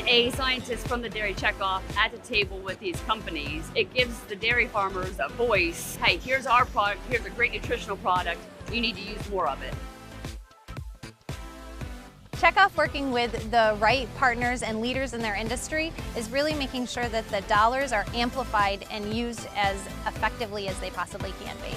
a scientist from the dairy checkoff at the table with these companies, it gives the dairy farmers a voice. Hey, here's our product, here's a great nutritional product, you need to use more of it. Checkoff, working with the right partners and leaders in their industry, is really making sure that the dollars are amplified and used as effectively as they possibly can be.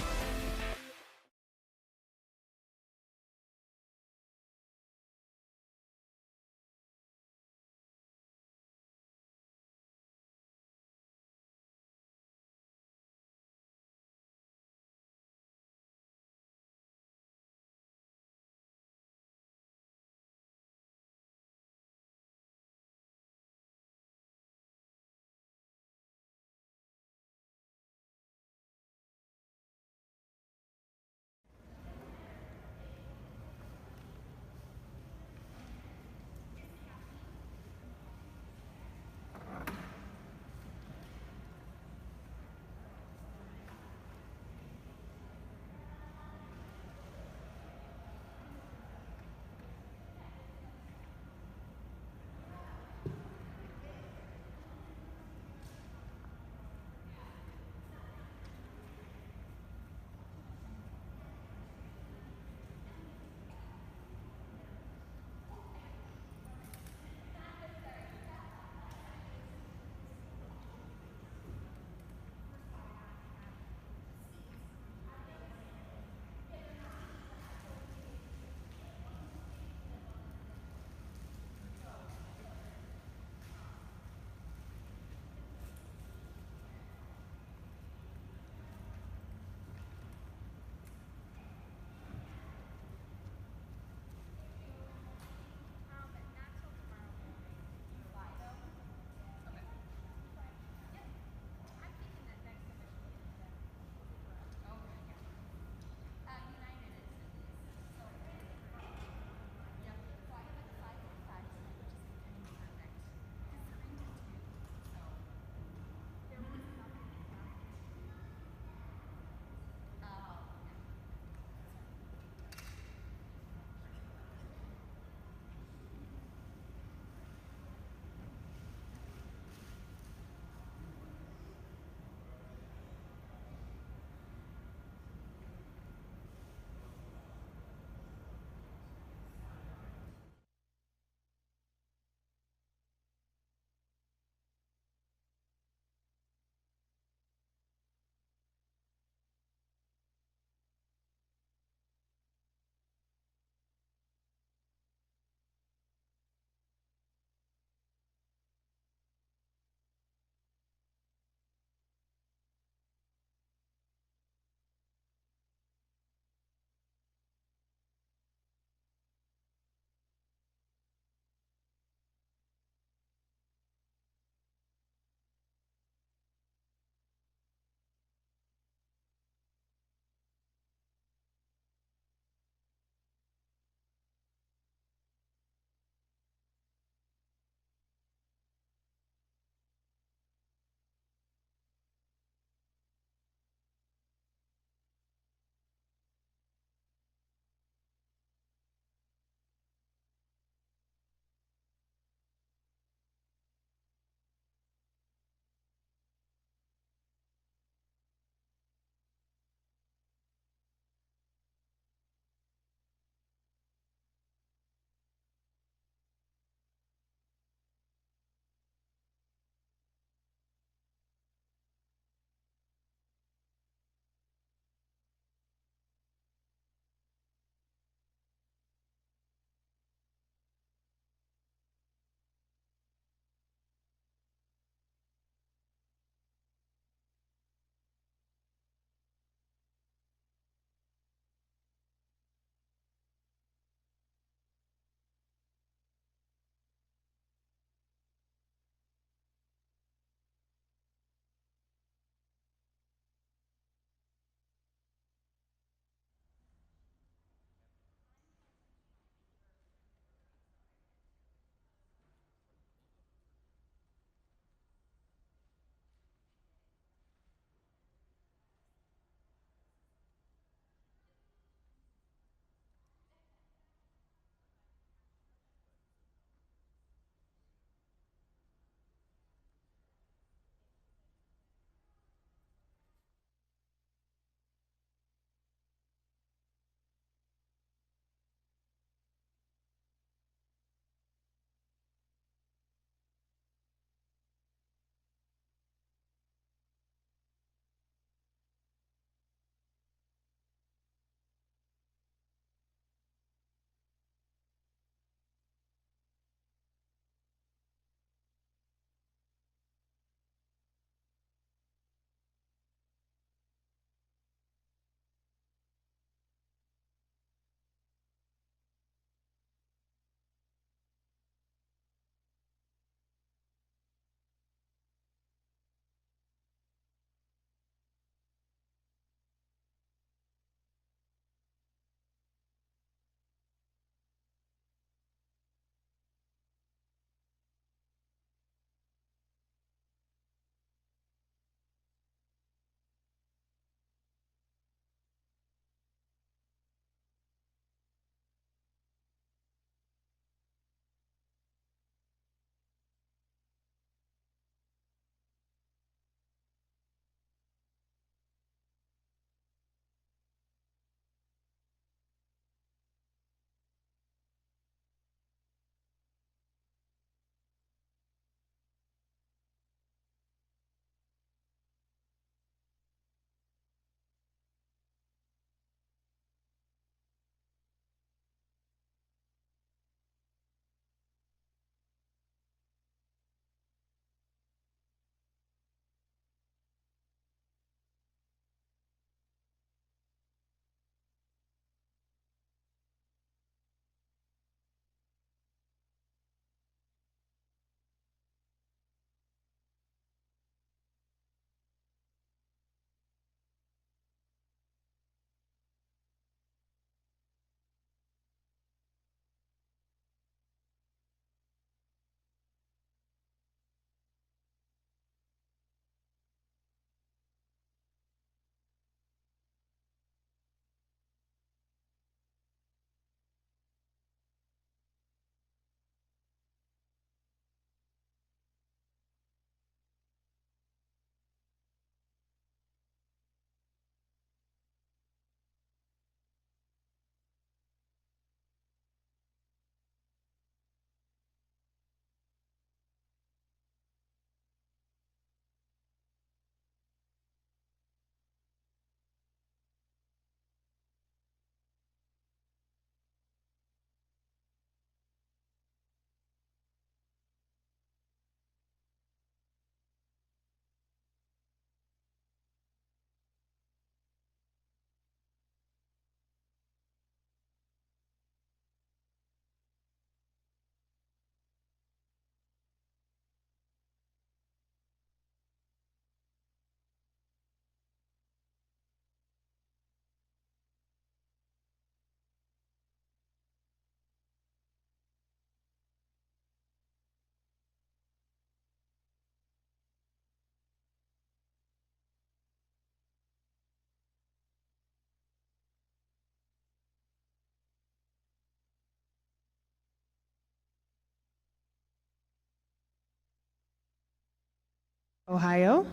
Ohio.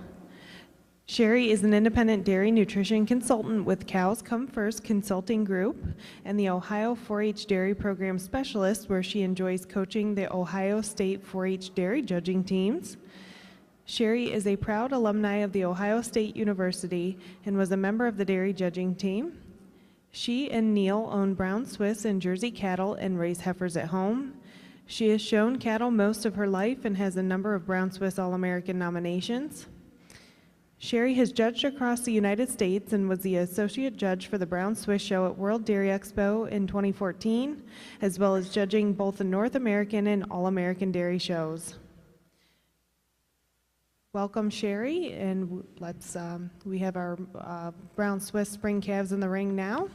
Sherry is an independent dairy nutrition consultant with Cows Come First Consulting Group and the Ohio 4-H Dairy Program Specialist, where she enjoys coaching the Ohio State 4-H dairy judging teams. Sherry is a proud alumni of the Ohio State University and was a member of the dairy judging team. She and Neil own brown Swiss and Jersey cattle and raise heifers at home. She has shown cattle most of her life and has a number of brown Swiss All-American nominations. Sherry has judged across the United States and was the associate judge for the Brown Swiss Show at World Dairy Expo in 2014, as well as judging both the North American and All-American dairy shows. Welcome, Sherry, and we have our Brown Swiss spring calves in the ring now.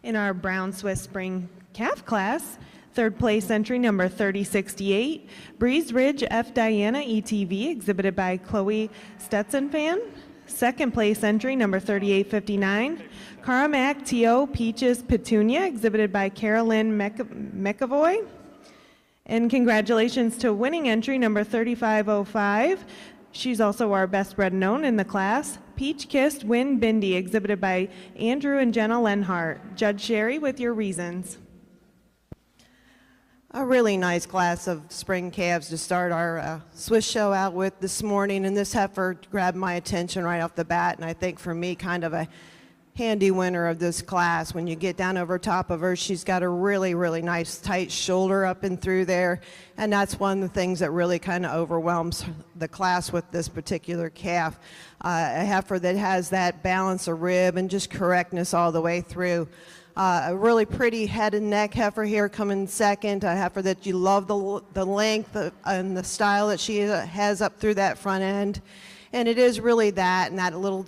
In our Brown Swiss Spring Calf class, third place entry number 3068, Breeze Ridge F. Diana ETV, exhibited by Chloe Stetson-Fan. Second place entry number 3859, Caramac T.O. Peaches Petunia, exhibited by Carolyn McAvoy. And congratulations to winning entry number 3505. She's also our best bred known in the class, Peach Kissed Win Bindi, exhibited by Andrew and Jenna Lenhart. Judge Sherry with your reasons. A really nice class of spring calves to start our Swiss show out with this morning, and this heifer grabbed my attention right off the bat, and I think for me kind of a handy winner of this class. When you get down over top of her, she's got a really nice tight shoulder up and through there, and that's one of the things that really kind of overwhelms the class with this particular calf. A heifer that has that balance of rib and just correctness all the way through. A really pretty head and neck heifer here coming second, a heifer that you love the length and the style that she has up through that front end. And it is really that and that little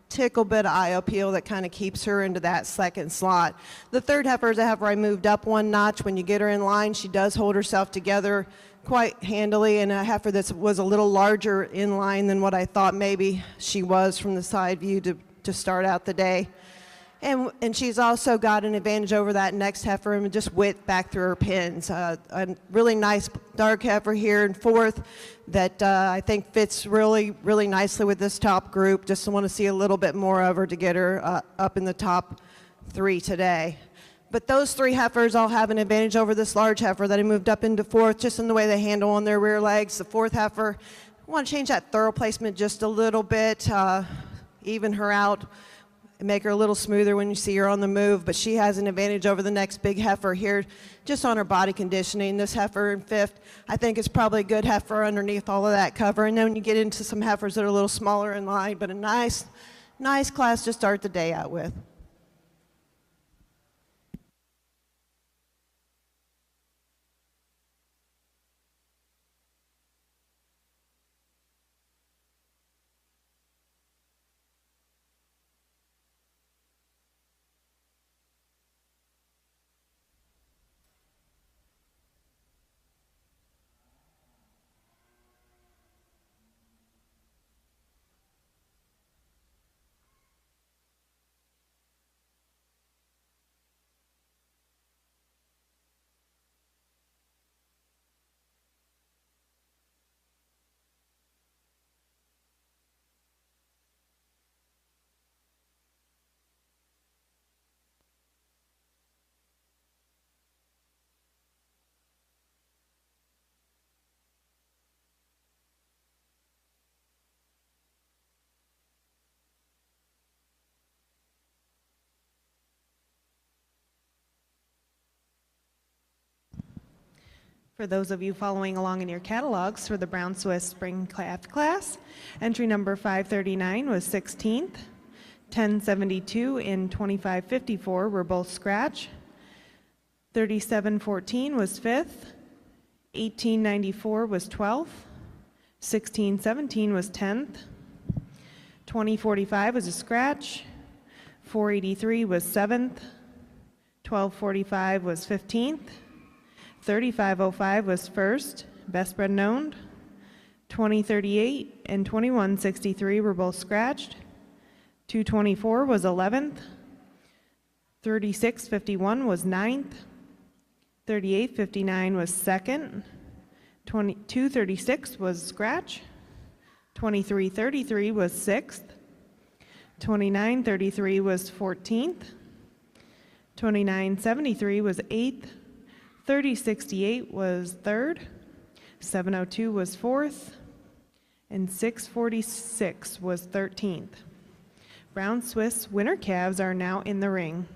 tickle bit of eye appeal that kind of keeps her into that second slot. The third heifer is a heifer I moved up one notch. When you get her in line, she does hold herself together quite handily, and a heifer that was a little larger in line than what I thought maybe she was from the side view to start out the day. And she's also got an advantage over that next heifer and just width back through her pins. A really nice dark heifer here in fourth that I think fits really nicely with this top group. Just want to see a little bit more of her to get her up in the top three today. But those three heifers all have an advantage over this large heifer that I moved up into fourth, just in the way they handle on their rear legs. The fourth heifer, I want to change that thorough placement just a little bit, even her out, and make her a little smoother when you see her on the move, but she has an advantage over the next big heifer here just on her body conditioning. This heifer in fifth, I think is probably a good heifer underneath all of that cover, and then you get into some heifers that are a little smaller in line, but a nice class to start the day out with. For those of you following along in your catalogs for the Brown Swiss Spring Calf class, entry number 539 was 16th, 1072 and 2554 were both scratch, 3714 was 5th, 1894 was 12th, 1617 was 10th, 2045 was a scratch, 483 was 7th, 1245 was 15th, 3505 was first, best bred known. 2038 and 2163 were both scratched. 224 was 11th. 3651 was 9th. 3859 was second. 2236 was scratch. 2333 was 6th. 2933 was 14th. 2973 was 8th. 3068 was 3rd, 702 was 4th, and 646 was 13th. Brown Swiss winter calves are now in the ring.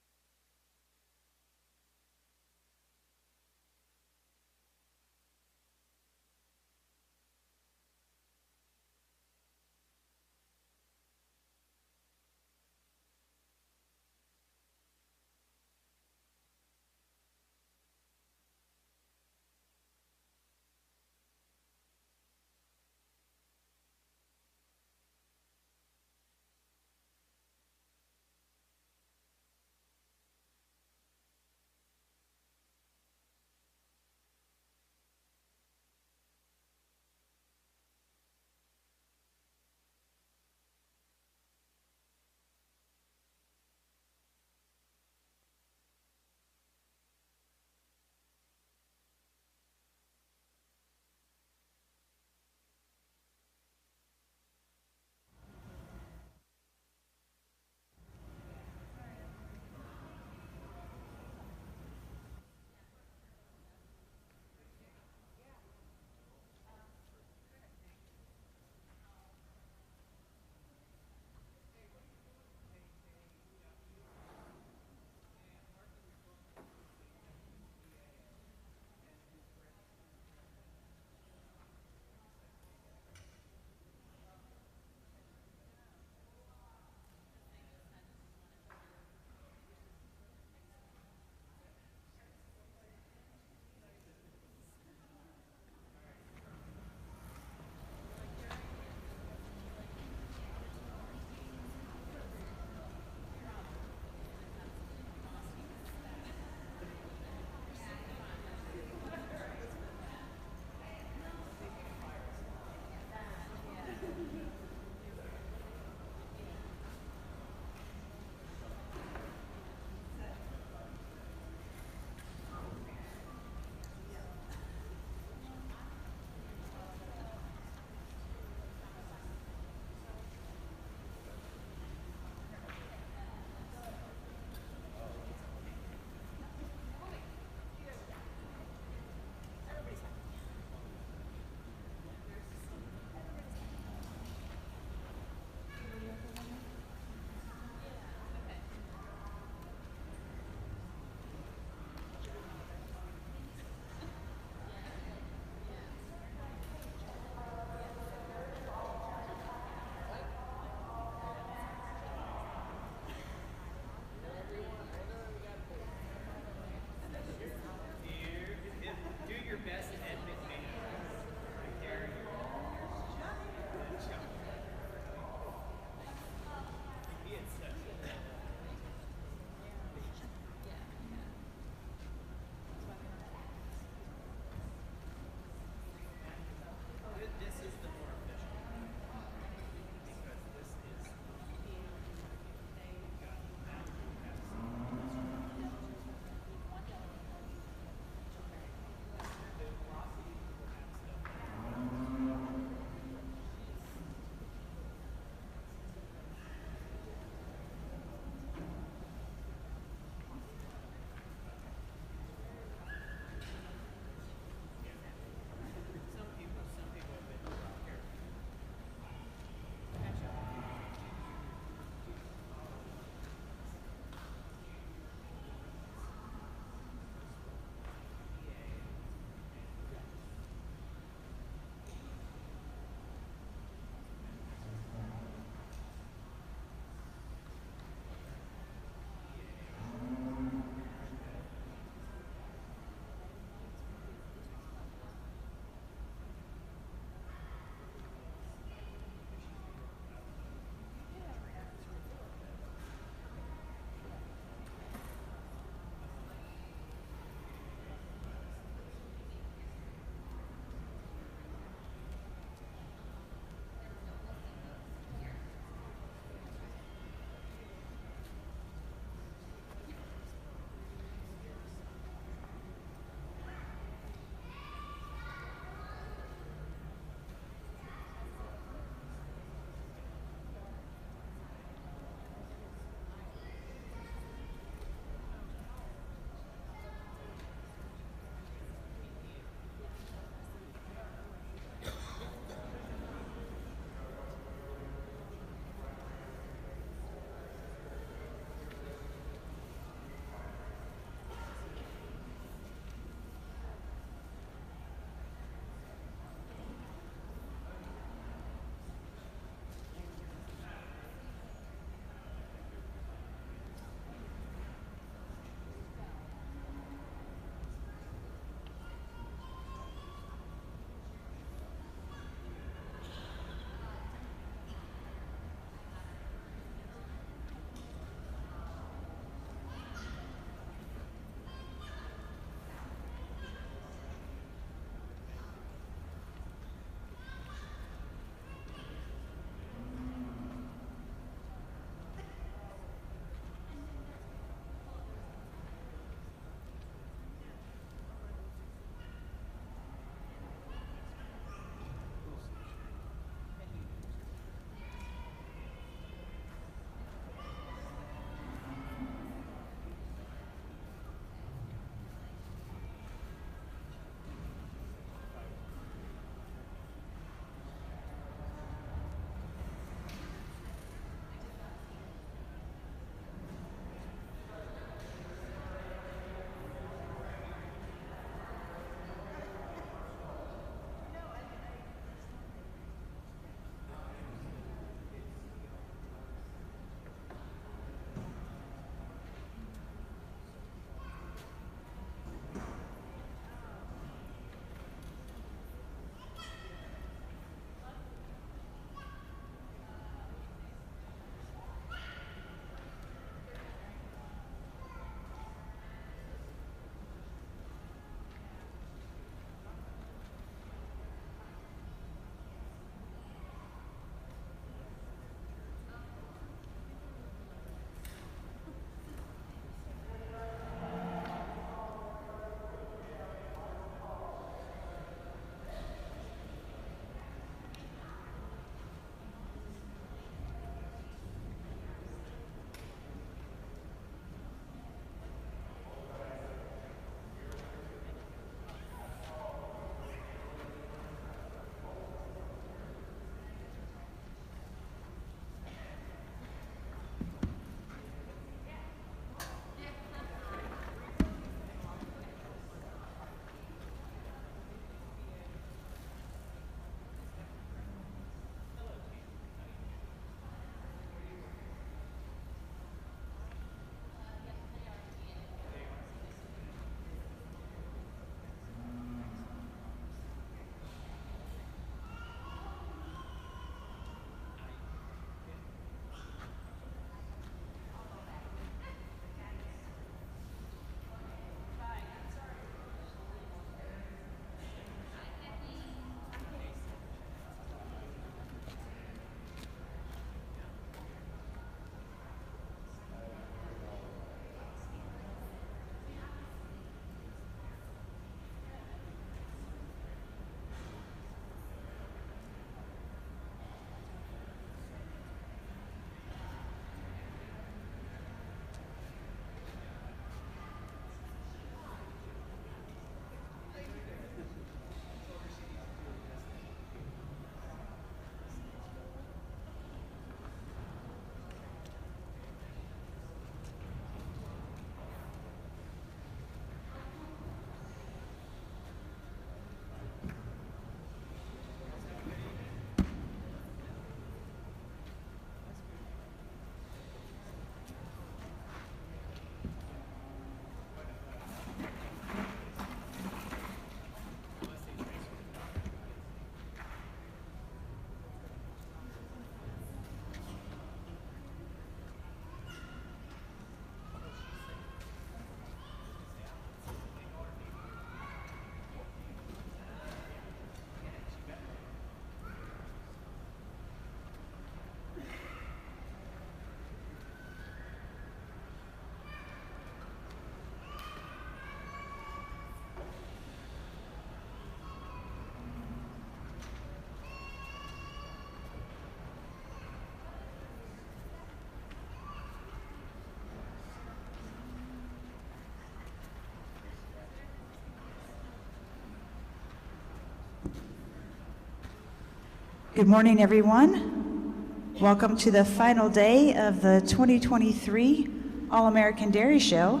Good morning, everyone. Welcome to the final day of the 2023 All-American Dairy Show.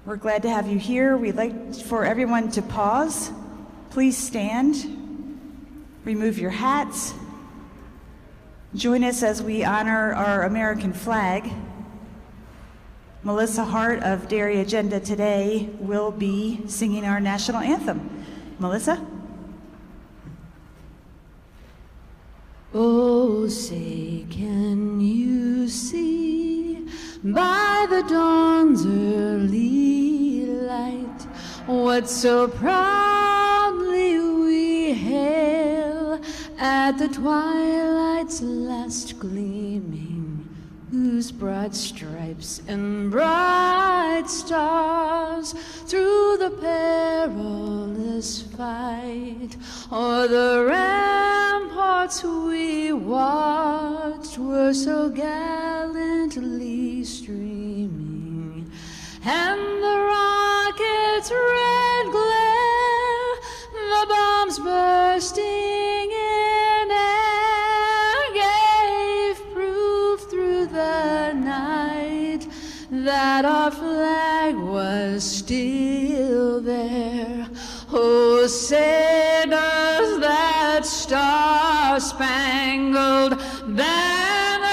We're glad to have you here. We'd like for everyone to pause. Please stand, remove your hats. Join us as we honor our American flag. Melissa Hart of Dairy Agenda Today will be singing our national anthem. Melissa? Oh, say, can you see by the dawn's early light what so proudly we hail at the twilight's last gleaming, whose broad stripes and bright stars through the perilous fight o'er the ramparts we watched were so gallantly streaming, and the rocket's red glare, the bombs bursting in air, gave proof through the night that our flag was still there. Oh, say does that star-spangled banner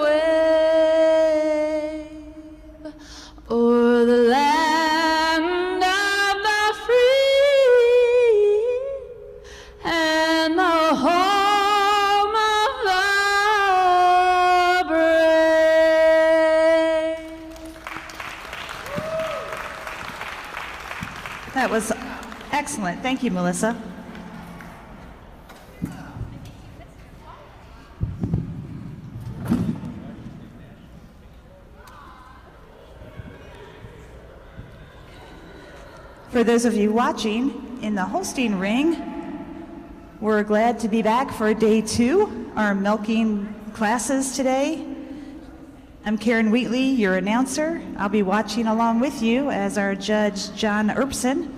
wave o'er the land of the free and the home of the brave. That was excellent. Thank you, Melissa. For those of you watching in the Holstein ring, we're glad to be back for day 2, our milking classes today. I'm Karen Wheatley, your announcer. I'll be watching along with you as our judge, John Erpson,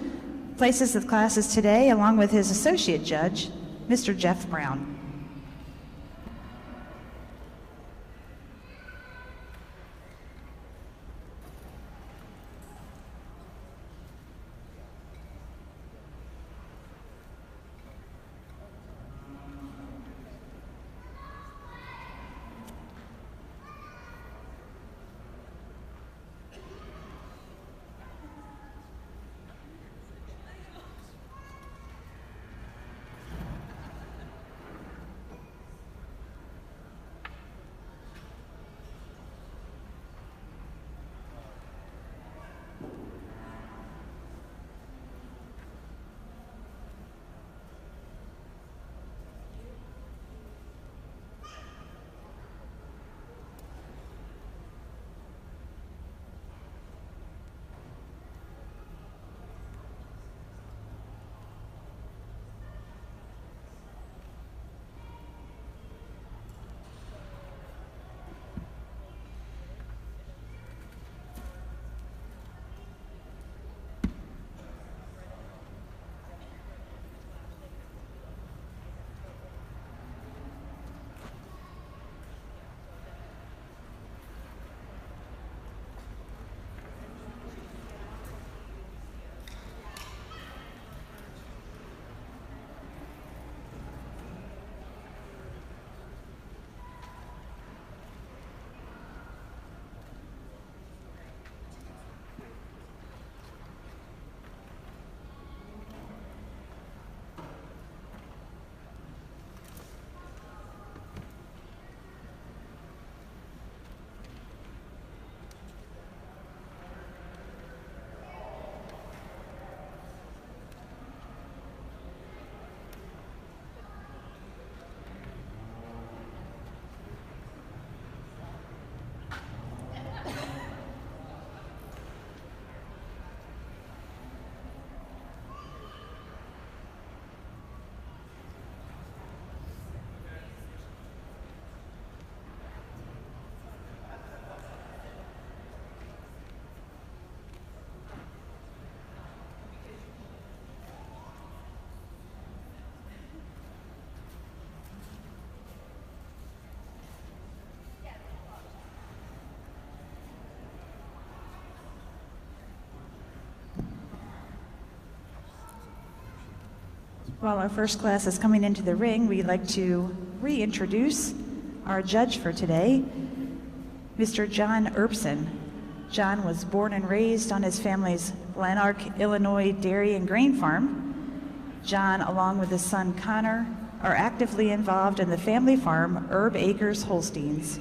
places the classes today, along with his associate judge, Mr. Jeff Brown. While our first class is coming into the ring, we'd like to reintroduce our judge for today, Mr. John Erbsen. John was born and raised on his family's Lanark, Illinois dairy and grain farm. John, along with his son Connor, are actively involved in the family farm Herb Acres Holsteins,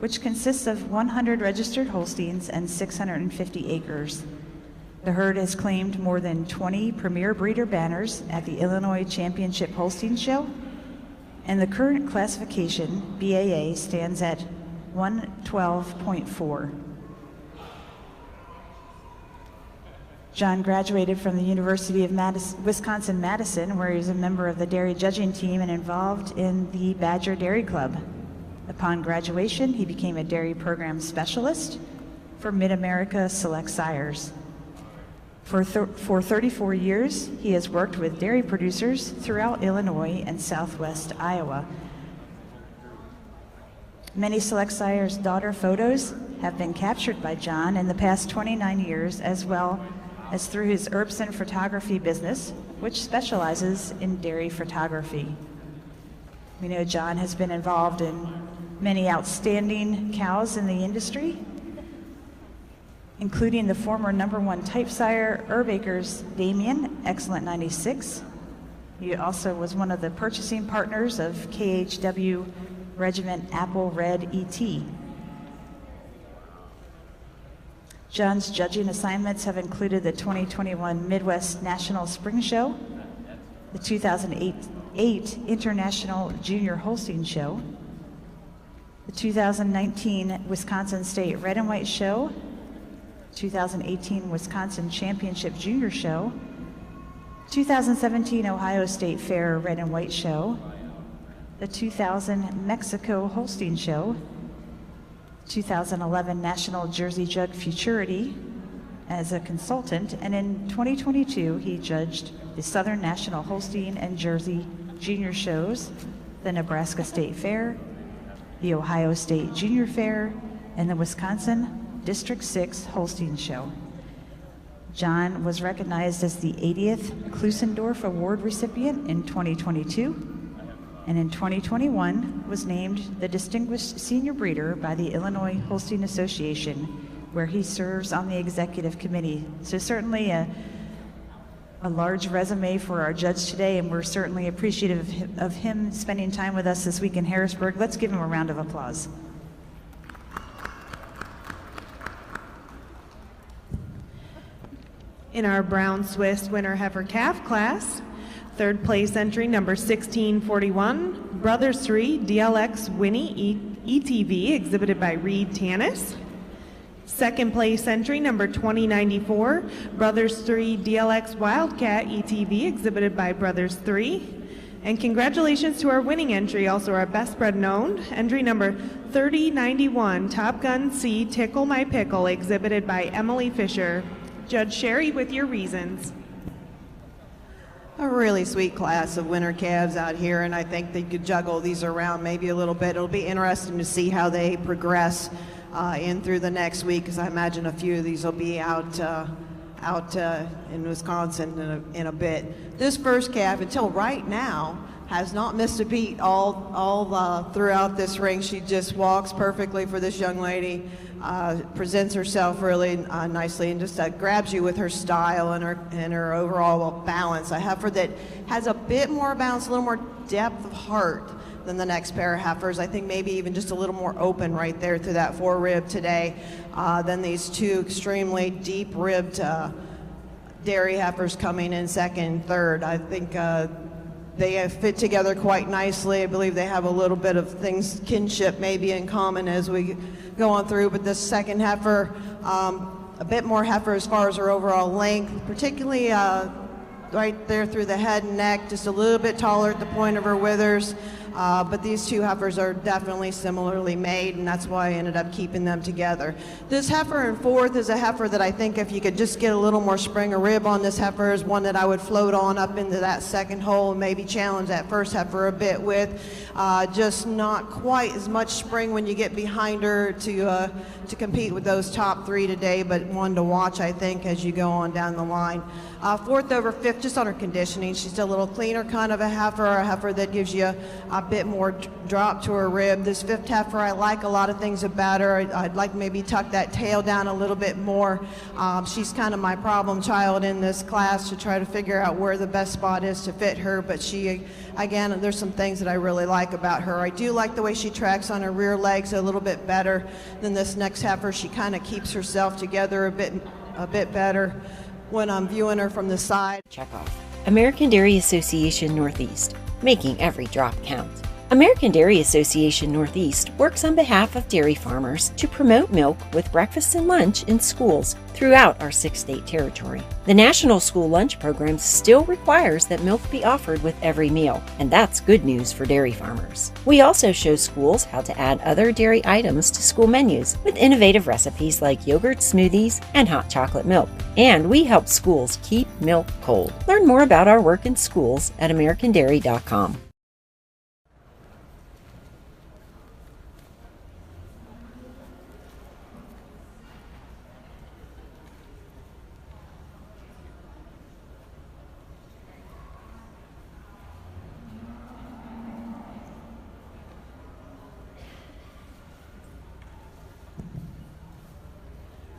which consists of 100 registered Holsteins and 650 acres. The herd has claimed more than 20 premier breeder banners at the Illinois Championship Holstein Show, and the current classification, BAA, stands at 112.4. John graduated from the University of Wisconsin-Madison, where he was a member of the dairy judging team and involved in the Badger Dairy Club. Upon graduation, he became a dairy program specialist for Mid-America Select Sires. For 34 years, he has worked with dairy producers throughout Illinois and southwest Iowa. Many Select Sires daughter photos have been captured by John in the past 29 years, as well as through his Erbsen photography business, which specializes in dairy photography. We know John has been involved in many outstanding cows in the industry, including the former #1 type sire, Herb Acres Damien, Excellent 96. He also was one of the purchasing partners of KHW Regiment Apple Red ET. John's judging assignments have included the 2021 Midwest National Spring Show, the 2008 International Junior Holstein Show, the 2019 Wisconsin State Red and White Show, 2018 Wisconsin Championship Junior Show, 2017 Ohio State Fair Red and White Show, the 2000 Mexico Holstein Show, 2011 National Jersey Jug Futurity as a consultant, and in 2022 he judged the Southern National Holstein and Jersey Junior Shows, the Nebraska State Fair, the Ohio State Junior Fair, and the Wisconsin District 6 Holstein Show. John was recognized as the 80th Klusendorf Award recipient in 2022, and in 2021 was named the Distinguished Senior Breeder by the Illinois Holstein Association, where he serves on the executive committee. So certainly a large resume for our judge today, and we're certainly appreciative of him spending time with us this week in Harrisburg. Let's give him a round of applause. In our Brown Swiss Winter Heifer Calf class, third place entry number 1641, Brothers 3 DLX Winnie ETV, exhibited by Reed Tanis. Second place entry number 2094, Brothers 3 DLX Wildcat ETV, exhibited by Brothers 3. And congratulations to our winning entry, also our best bred known, entry number 3091, Top Gun C Tickle My Pickle, exhibited by Emily Fisher. Judge Sherry with your reasons. A really sweet class of winter calves out here, and I think they could juggle these around maybe a little bit. It'll be interesting to see how they progress in through the next week, because I imagine a few of these will be out in Wisconsin in a bit. This first calf, until right now, has not missed a beat all throughout this ring. She just walks perfectly for this young lady, presents herself really nicely, and just grabs you with her style and her overall balance. A heifer that has a bit more balance, a little more depth of heart than the next pair of heifers. I think maybe even just a little more open right there through that forerib today than these two extremely deep-ribbed dairy heifers coming in second and third. I think they have fit together quite nicely. I believe they have a little bit of kinship maybe in common as we go on through, but this second heifer, a bit more heifer as far as her overall length, particularly right there through the head and neck, just a little bit taller at the point of her withers. but these two heifers are definitely similarly made, and that's why I ended up keeping them together. This heifer in fourth is a heifer that I think if you could just get a little more spring or rib on this heifer is one that I would float on up into that second hole and maybe challenge that first heifer a bit with. Just not quite as much spring when you get behind her to compete with those top three today, but one to watch, I think, as you go on down the line. Fourth over fifth, just on her conditioning, she's a little cleaner kind of a heifer that gives you a bit more drop to her rib. This fifth heifer, I like a lot of things about her. I'd like maybe tuck that tail down a little bit more. She's kind of my problem child in this class to try to figure out where the best spot is to fit her, but she, again, there's some things that I really like about her. I do like the way she tracks on her rear legs a little bit better than this next heifer. She kind of keeps herself together a bit better when I'm viewing her from the side. Check off. American Dairy Association Northeast, making every drop count. American Dairy Association Northeast works on behalf of dairy farmers to promote milk with breakfast and lunch in schools throughout our 6-state territory. The National School Lunch Program still requires that milk be offered with every meal, and that's good news for dairy farmers. We also show schools how to add other dairy items to school menus with innovative recipes like yogurt smoothies and hot chocolate milk. And we help schools keep milk cold. Learn more about our work in schools at americandairy.com.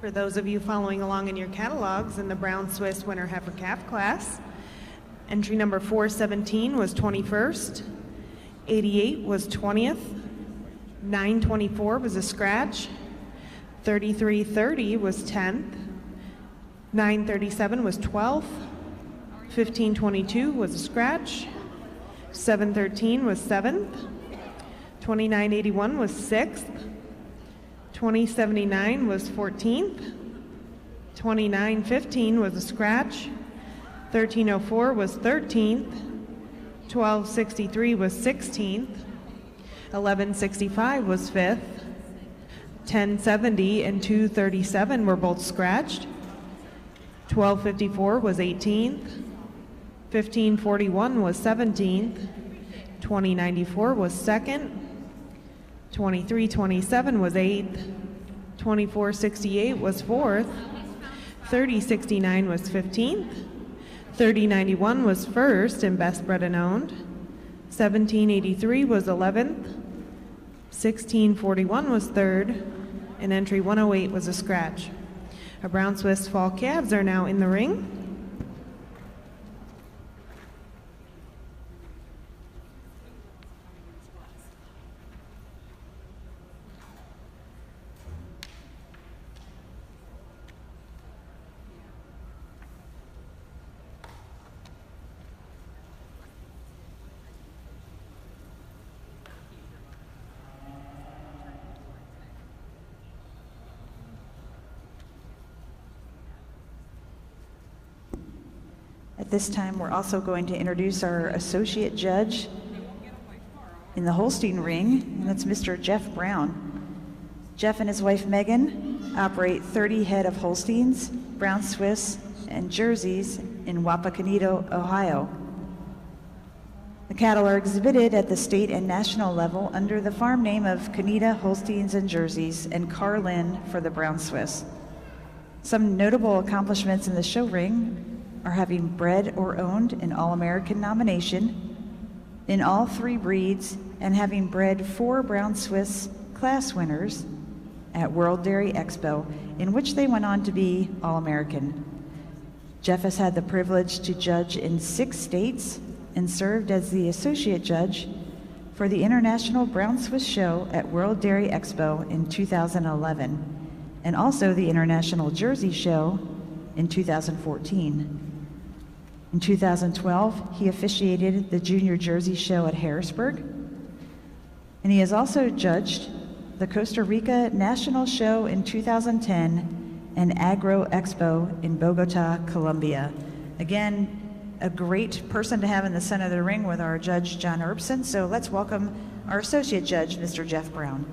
For those of you following along in your catalogs in the Brown Swiss Winter Heifer Calf class, entry number 417 was 21st, 88 was 20th, 924 was a scratch, 3330 was 10th, 937 was 12th, 1522 was a scratch, 713 was 7th, 2981 was 6th, 2079 was 14th, 2915 was a scratch, 1304 was 13th, 1263 was 16th, 1165 was 5th, 1070 and 237 were both scratched, 1254 was 18th, 1541 was 17th, 2094 was 2nd, 2327 was 8th, 2468 was 4th, 3069 was 15th, 3091 was 1st and best bred and owned, 1783 was 11th, 1641 was 3rd, and entry 108 was a scratch. Our Brown Swiss fall calves are now in the ring. At this time, we're also going to introduce our associate judge in the Holstein ring, and that's Mr. Jeff Brown. Jeff and his wife Megan operate 30 head of Holsteins, Brown Swiss, and Jerseys in Wapakoneta, Ohio. The cattle are exhibited at the state and national level under the farm name of Koneta Holsteins and Jerseys and Carlin for the Brown Swiss. Some notable accomplishments in the show ring are having bred or owned an All-American nomination in all 3 breeds and having bred 4 Brown Swiss class winners at World Dairy Expo, in which they went on to be All-American. Jeff has had the privilege to judge in 6 states and served as the associate judge for the International Brown Swiss Show at World Dairy Expo in 2011, and also the International Jersey Show in 2014. In 2012, he officiated the Junior Jersey Show at Harrisburg, and he has also judged the Costa Rica National Show in 2010 and Agro Expo in Bogota, Colombia. Again, a great person to have in the center of the ring with our judge, John Erbson. So let's welcome our associate judge, Mr. Jeff Brown.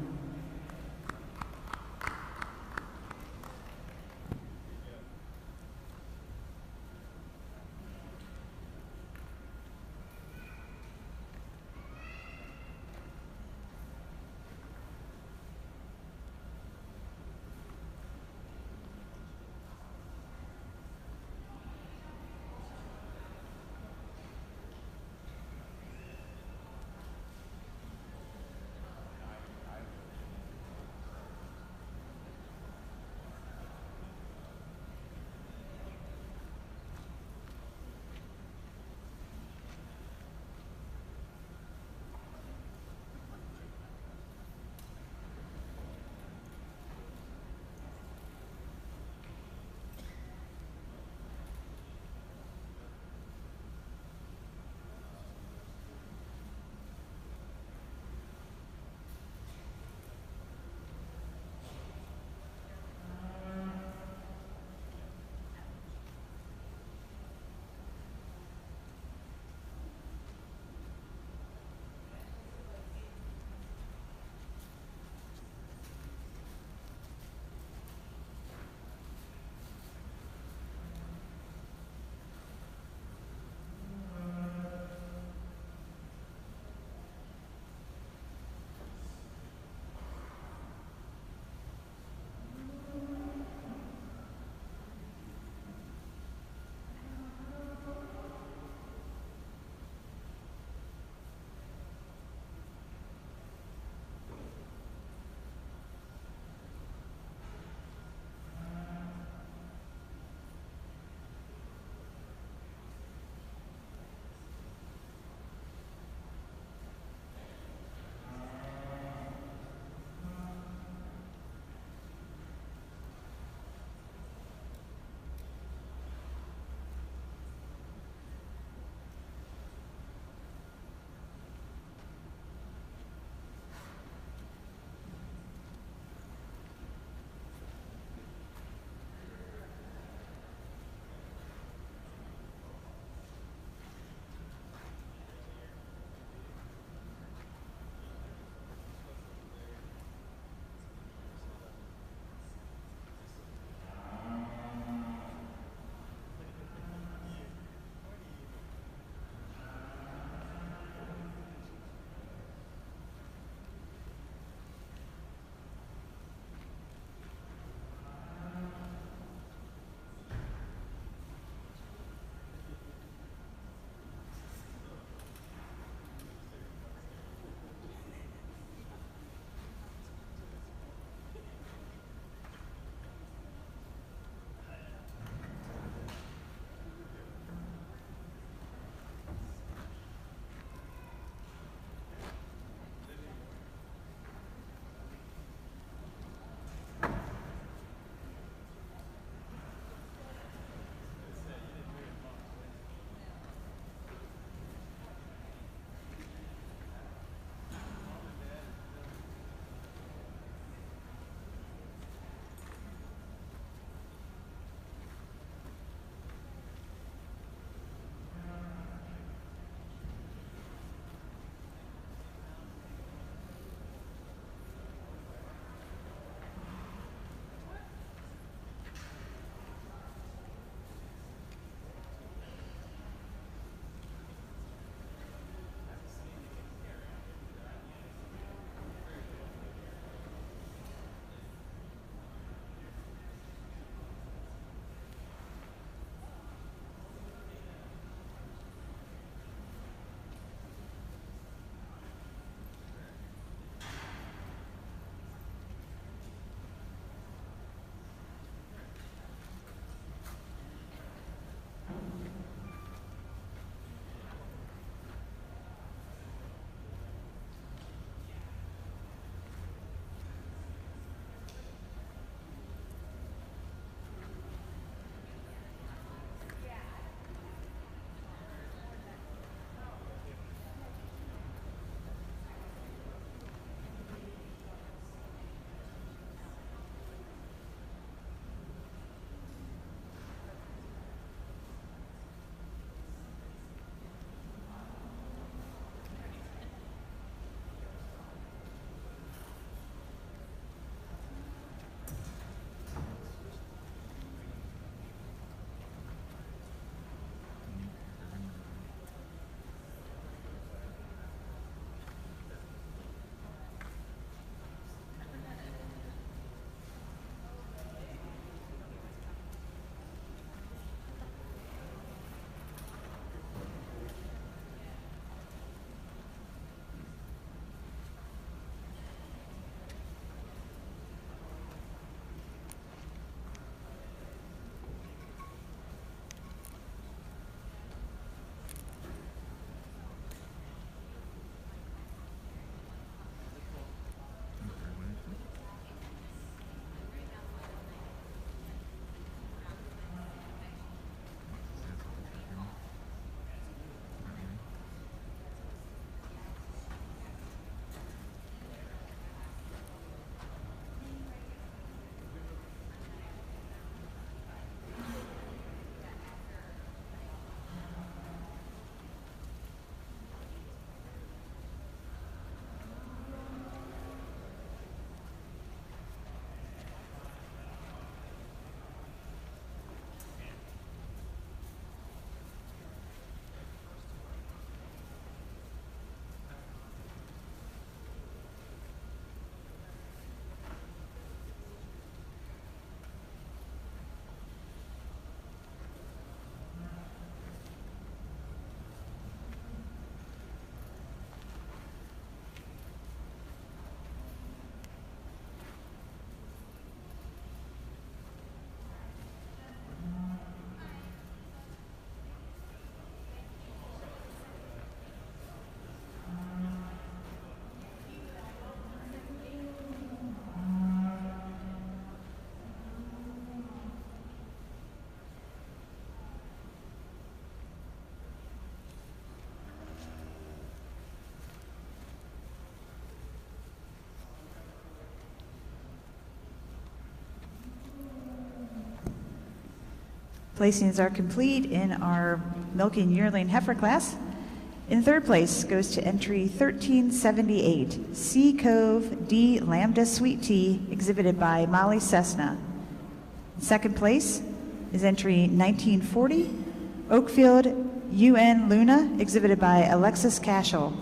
Placings are complete in our milking yearling heifer class. In third place goes to entry 1378, Sea Cove D Lambda Sweet Tea, exhibited by Molly Cessna. In second place is entry 1940, Oakfield UN Luna, exhibited by Alexis Cashel.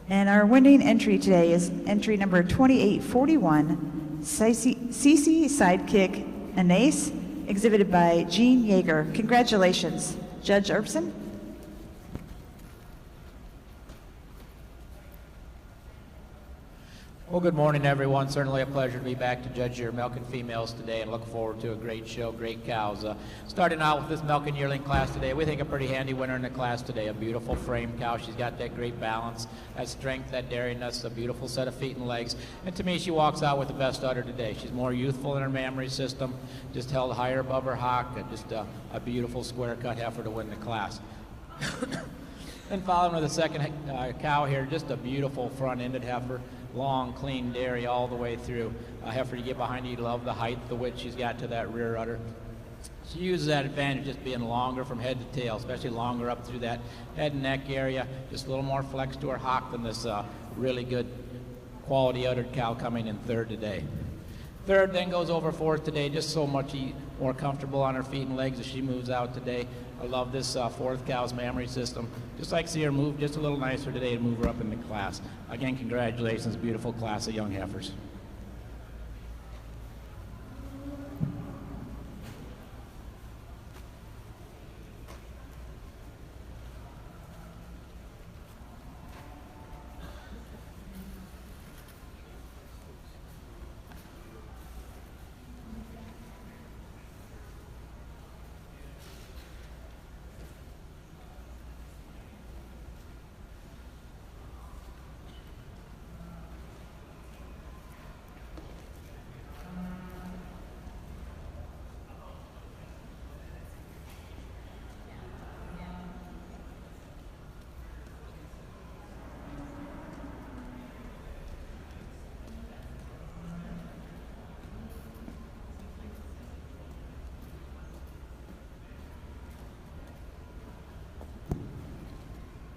And our winning entry today is entry number 2841, CC Sidekick Anais, exhibited by Jean Yeager. Congratulations, Judge Erbsen. Well, good morning, everyone. Certainly a pleasure to be back to judge your milking females today and look forward to a great show, great cows. Starting out with this milking yearling class today, we think a pretty handy winner in the class today. A beautiful frame cow. She's got that great balance, that strength, that dairiness, a beautiful set of feet and legs. And to me, she walks out with the best udder today. She's more youthful in her mammary system, just held higher above her hock, just a beautiful square cut heifer to win the class. And following with the second cow here, just a beautiful front-ended heifer. Long, clean dairy all the way through. A heifer you get behind you, love the height, the width she's got to that rear udder. She uses that advantage just being longer from head to tail, especially longer up through that head and neck area. Just a little more flex to her hock than this really good quality uddered cow coming in third today. Third then goes over fourth today, just so much more comfortable on her feet and legs as she moves out today. I love this fourth cow's mammary system. Just like to see her move just a little nicer today to move her up in the class. Again, congratulations, beautiful class of young heifers.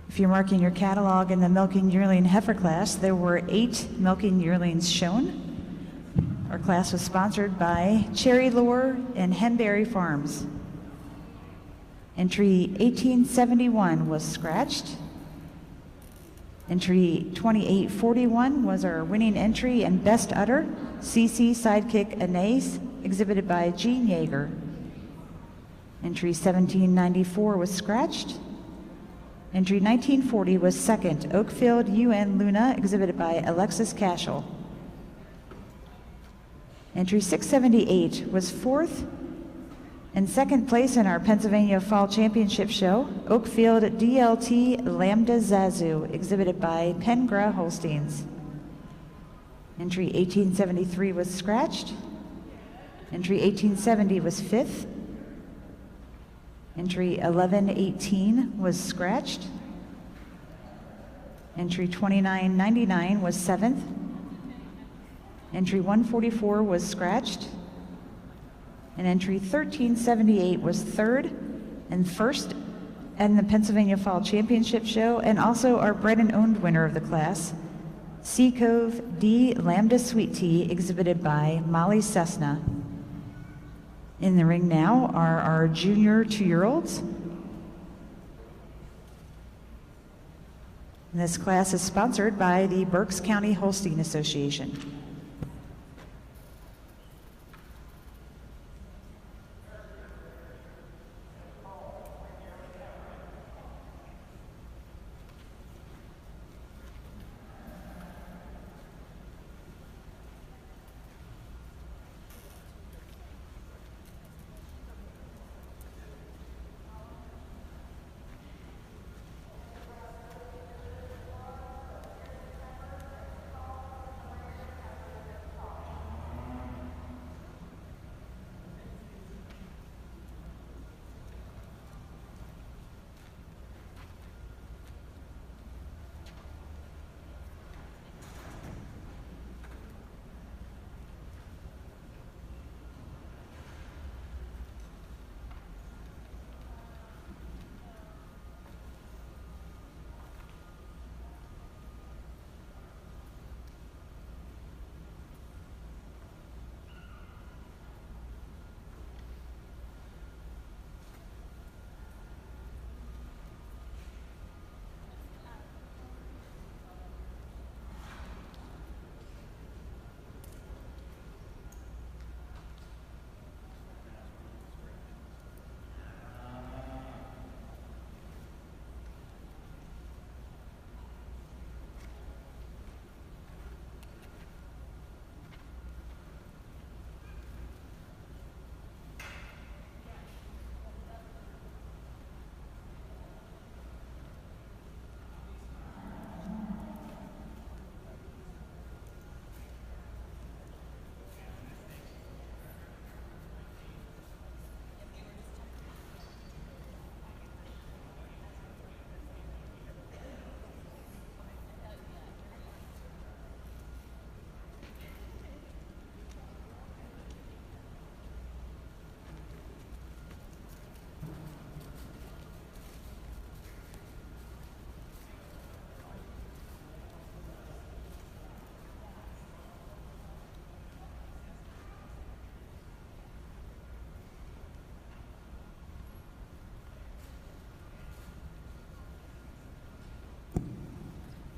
If you're marking your catalog in the milking yearling heifer class, there were 8 milking yearlings shown. Our class was sponsored by Cherry Lure and Henberry Farms. Entry 1871 was scratched. Entry 2841 was our winning entry and best udder, CC Sidekick Anais, exhibited by Jean Yeager. Entry 1794 was scratched. Entry 1940 was second, Oakfield UN Luna, exhibited by Alexis Cashel. Entry 678 was fourth and second place in our Pennsylvania Fall Championship show, Oakfield DLT Lambda Zazu, exhibited by Pengra Holsteins. Entry 1873 was scratched. Entry 1870 was fifth. Entry 1118 was scratched. Entry 2999 was seventh. Entry 144 was scratched. And entry 1378 was third and first in the Pennsylvania Fall Championship show, and also our bred and owned winner of the class, Sea Cove D Lambda Sweet Tea, exhibited by Molly Cessna. In the ring now are our junior 2-year-olds. This class is sponsored by the Berks County Holstein Association.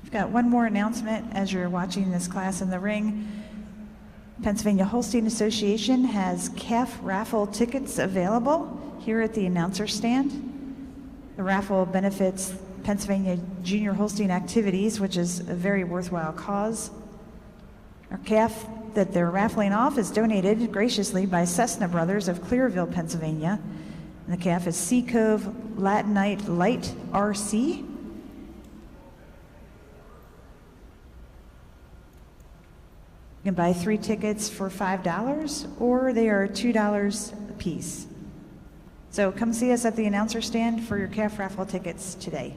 I've got one more announcement as you're watching this class in the ring. Pennsylvania Holstein Association has calf raffle tickets available here at the announcer stand. The raffle benefits Pennsylvania Junior Holstein Activities, which is a very worthwhile cause. Our calf that they're raffling off is donated graciously by Cessna Brothers of Clearville, Pennsylvania. And the calf is Sea Cove Latinite Light RC. You can buy 3 tickets for $5, or they are $2 a piece. So come see us at the announcer stand for your calf raffle tickets today.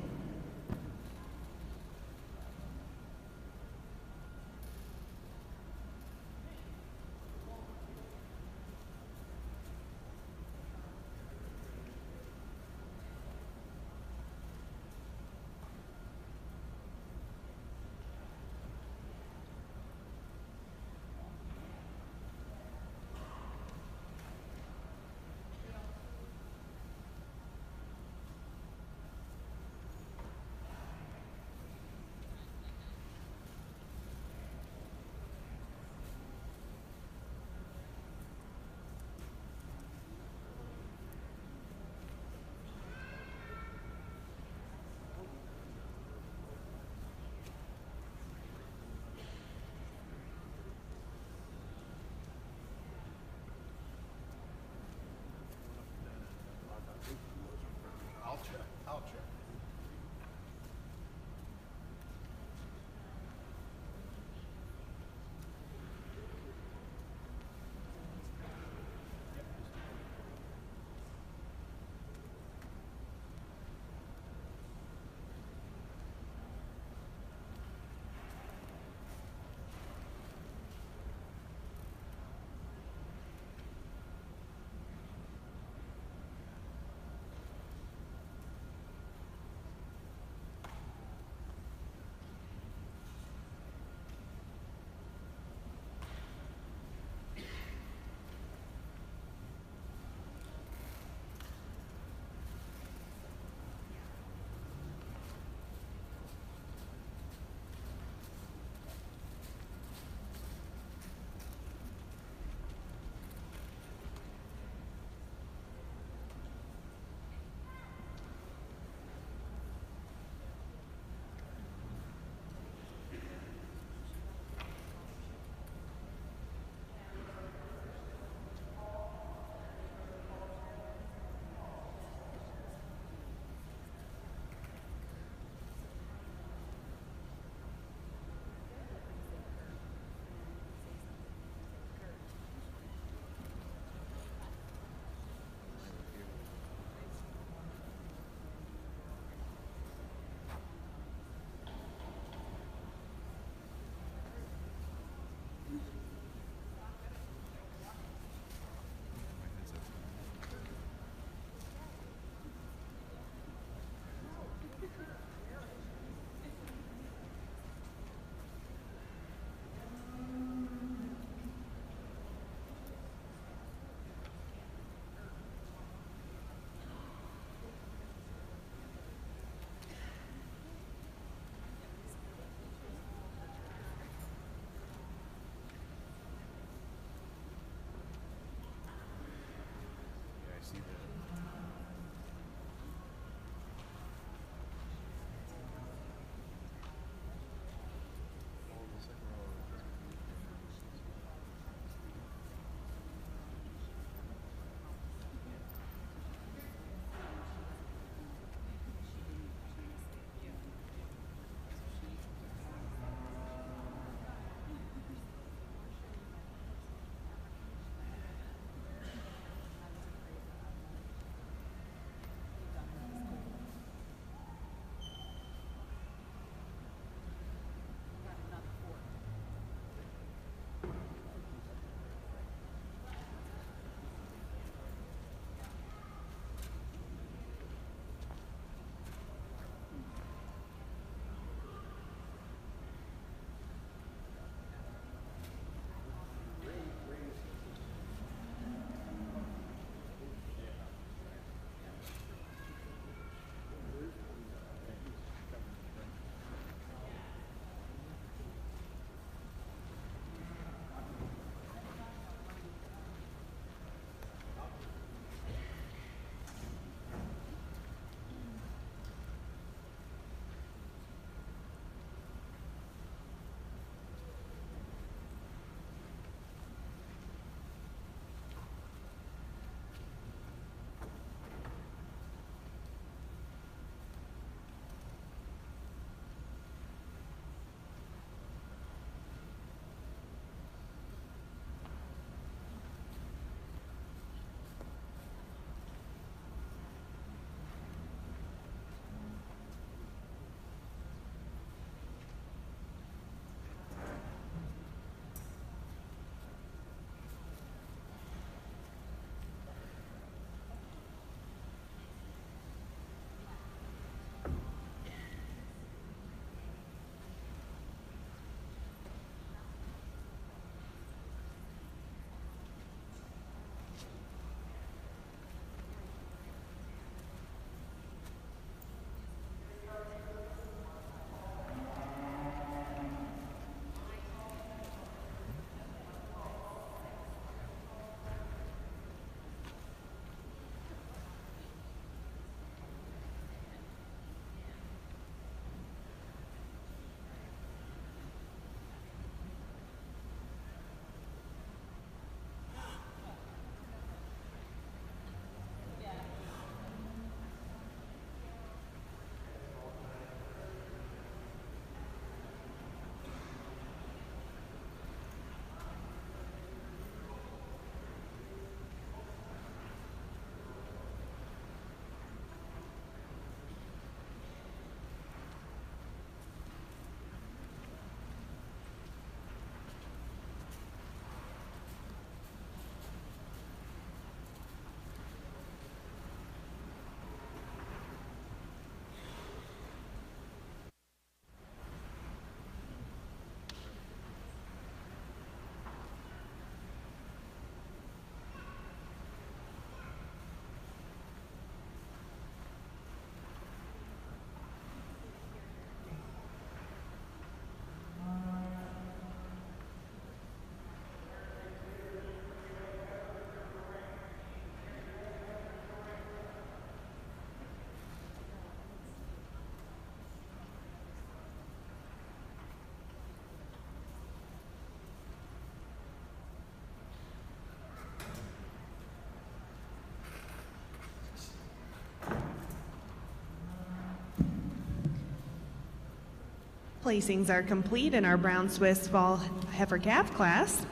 Placings are complete in our Brown Swiss Fall Heifer Calf class.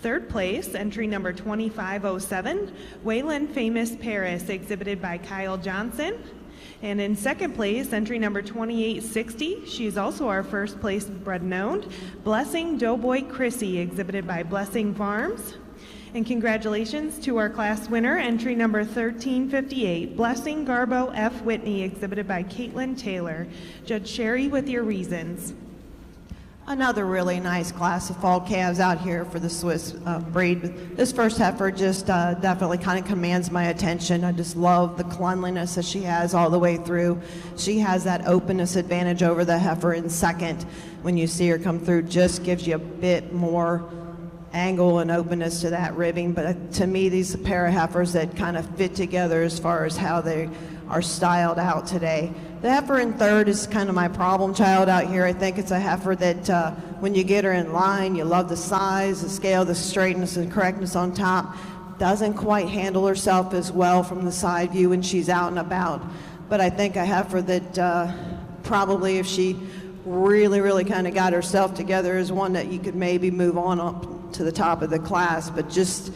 Third place, entry number 2507, Wayland Famous Paris, exhibited by Kyle Johnson. And in second place, entry number 2860, she's also our first place bred and owned, Blessing Doughboy Chrissy, exhibited by Blessing Farms. And congratulations to our class winner, entry number 1358, Blessing Garbo F. Whitney, exhibited by Caitlin Taylor. Judge Sherry with your reasons. Another really nice class of fall calves out here for the Swiss breed. This first heifer just definitely kind of commands my attention. I just love the cleanliness that she has all the way through. She has that openness advantage over the heifer in second. When you see her come through, just gives you a bit more angle and openness to that ribbing. But to me, these are a pair of heifers that kind of fit together as far as how they are styled out today. The heifer in third is kind of my problem child out here. I think it's a heifer that when you get her in line, you love the size, the scale, the straightness and correctness on top. Doesn't quite handle herself as well from the side view when she's out and about. But I think a heifer that probably if she really kind of got herself together is one that you could maybe move on up to the top of the class, but just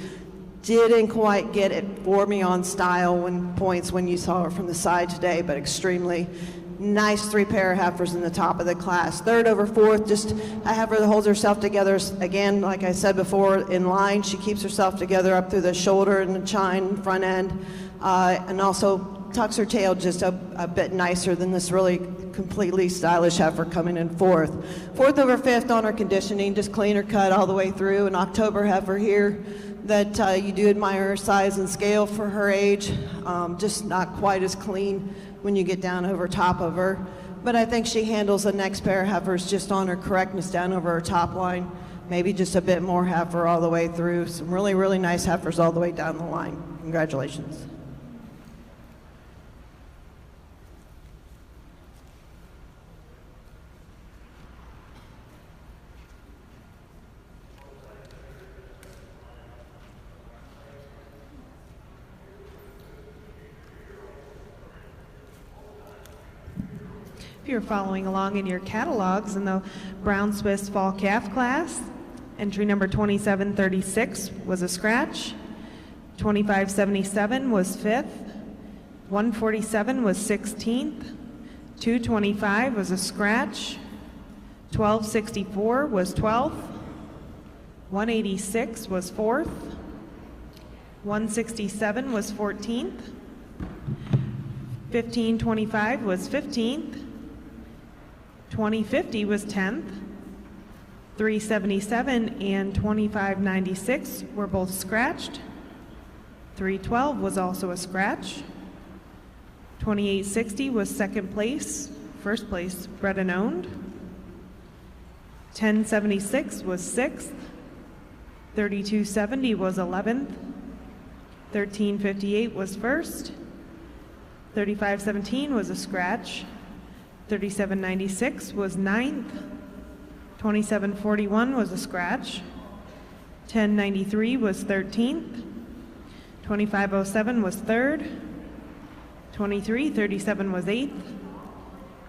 didn't quite get it for me on style when you saw her from the side today, but extremely nice three pair of heifers in the top of the class. Third over fourth, just a heifer that holds herself together. Again, like I said before, in line, she keeps herself together up through the shoulder and the chine front end, and also tucks her tail just a bit nicer than this really completely stylish heifer coming in fourth. Fourth over fifth on her conditioning, just cleaner cut all the way through. An October heifer here that you do admire her size and scale for her age, just not quite as clean when you get down over top of her. But I think she handles the next pair of heifers just on her correctness down over her top line, maybe just a bit more heifer all the way through. Some really nice heifers all the way down the line. Congratulations. If you're following along in your catalogs in the Brown Swiss Fall Calf class, entry number 2736 was a scratch, 2577 was 5th, 147 was 16th, 225 was a scratch, 1264 was 12th, 186 was 4th, 167 was 14th, 1525 was 15th, 2050 was 10th, 377 and 2596 were both scratched, 312 was also a scratch, 2860 was second place, first place bred and owned, 1076 was 6th, 3270 was 11th, 1358 was first, 3517 was a scratch, 3796 was 9th, 2741 was a scratch, 1093 was 13th, 2507 was 3rd, 2337 was 8th,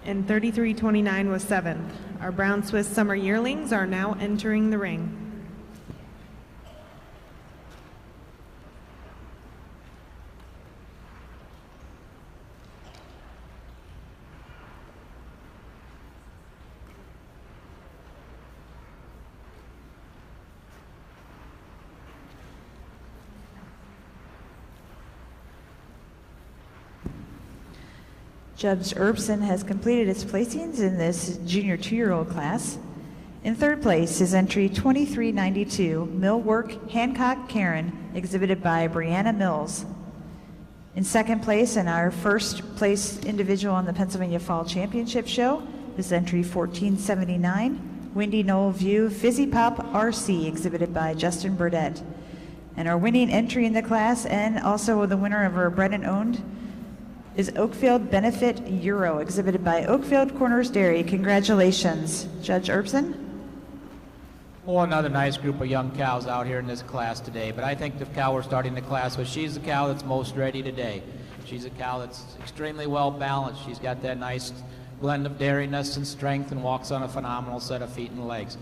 and 3329 was 7th. Our Brown Swiss Summer Yearlings are now entering the ring. Judge Erbsen has completed its placings in this junior 2-year-old class. In third place is entry 2392, Millwork Hancock Karen, exhibited by Brianna Mills. In second place, and our first place individual on the Pennsylvania Fall Championship Show, is entry 1479, Windy Knoll View Fizzy Pop RC, exhibited by Justin Burdett. And our winning entry in the class, and also the winner of our bred and owned, is Oakfield Benefit Euro, exhibited by Oakfield Corners Dairy. Congratulations. Judge Erbsen? Well, another nice group of young cows out here in this class today, but I think the cow we're starting the class with, she's the cow that's most ready today. She's a cow that's extremely well balanced. She's got that nice blend of dairiness and strength, and walks on a phenomenal set of feet and legs.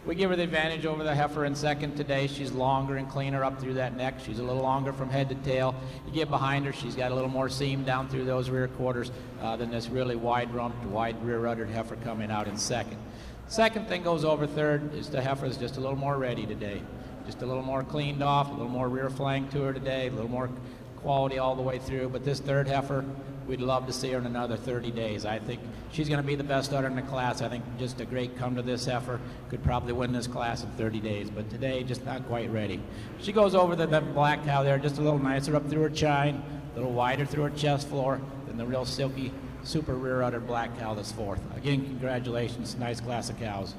We give her the advantage over the heifer in second today. She's longer and cleaner up through that neck. She's a little longer from head to tail. You get behind her, she's got a little more seam down through those rear quarters than this really wide-rumped, wide rear-uddered heifer coming out in second. Second thing goes over third is the heifer is just a little more ready today. Just a little more cleaned off, a little more rear flank to her today, a little more quality all the way through. But this third heifer, we'd love to see her in another 30 days. I think she's going to be the best udder in the class. I think just a great come to this heifer. Could probably win this class in 30 days, but today just not quite ready. She goes over the black cow there, just a little nicer up through her chine, a little wider through her chest floor than the real silky, super rear udder black cow that's fourth. Again, congratulations, nice class of cows.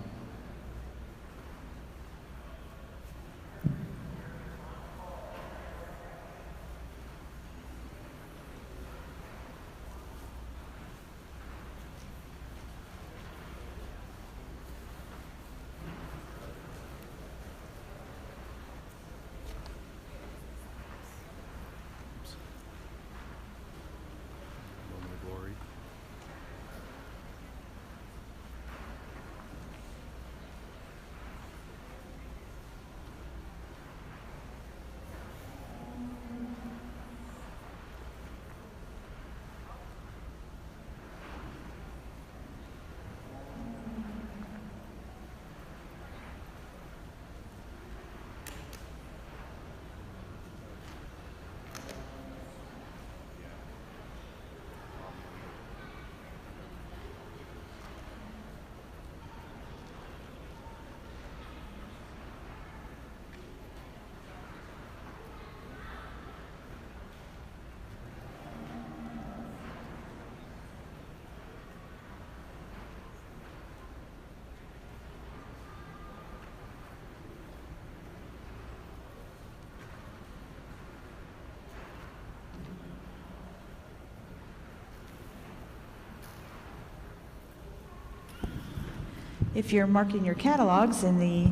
If you're marking your catalogs in the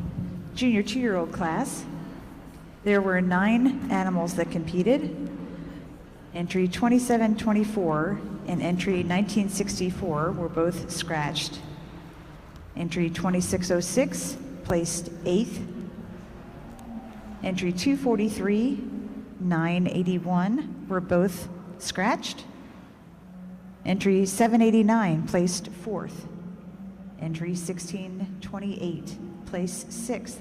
junior 2-year-old class, there were 9 animals that competed. Entry 2724 and entry 1964 were both scratched. Entry 2606 placed 8th. Entry 243, 981 were both scratched. Entry 789 placed 4th. Entry 1628 placed 6th.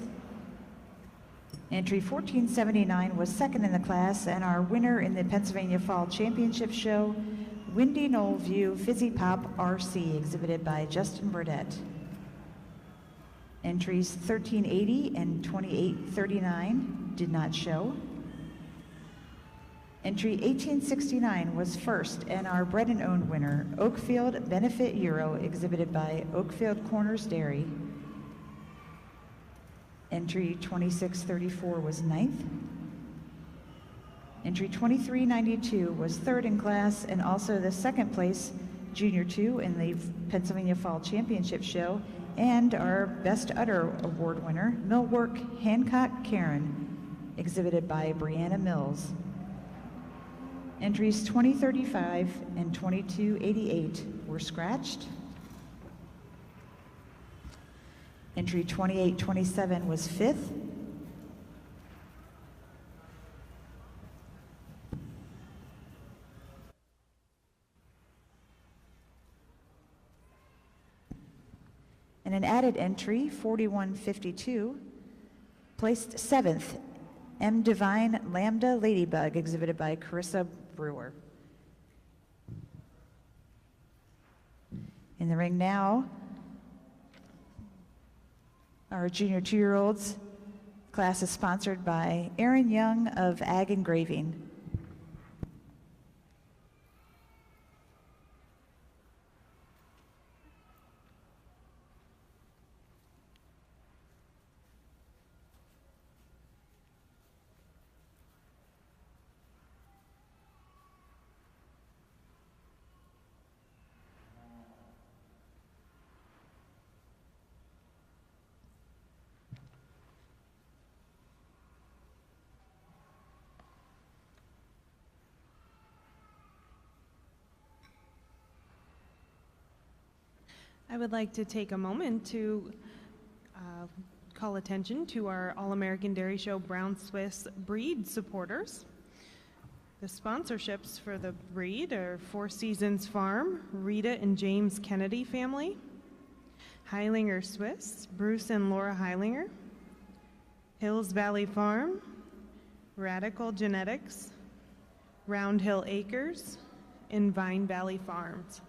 Entry 1479 was second in the class, and our winner in the Pennsylvania Fall Championship Show, Windy Knoll View Fizzy Pop RC, exhibited by Justin Burdett. Entries 1380 and 2839 did not show. Entry 1869 was first, and our bred and owned winner, Oakfield Benefit Euro, exhibited by Oakfield Corners Dairy. Entry 2634 was 9th. Entry 2392 was third in class, and also the second place Junior 2 in the Pennsylvania Fall Championship Show, and our Best Udder Award winner, Millwork Hancock Karen, exhibited by Brianna Mills. Entries 2035 and 2288 were scratched. Entry 2827 was 5th. And an added entry, 4152, placed 7th. M. Divine Lambda Ladybug, exhibited by Carissa Brewer. In the ring now, our junior 2-year-olds class is sponsored by Aaron Young of Ag Engraving. I would like to take a moment to call attention to our All-American Dairy Show Brown Swiss breed supporters. The sponsorships for the breed are Four Seasons Farm, Rita and James Kennedy family, Heilinger Swiss, Bruce and Laura Heilinger, Hills Valley Farm, Radical Genetics, Round Hill Acres, and Vine Valley Farms.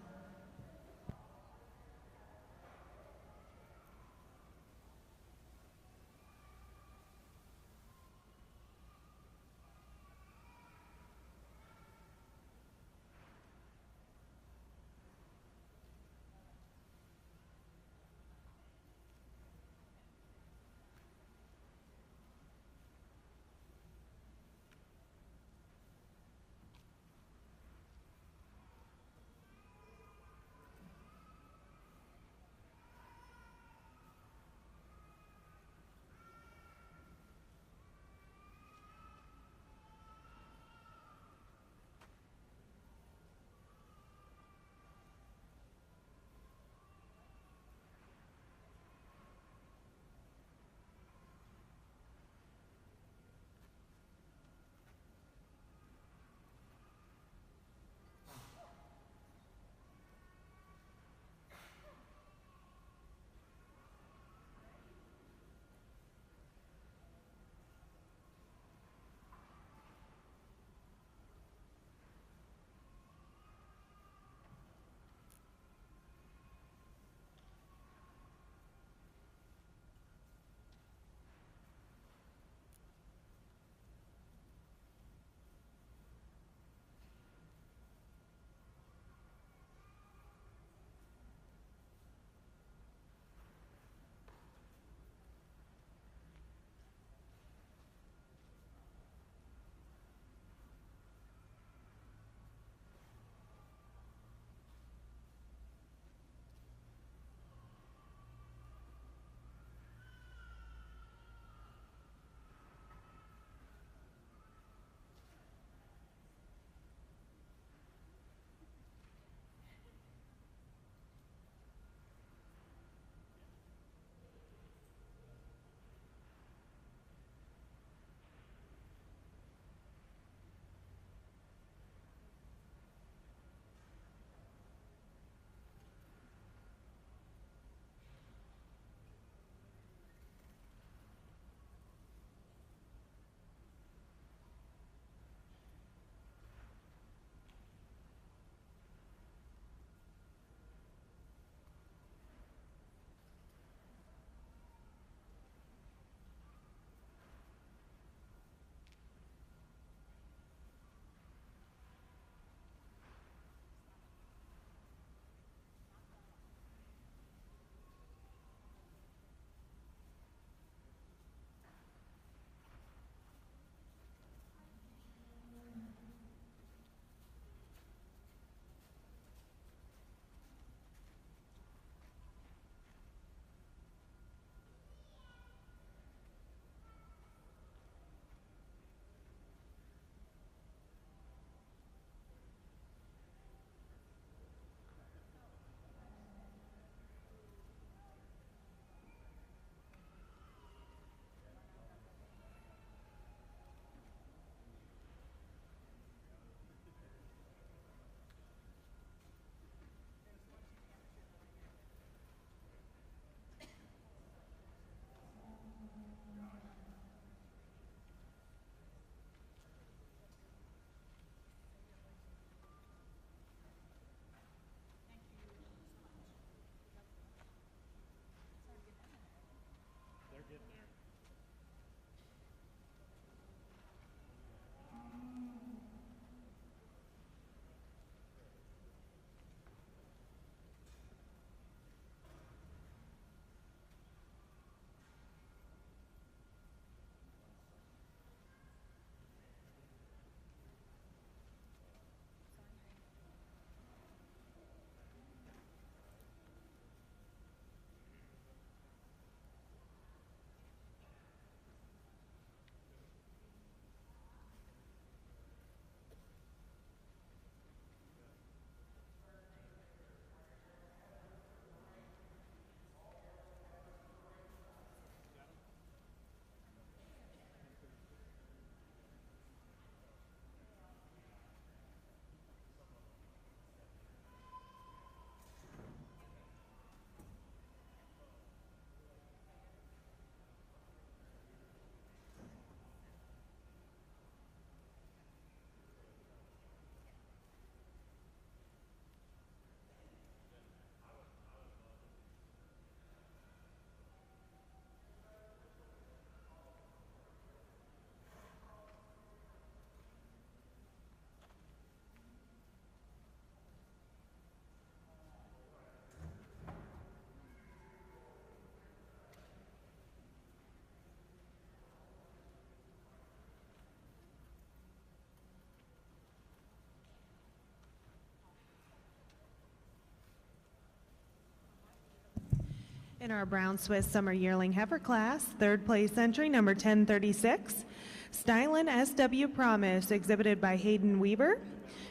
In our Brown Swiss Summer Yearling Heifer class, third place entry number 1036, Stylin S.W. Promise, exhibited by Hayden Weaver.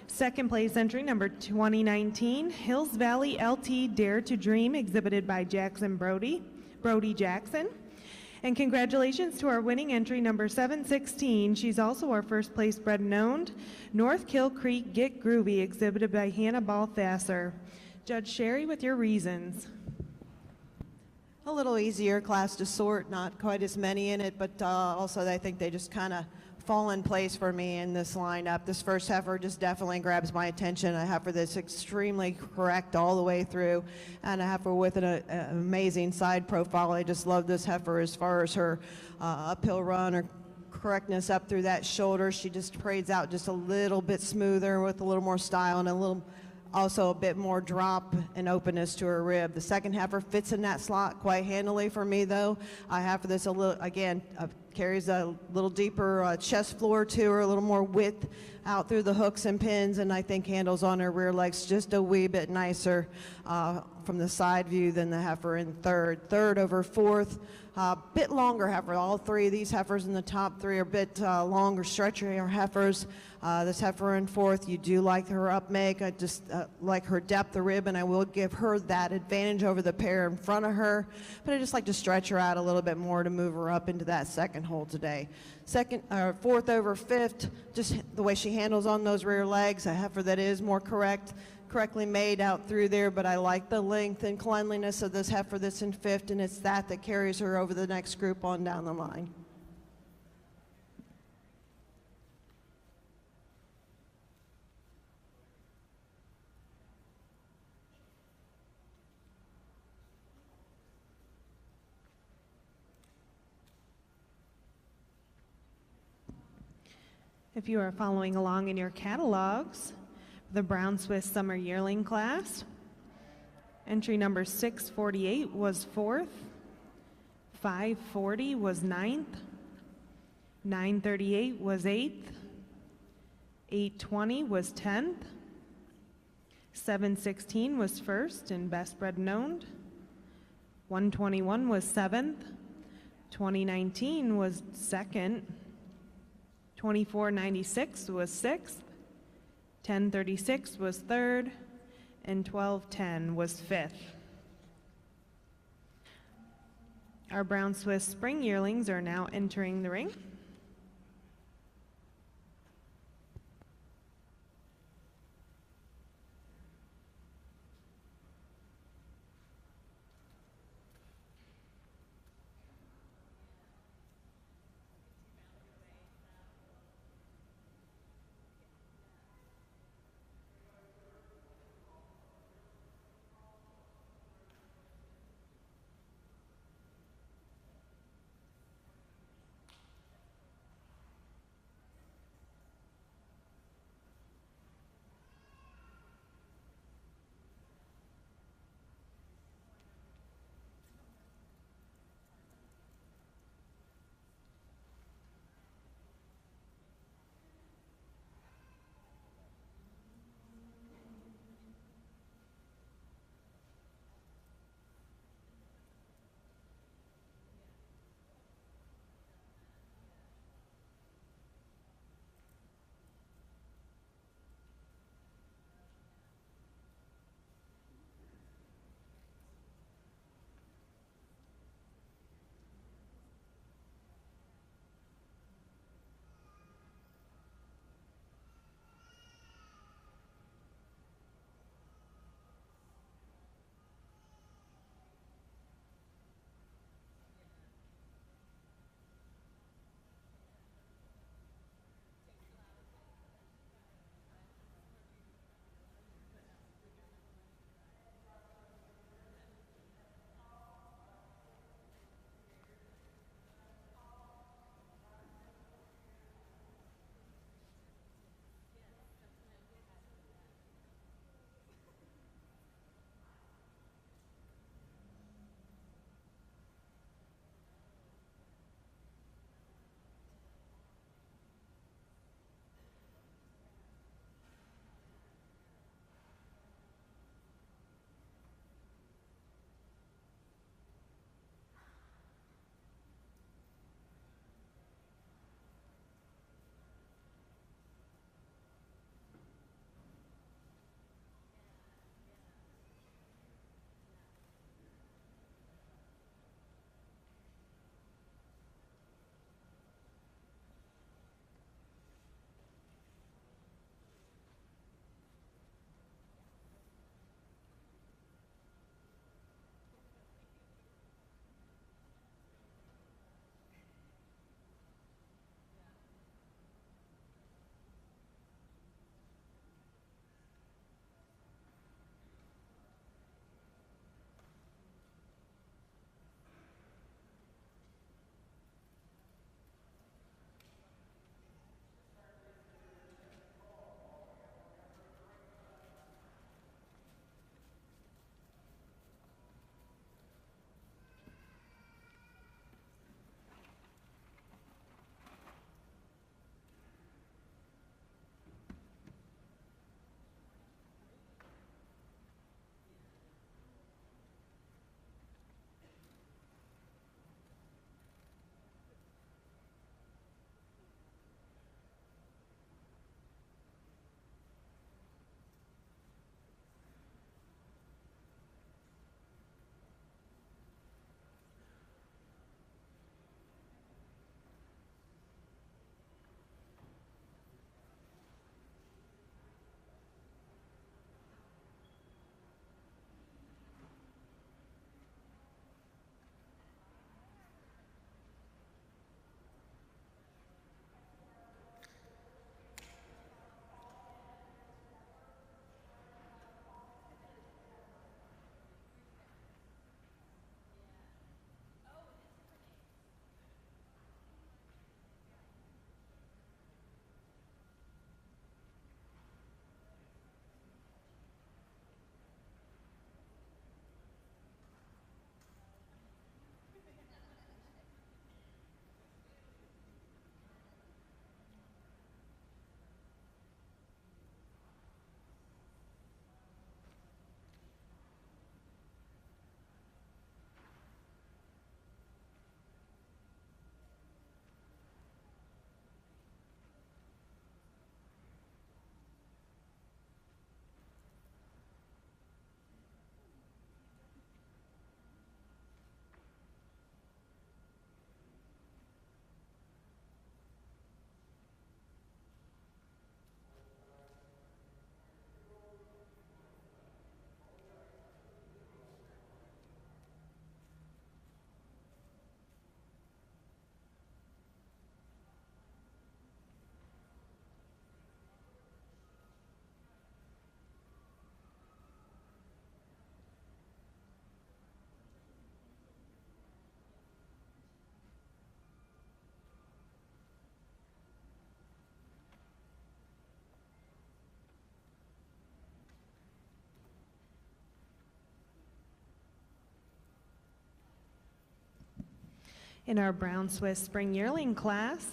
Second place entry number 2019, Hills Valley LT Dare to Dream, exhibited by Brody Jackson. And congratulations to our winning entry number 716. She's also our first place bred and owned, North Kill Creek Get Groovy, exhibited by Hannah Balthasar. Judge Sherry with your reasons. A little easier class to sort, not quite as many in it, but also I think they just kind of fall in place for me in this lineup. This first heifer just definitely grabs my attention. A heifer that's extremely correct all the way through, and a heifer with an amazing side profile. I just love this heifer as far as her uphill run or correctness up through that shoulder. She just parades out just a little bit smoother with a little more style and also a bit more drop and openness to her rib. The second heifer fits in that slot quite handily for me, though. I have for this a little, again, carries a little deeper chest floor to her, a little more width out through the hooks and pins, and I think handles on her rear legs just a wee bit nicer from the side view than the heifer in third. Third over fourth, bit longer heifer. All three of these heifers in the top three are a bit longer, stretchier heifers. This heifer in fourth, you do like her up make. I just like her depth of rib, and I will give her that advantage over the pair in front of her. But I just like to stretch her out a little bit more to move her up into that second hole today. Fourth over fifth, just the way she handles on those rear legs. A heifer that is more correctly made out through there, but I like the length and cleanliness of this heifer that's in fifth, and it's that carries her over the next group on down the line. If you are following along in your catalogs, the Brown Swiss Summer Yearling class, entry number 648 was 4th, 540 was 9th, 938 was 8th, 820 was 10th, 716 was 1st and best bred and owned, 121 was 7th, 2019 was 2nd, 2496 was 6th, 1036 was 3rd, and 1210 was 5th. Our Brown Swiss Spring Yearlings are now entering the ring. In our Brown Swiss Spring Yearling class,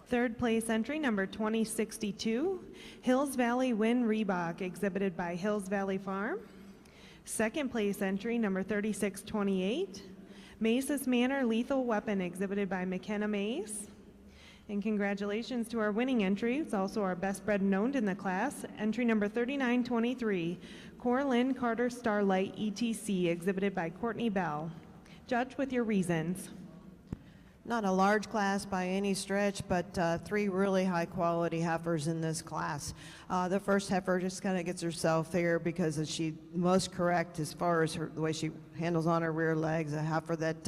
third place entry number 2062, Hills Valley Win Reebok, exhibited by Hills Valley Farm. Second place entry number 3628, Mace's Manor Lethal Weapon, exhibited by McKenna Mace. And congratulations to our winning entry. It's also our best bred and owned in the class. Entry number 3923, Corlin Carter Starlight ETC, exhibited by Courtney Bell. Judge with your reasons. Not a large class by any stretch, but three really high quality heifers in this class. The first heifer just kind of gets herself here because she's most correct as far as the way she handles on her rear legs. A heifer that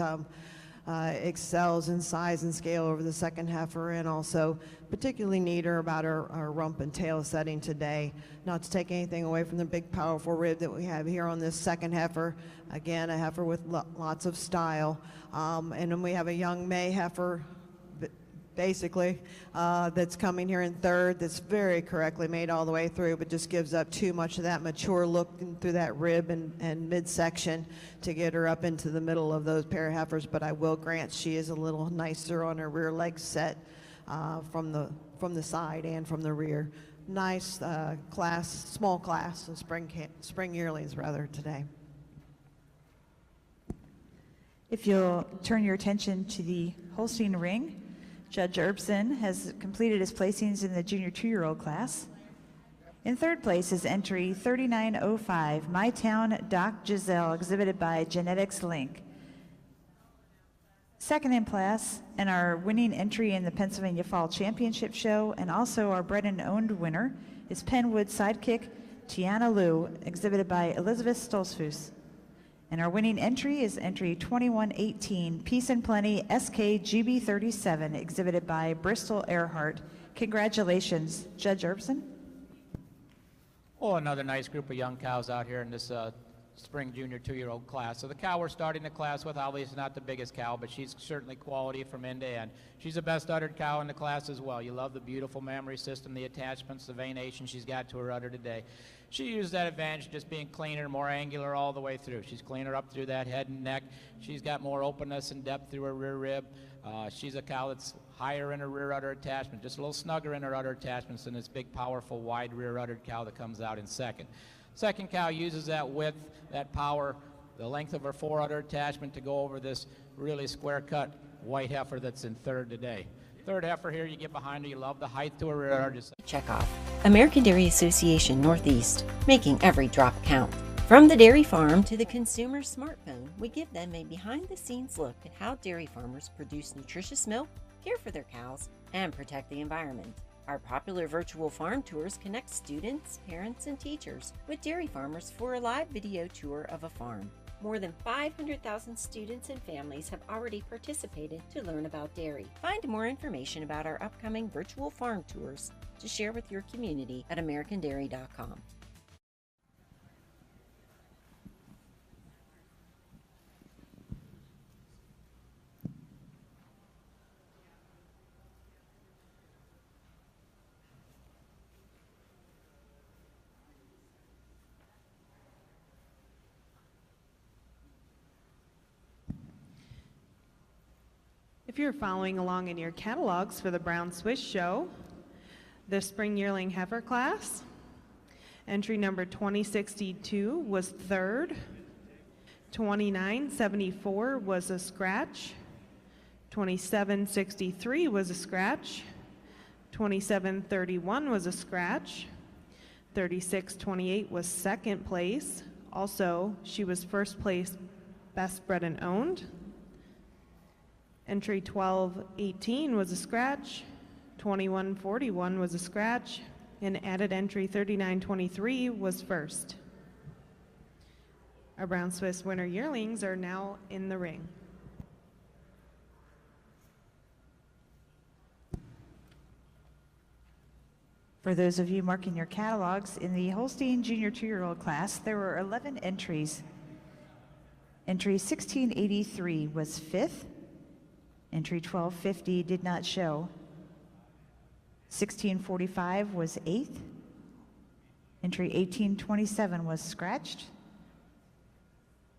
excels in size and scale over the second heifer, and also particularly neat about our rump and tail setting today. Not to take anything away from the big powerful rib that we have here on this second heifer. Again, a heifer with lots of style. And then we have a young May heifer, basically, that's coming here in third, that's very correctly made all the way through, but just gives up too much of that mature look through that rib and midsection to get her up into the middle of those pair of heifers. But I will grant she is a little nicer on her rear leg set from the side and from the rear. Nice class, small class, spring yearlings rather today. If you'll turn your attention to the Holstein ring, Judge Erbsen has completed his placings in the junior 2-year-old class. In third place is entry 3905, My Town Doc Giselle, exhibited by Genetics Link. Second in class, and our winning entry in the Pennsylvania Fall Championship Show, and also our bred and owned winner, is Penwood Sidekick Tiana Lou, exhibited by Elizabeth Stolzfus. And our winning entry is entry 2118, Peace and Plenty SK GB37, exhibited by Bristol Earhart. Congratulations, Judge Erbsen. Oh, another nice group of young cows out here in this spring junior 2-year-old class. So the cow we're starting the class with, obviously not the biggest cow, but she's certainly quality from end to end. She's the best uddered cow in the class as well. You love the beautiful mammary system, the attachments, the veination she's got to her udder today. She used that advantage just being cleaner, more angular all the way through. She's cleaner up through that head and neck. She's got more openness and depth through her rear rib. She's a cow that's higher in her rear udder attachment, just a little snugger in her udder attachments than this big, powerful, wide rear uddered cow that comes out in second. Second cow uses that width, that power, the length of her fore udder attachment to go over this really square-cut white heifer that's in third today. Third heifer here, you get behind her, you love the height to her rear udder. Check off. American Dairy Association Northeast, making every drop count. From the dairy farm to the consumer's smartphone, we give them a behind-the-scenes look at how dairy farmers produce nutritious milk, care for their cows, and protect the environment. Our popular virtual farm tours connect students, parents, and teachers with dairy farmers for a live video tour of a farm. More than 500,000 students and families have already participated to learn about dairy. Find more information about our upcoming virtual farm tours to share with your community at americandairy.com. If you're following along in your catalogs for the Brown Swiss Show, the Spring Yearling Heifer class, entry number 2062 was third, 2974 was a scratch, 2763 was a scratch, 2731 was a scratch, 3628 was second place. Also, she was first place best bred and owned. Entry 1218 was a scratch, 2141 was a scratch, and added entry 3923 was first. Our Brown Swiss winter yearlings are now in the ring. For those of you marking your catalogs, in the Holstein Junior 2-year-old class, there were 11 entries. Entry 1683 was fifth. Entry 1250 did not show. 1645 was eighth. Entry 1827 was scratched.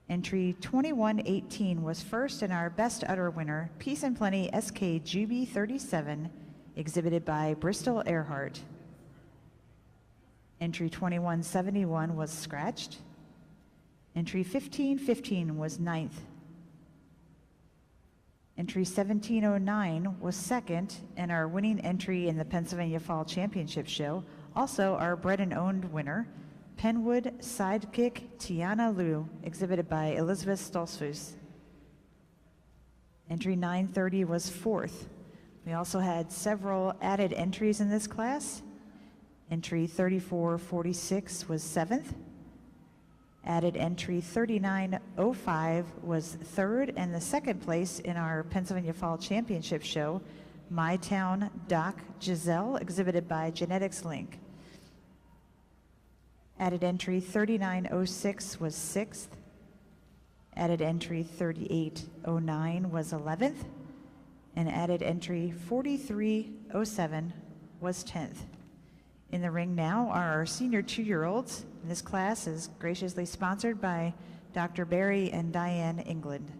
Entry 2118 was first, and our best udder winner, Peace and Plenty SK GB37, exhibited by Bristol Earhart. Entry 2171 was scratched. Entry 1515 was ninth. Entry 1709 was second, and our winning entry in the Pennsylvania Fall Championship Show, also our bred and owned winner, Penwood Sidekick Tiana Liu, exhibited by Elizabeth Stolzfus. Entry 930 was fourth. We also had several added entries in this class. Entry 3446 was seventh. Added entry 3905 was third, and the second place in our Pennsylvania Fall Championship Show, My Town Doc Giselle, exhibited by Genetics Link. Added entry 3906 was sixth. Added entry 3809 was 11th. And added entry 4307 was 10th. In the ring now are our senior 2-year-olds. This class is graciously sponsored by Dr. Barry and Diane England.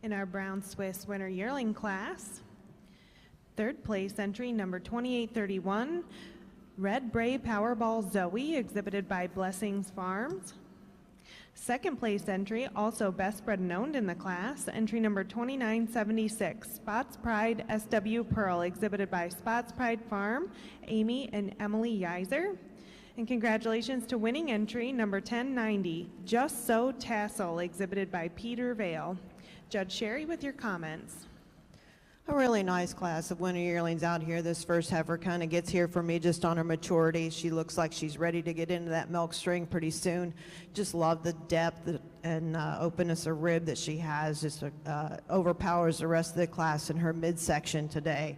In our Brown Swiss Winter Yearling class, third place entry number 2831, Red Bray Powerball Zoe, exhibited by Blessings Farms. Second place entry, also best bred and owned in the class, entry number 2976, Spots Pride SW Pearl, exhibited by Spots Pride Farm, Amy and Emily Yiser. And congratulations to winning entry number 1090, Just So Tassel, exhibited by Peter Vale. Judge Sherry with your comments. A really nice class of winter yearlings out here. This first heifer kind of gets here for me just on her maturity. She looks like she's ready to get into that milk string pretty soon. Just love the depth and openness of rib that she has. Just overpowers the rest of the class in her midsection today.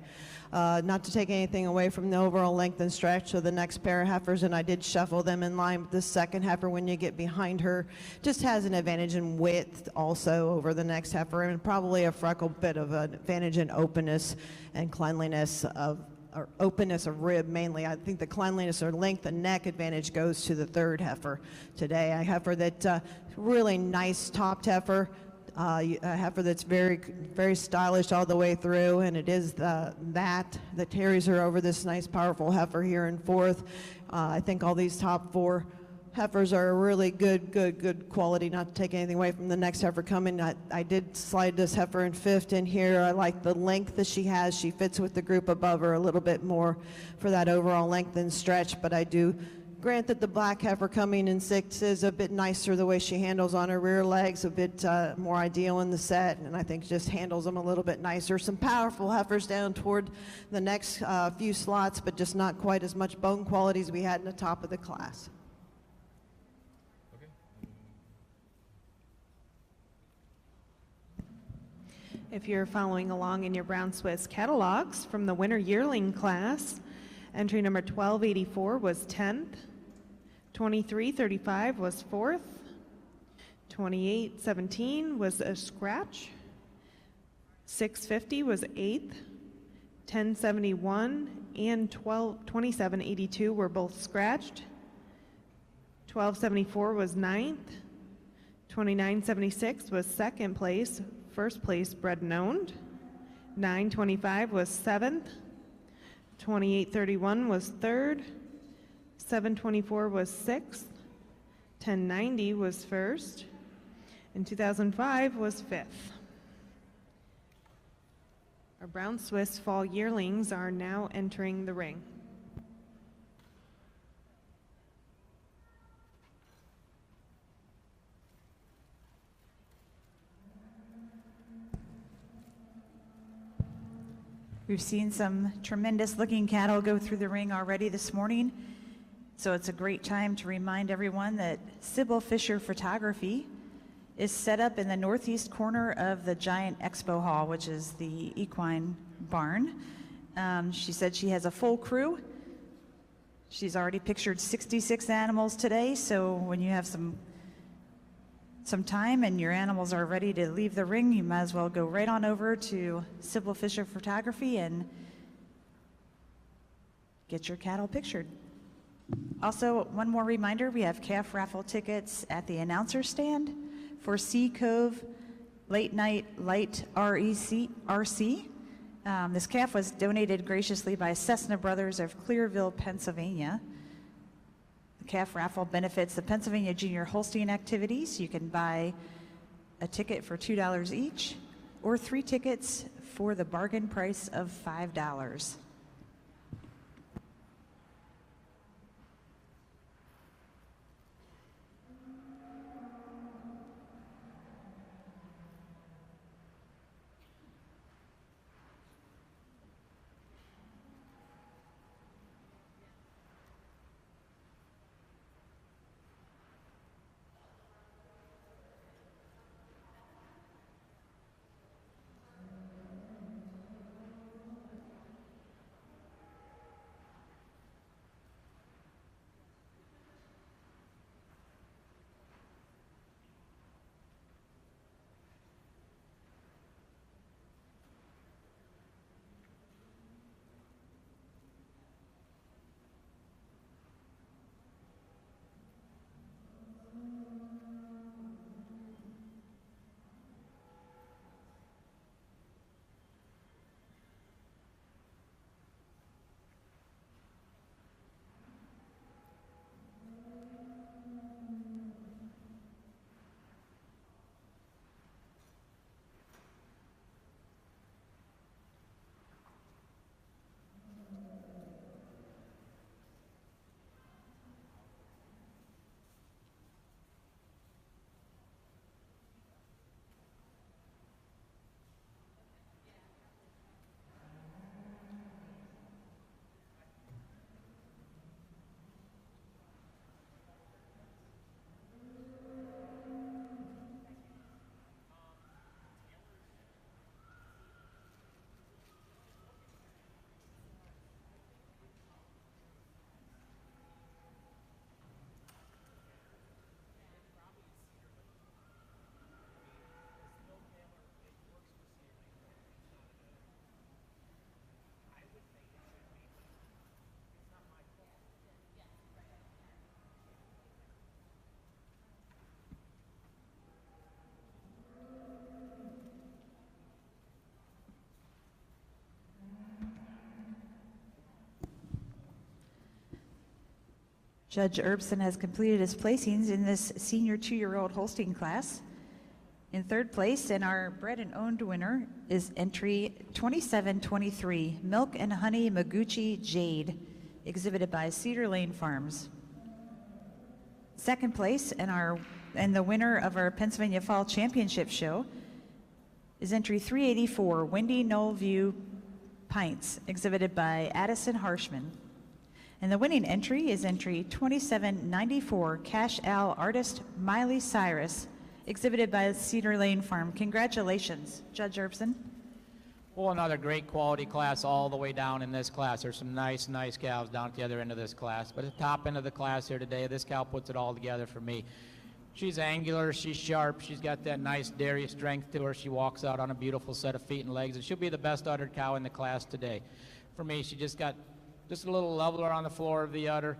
Not to take anything away from the overall length and stretch of the next pair of heifers, and I did shuffle them in line with the second heifer when you get behind her. Just has an advantage in width also over the next heifer, and probably a freckle bit of an advantage in openness and cleanliness of, or openness of rib mainly. I think the cleanliness or length and neck advantage goes to the third heifer today. A heifer that really nice topped heifer. A heifer that's very, very stylish all the way through, and it is that carries her over this nice, powerful heifer here in fourth. I think all these top four heifers are really good quality, not to take anything away from the next heifer coming. I did slide this heifer in fifth in here. I like the length that she has. She fits with the group above her a little bit more for that overall length and stretch, but I do grant that the black heifer coming in sixth is a bit nicer the way she handles on her rear legs, a bit more ideal in the set, and I think just handles them a little bit nicer. Some powerful heifers down toward the next few slots, but just not quite as much bone quality as we had in the top of the class. If you're following along in your Brown Swiss catalogs from the Winter Yearling class, entry number 1284 was 10th, 2335 was 4th, 2817 was a scratch, 650 was 8th, 1071 and 2782 were both scratched, 1274 was 9th, 2976 was second place, first place bred and owned, 925 was 7th, 2831 was 3rd, 724 was 6th, 1090 was 1st, and 2005 was 5th. Our Brown Swiss fall yearlings are now entering the ring. We've seen some tremendous looking cattle go through the ring already this morning. So it's a great time to remind everyone that Sybil Fisher Photography is set up in the northeast corner of the giant expo hall, which is the equine barn. She said she has a full crew. She's already pictured 66 animals today, so when you have some time and your animals are ready to leave the ring, you might as well go right on over to Sybil Fisher Photography and get your cattle pictured. Also, one more reminder, we have calf raffle tickets at the announcer stand for Sea Cove Late Night Light RC. This calf was donated graciously by Cessna Brothers of Clearville, Pennsylvania. The calf raffle benefits the Pennsylvania Junior Holstein activities. You can buy a ticket for $2 each or 3 tickets for the bargain price of $5. Judge Erbsen has completed his placings in this senior 2-year-old Holstein class. In third place, and our bred and owned winner, is entry 2723, Milk and Honey Maguchi Jade, exhibited by Cedar Lane Farms. Second place, and the winner of our Pennsylvania Fall Championship show, is entry 384, Windy Knoll View Pints, exhibited by Addison Harshman. And the winning entry is entry 2794, Cash Al Artist Miley Cyrus, exhibited by Cedar Lane Farm. Congratulations, Judge Erbsen. Well, another great quality class all the way down in this class. There's some nice cows down at the other end of this class. But at the top end of the class here today, this cow puts it all together for me. She's angular, she's sharp, she's got that nice dairy strength to her. She walks out on a beautiful set of feet and legs, and she'll be the best uddered cow in the class today. For me, she just got just a little leveler on the floor of the udder,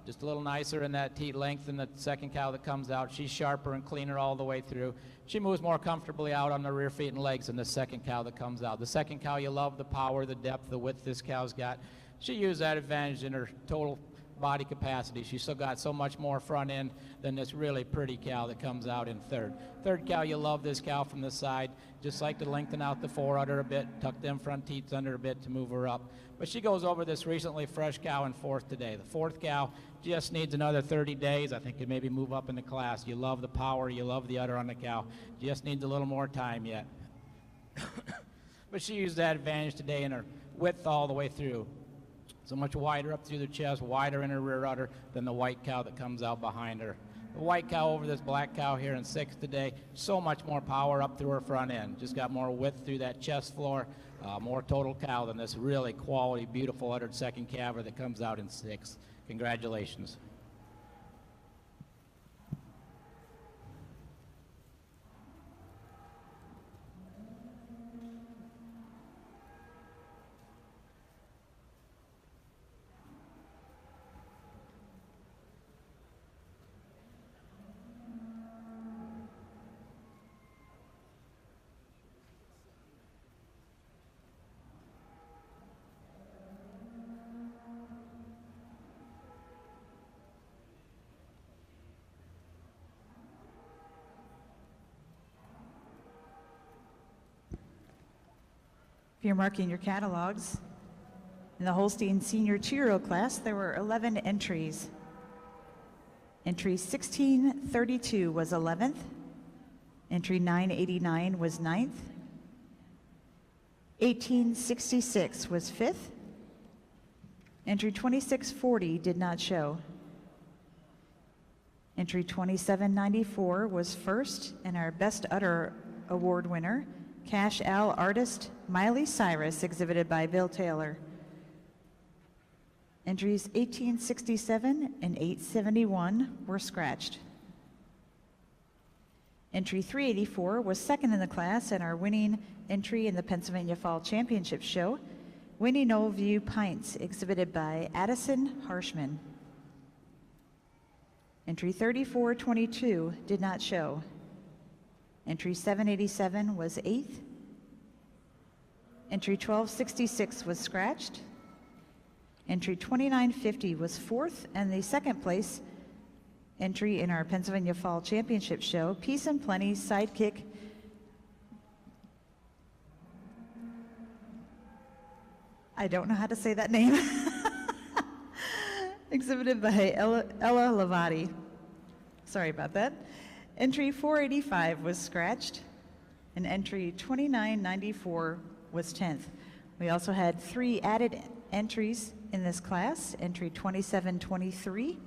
just a little nicer in that teat length than the second cow that comes out. She's sharper and cleaner all the way through. She moves more comfortably out on the rear feet and legs than the second cow that comes out. The second cow, you love the power, the depth, the width this cow's got. She used that advantage in her total body capacity. She's still got so much more front end than this really pretty cow that comes out in third. Third cow, you love this cow from the side. Just like to lengthen out the fore udder a bit, tuck them front teats under a bit to move her up. But she goes over this recently fresh cow in fourth today. The fourth cow just needs another 30 days. I think it maybe move up in the class. You love the power, you love the udder on the cow. Just needs a little more time yet. But she used that advantage today in her width all the way through. So much wider up through the chest, wider in her rear udder than the white cow that comes out behind her. The white cow over this black cow here in sixth today, so much more power up through her front end. Just got more width through that chest floor, more total cow than this really quality, beautiful uddered second calver that comes out in sixth. Congratulations. If you're marking your catalogs, in the Holstein Senior 2-year-old class, there were 11 entries. Entry 1632 was 11th. Entry 989 was 9th. 1866 was 5th. Entry 2640 did not show. Entry 2794 was 1st, and our Best Udder Award winner, Cash Al Artist Miley Cyrus, exhibited by Bill Taylor. Entries 1867 and 871 were scratched. Entry 384 was 2nd in the class, and our winning entry in the Pennsylvania Fall Championship show, Windy Knoll View Pints, exhibited by Addison Harshman. Entry 3422 did not show. Entry 787 was 8th. Entry 1266 was scratched. Entry 2950 was 4th, and the second place entry in our Pennsylvania Fall Championship show, Peace and Plenty Sidekick I don't know how to say that name. Exhibited by Ella Lavati. Sorry about that. Entry 485 was scratched, and entry 2994 was 10th. We also had 3 added entries in this class. Entry 2723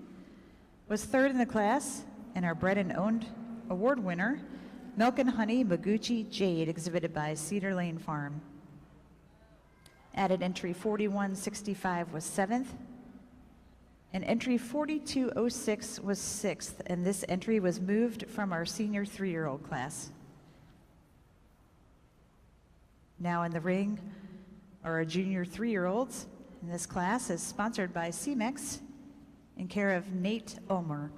was 3rd in the class, and our Bred and Owned Award winner, Milk and Honey Maguchi Jade, exhibited by Cedar Lane Farm. Added entry 4165 was 7th, and entry 4206 was 6th, and this entry was moved from our senior 3-year-old class. Now in the ring are our junior 3-year-olds, and this class is sponsored by CMEX in care of Nate Ulmer.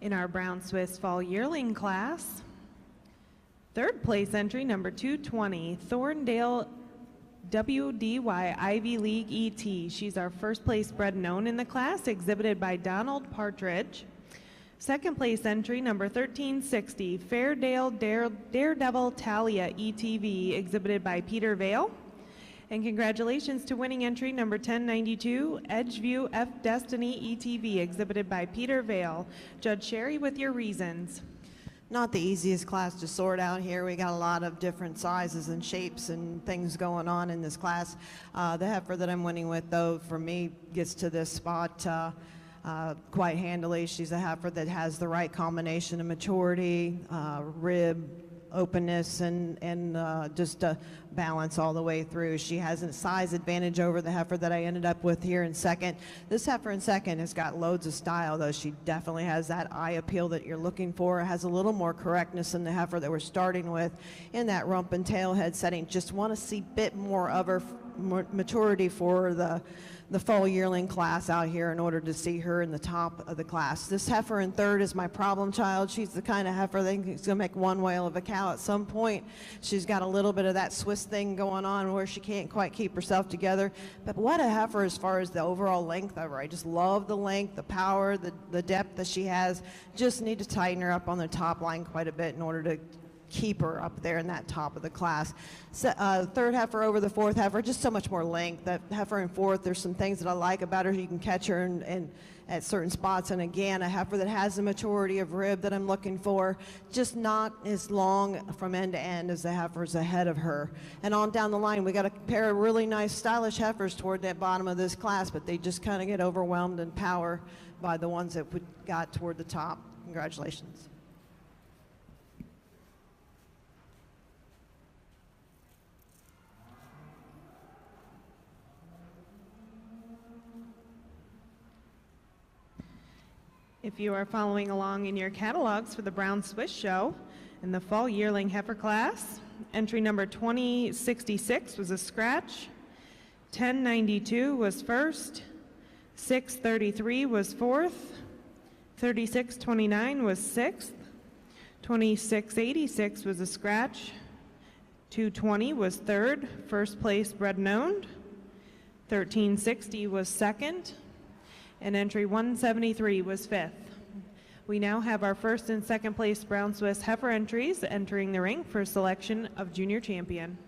In our Brown Swiss Fall Yearling class, third place entry number 220, Thorndale WDY Ivy League ET. She's our first place bred known in the class, exhibited by Donald Partridge. Second place entry number 1360, Fairdale Daredevil Talia ETV, exhibited by Peter Vale. And congratulations to winning entry number 1092, Edgeview F Destiny ETV, exhibited by Peter Vale. Judge Sherry, with your reasons. Not the easiest class to sort out here. We got a lot of different sizes and shapes and things going on in this class. The heifer that I'm winning with, though, for me, gets to this spot quite handily. She's a heifer that has the right combination of maturity, rib, openness, and just a balance all the way through. She has a size advantage over the heifer that I ended up with here in second. This heifer in second has got loads of style, though. She definitely has that eye appeal that you're looking for. Has a little more correctness than the heifer that we're starting with in that rump and tail head setting. Just want to see a bit more of her maturity for the fall yearling class out here in order to see her in the top of the class. This heifer in third is my problem child. She's the kind of heifer that is going to make one whale of a cow at some point. She's got a little bit of that Swiss thing going on where she can't quite keep herself together. But what a heifer as far as the overall length of her. I just love the length, the power, the depth that she has. Just need to tighten her up on the top line quite a bit in order to keep her up there in that top of the class. So, third heifer over the fourth heifer, just so much more length. That heifer in fourth, there's some things that I like about her. You can catch her in at certain spots. And again, a heifer that has the maturity of rib that I'm looking for, just not as long from end to end as the heifers ahead of her. And on down the line, we got a pair of really nice stylish heifers toward that bottom of this class, but they just kind of get overwhelmed in power by the ones that we got toward the top. Congratulations. If you are following along in your catalogs for the Brown Swiss Show in the Fall Yearling Heifer class, entry number 2066 was a scratch, 1092 was first, 633 was fourth, 3629 was sixth, 2686 was a scratch, 220 was third, first place bred and owned, 1360 was second, and entry 173 was fifth. We now have our first and second place Brown Swiss heifer entries entering the ring for selection of junior champion.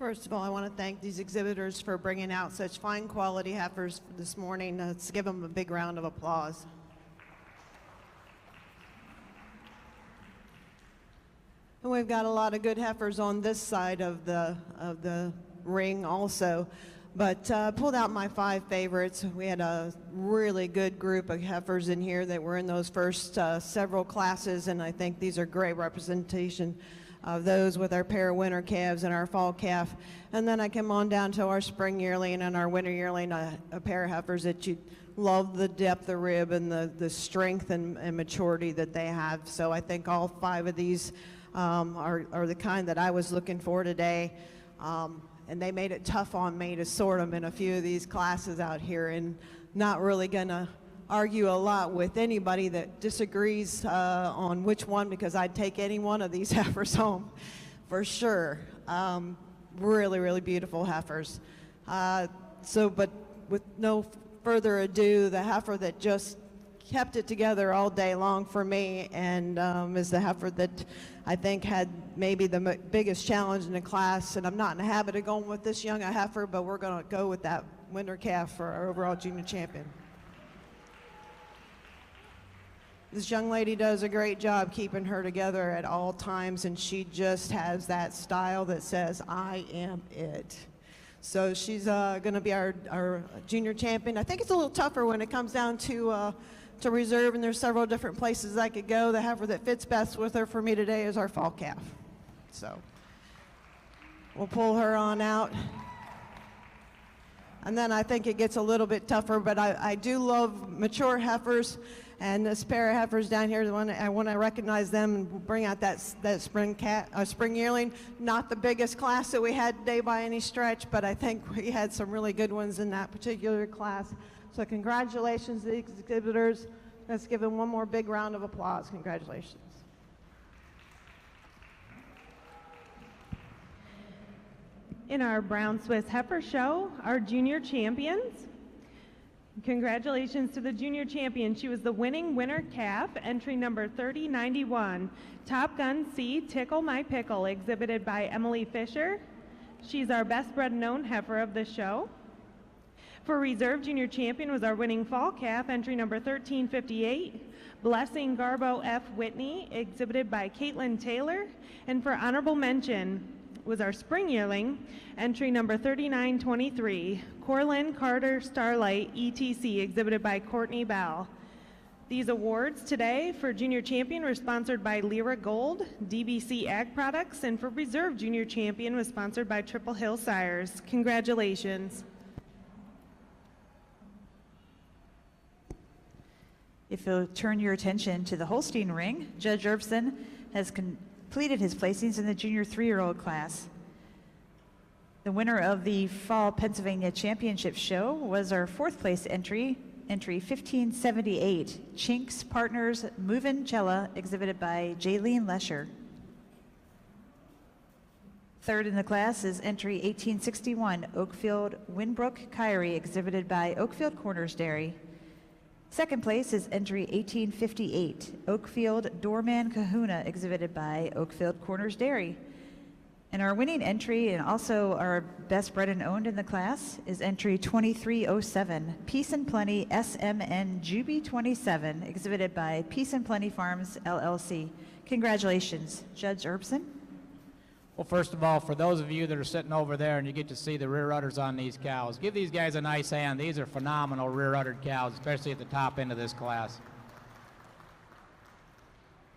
First of all, I want to thank these exhibitors for bringing out such fine quality heifers this morning. Let's give them a big round of applause. And we've got a lot of good heifers on this side of the ring also. But pulled out my 5 favorites. We had a really good group of heifers in here that were in those first several classes, and I think these are great representation of those with our pair of winter calves and our fall calf. And then I come on down to our spring yearling and our winter yearling, a pair of heifers that you love the depth of rib and the strength and maturity that they have. So I think all 5 of these are the kind that I was looking for today. And they made it tough on me to sort them in a few of these classes out here, and not really gonna argue a lot with anybody that disagrees on which one, because I'd take any one of these heifers home for sure. Really, really beautiful heifers. But with no further ado, the heifer that just kept it together all day long for me, and is the heifer that I think had maybe the biggest challenge in the class. And I'm not in the habit of going with this young a heifer, but we're going to go with that winter calf for our overall junior champion. This young lady does a great job keeping her together at all times, and she just has that style that says, I am it. So she's going to be our junior champion. I think it's a little tougher when it comes down to reserve, and there's several different places I could go. The heifer that fits best with her for me today is our fall calf. So we'll pull her on out. And then I think it gets a little bit tougher, but I do love mature heifers, and this pair of heifers down here, I want to recognize them and bring out that spring yearling. Not the biggest class that we had today by any stretch, but I think we had some really good ones in that particular class. So congratulations to the exhibitors. Let's give them one more big round of applause. Congratulations. In our Brown Swiss Heifer Show, our junior champions. Congratulations to the junior champion. She was the winning winter calf, entry number 3091, Top Gun C, Tickle My Pickle, exhibited by Emily Fisher. She's our best bred known heifer of the show. For reserve junior champion was our winning fall calf, entry number 1358, Blessing Garbo F. Whitney, exhibited by Caitlin Taylor. And for honorable mention was our spring yearling, entry number 3923, Corlin Carter Starlight, ETC, exhibited by Courtney Bell. These awards today for junior champion were sponsored by Lyra Gold, DBC Ag Products, and for reserve junior champion was sponsored by Triple Hill Sires. Congratulations. If you'll turn your attention to the Holstein ring, Judge Erbsen has completed his placings in the junior 3-year-old class. The winner of the Fall Pennsylvania Championship show was our 4th place entry 1578, Chinks Partners Movincella, exhibited by Jaylene Lesher. 3rd in the class is entry 1861, Oakfield Winbrook Kyrie, exhibited by Oakfield Corners Dairy. 2nd place is entry 1858, Oakfield Doorman Kahuna, exhibited by Oakfield Corners Dairy. And our winning entry, and also our best bred and owned in the class, is entry 2307, Peace and Plenty SMN Juby 27, exhibited by Peace and Plenty Farms, LLC. Congratulations, Judge Erbsen. Well, first of all, for those of you that are sitting over there and you get to see the rear udders on these cows, give these guys a nice hand. These are phenomenal rear uddered cows, especially at the top end of this class.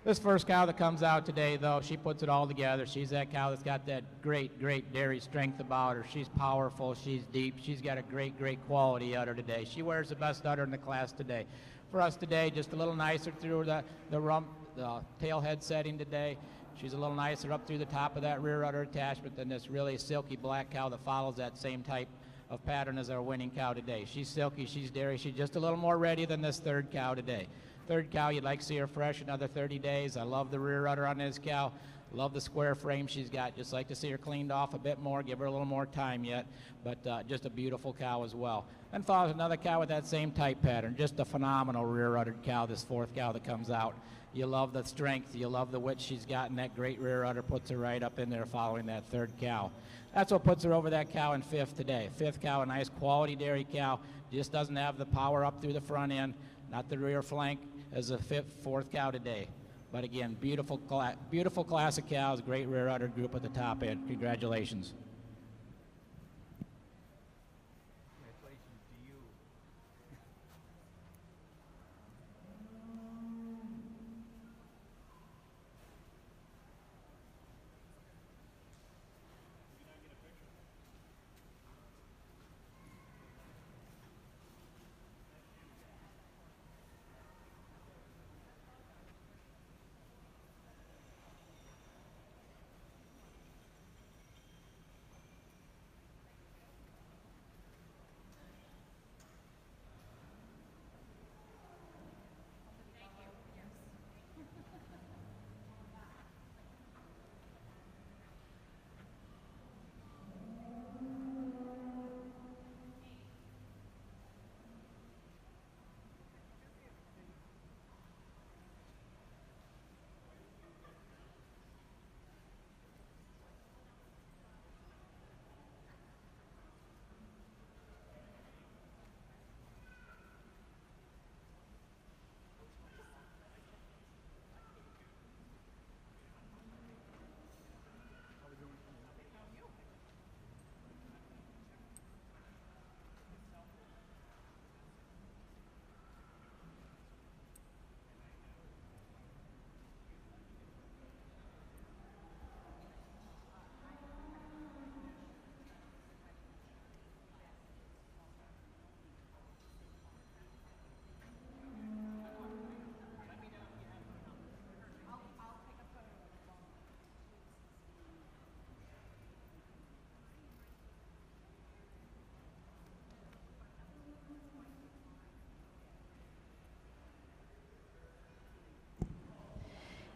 This first cow that comes out today, though, she puts it all together. She's that cow that's got that great, great dairy strength about her. She's powerful, she's deep, she's got a great, great quality udder today. She wears the best udder in the class today. For us today, just a little nicer through the rump, the tail head setting today. She's a little nicer up through the top of that rear udder attachment than this really silky black cow that follows that same type of pattern as our winning cow today. She's silky, she's dairy, she's just a little more ready than this 3rd cow today. 3rd cow, you'd like to see her fresh another 30 days. I love the rear udder on this cow. Love the square frame she's got. Just like to see her cleaned off a bit more, give her a little more time yet, but just a beautiful cow as well. Then follows another cow with that same type pattern. Just a phenomenal rear-uddered cow, this fourth cow that comes out. You love the strength, you love the width she's got, and that great rear udder puts her right up in there following that third cow. That's what puts her over that cow in fifth today. Fifth cow, a nice quality dairy cow, just doesn't have the power up through the front end, not the rear flank as a fourth cow today. But again, beautiful class of cows, great rear udder group at the top end. Congratulations.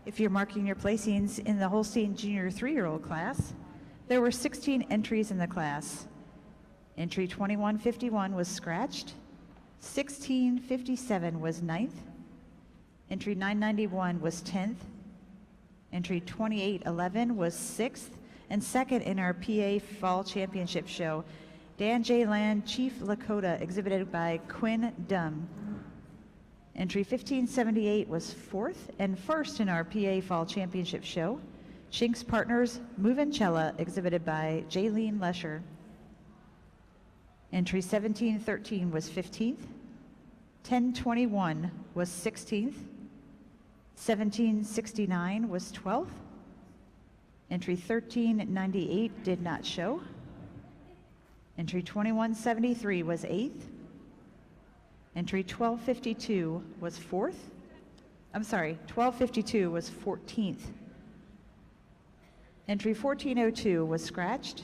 If you're marking your placings in the Holstein Junior 3-year-old class, there were 16 entries in the class. Entry 2151 was scratched. 1657 was 9th. Entry 991 was 10th. Entry 2811 was 6th. And second in our PA Fall Championship show, Dan J. Land Chief Lakota, exhibited by Quinn Dunn. Entry 1578 was 4th, and first in our PA Fall Championship show, Chinks Partners Movencella, exhibited by Jaylene Lesher. Entry 1713 was 15th, 1021 was 16th, 1769 was 12th, entry 1398 did not show, entry 2173 was 8th, entry 1252 was 4th. I'm sorry, 1252 was 14th. Entry 1402 was scratched.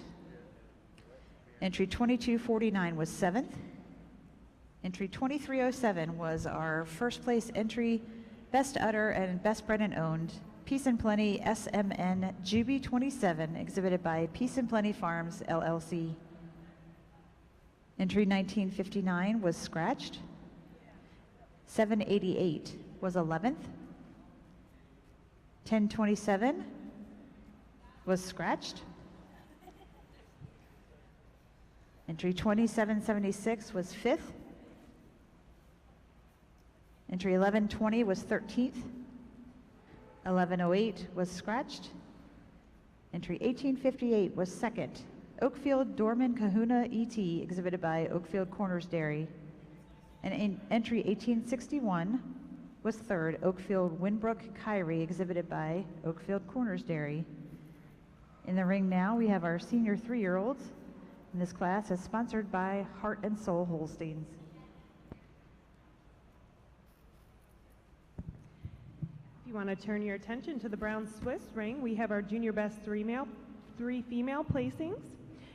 Entry 2249 was 7th. Entry 2307 was our first place entry, best udder and best bred and owned, Peace and Plenty SMN Juby 27, exhibited by Peace and Plenty Farms LLC. Entry 1959 was scratched. 788 was 11th. 1027 was scratched. Entry 2776 was 5th. Entry 1120 was 13th. 1108 was scratched. Entry 1858 was 2nd. Oakfield Dorman Kahuna E.T., exhibited by Oakfield Corners Dairy. And entry 1861 was 3rd. Oakfield Winbrook Kyrie, exhibited by Oakfield Corners Dairy. In the ring now, we have our senior 3-year-olds. And this class is sponsored by Heart and Soul Holsteins. If you want to turn your attention to the Brown Swiss ring, we have our junior best three female placings.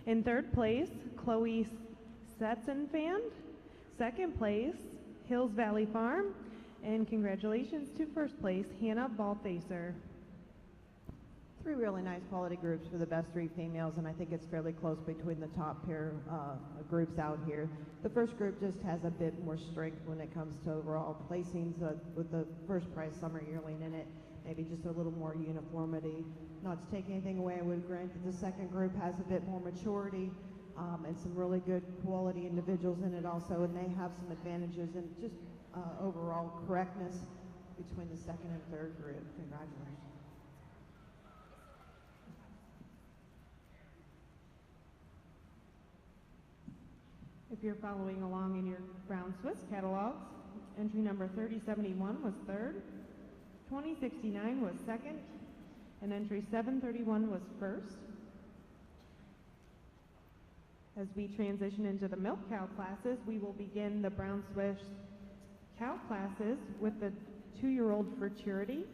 In 3rd place, Chloe Setzenfand. 2nd place, Hills Valley Farm. And congratulations to 1st place, Hannah Balthaser. three really nice quality groups for the best three females, and I think it's fairly close between the top pair groups out here. The first group just has a bit more strength when it comes to overall placings with the first prize summer yearling in it, maybe just a little more uniformity. Not to take anything away, I would grant that the second group has a bit more maturity and some really good quality individuals in it also, and they have some advantages in just overall correctness between the second and third group. Congratulations. If you're following along in your Brown Swiss catalogs, entry number 3071 was third, 2069 was second, and entry 731 was first. As we transition into the milk cow classes, we will begin the Brown Swiss cow classes with the 2-year-old futurity.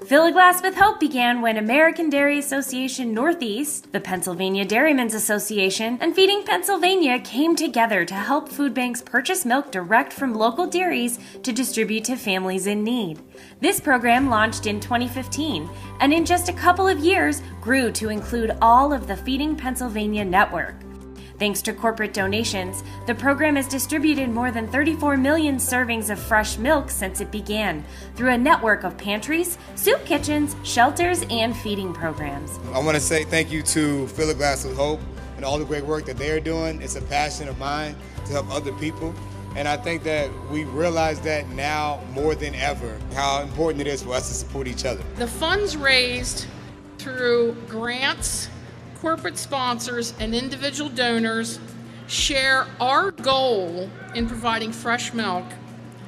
Fill a Glass with Hope began when American Dairy Association Northeast, the Pennsylvania Dairymen's Association, and Feeding Pennsylvania came together to help food banks purchase milk direct from local dairies to distribute to families in need. This program launched in 2015 and in just a couple of years grew to include all of the Feeding Pennsylvania network. Thanks to corporate donations, the program has distributed more than 34 million servings of fresh milk since it began, through a network of pantries, soup kitchens, shelters, and feeding programs. I want to say thank you to Fill a Glass with Hope and all the great work that they're doing. It's a passion of mine to help other people. And I think that we realize that now more than ever, how important it is for us to support each other. The funds raised through grants, corporate sponsors, and individual donors share our goal in providing fresh milk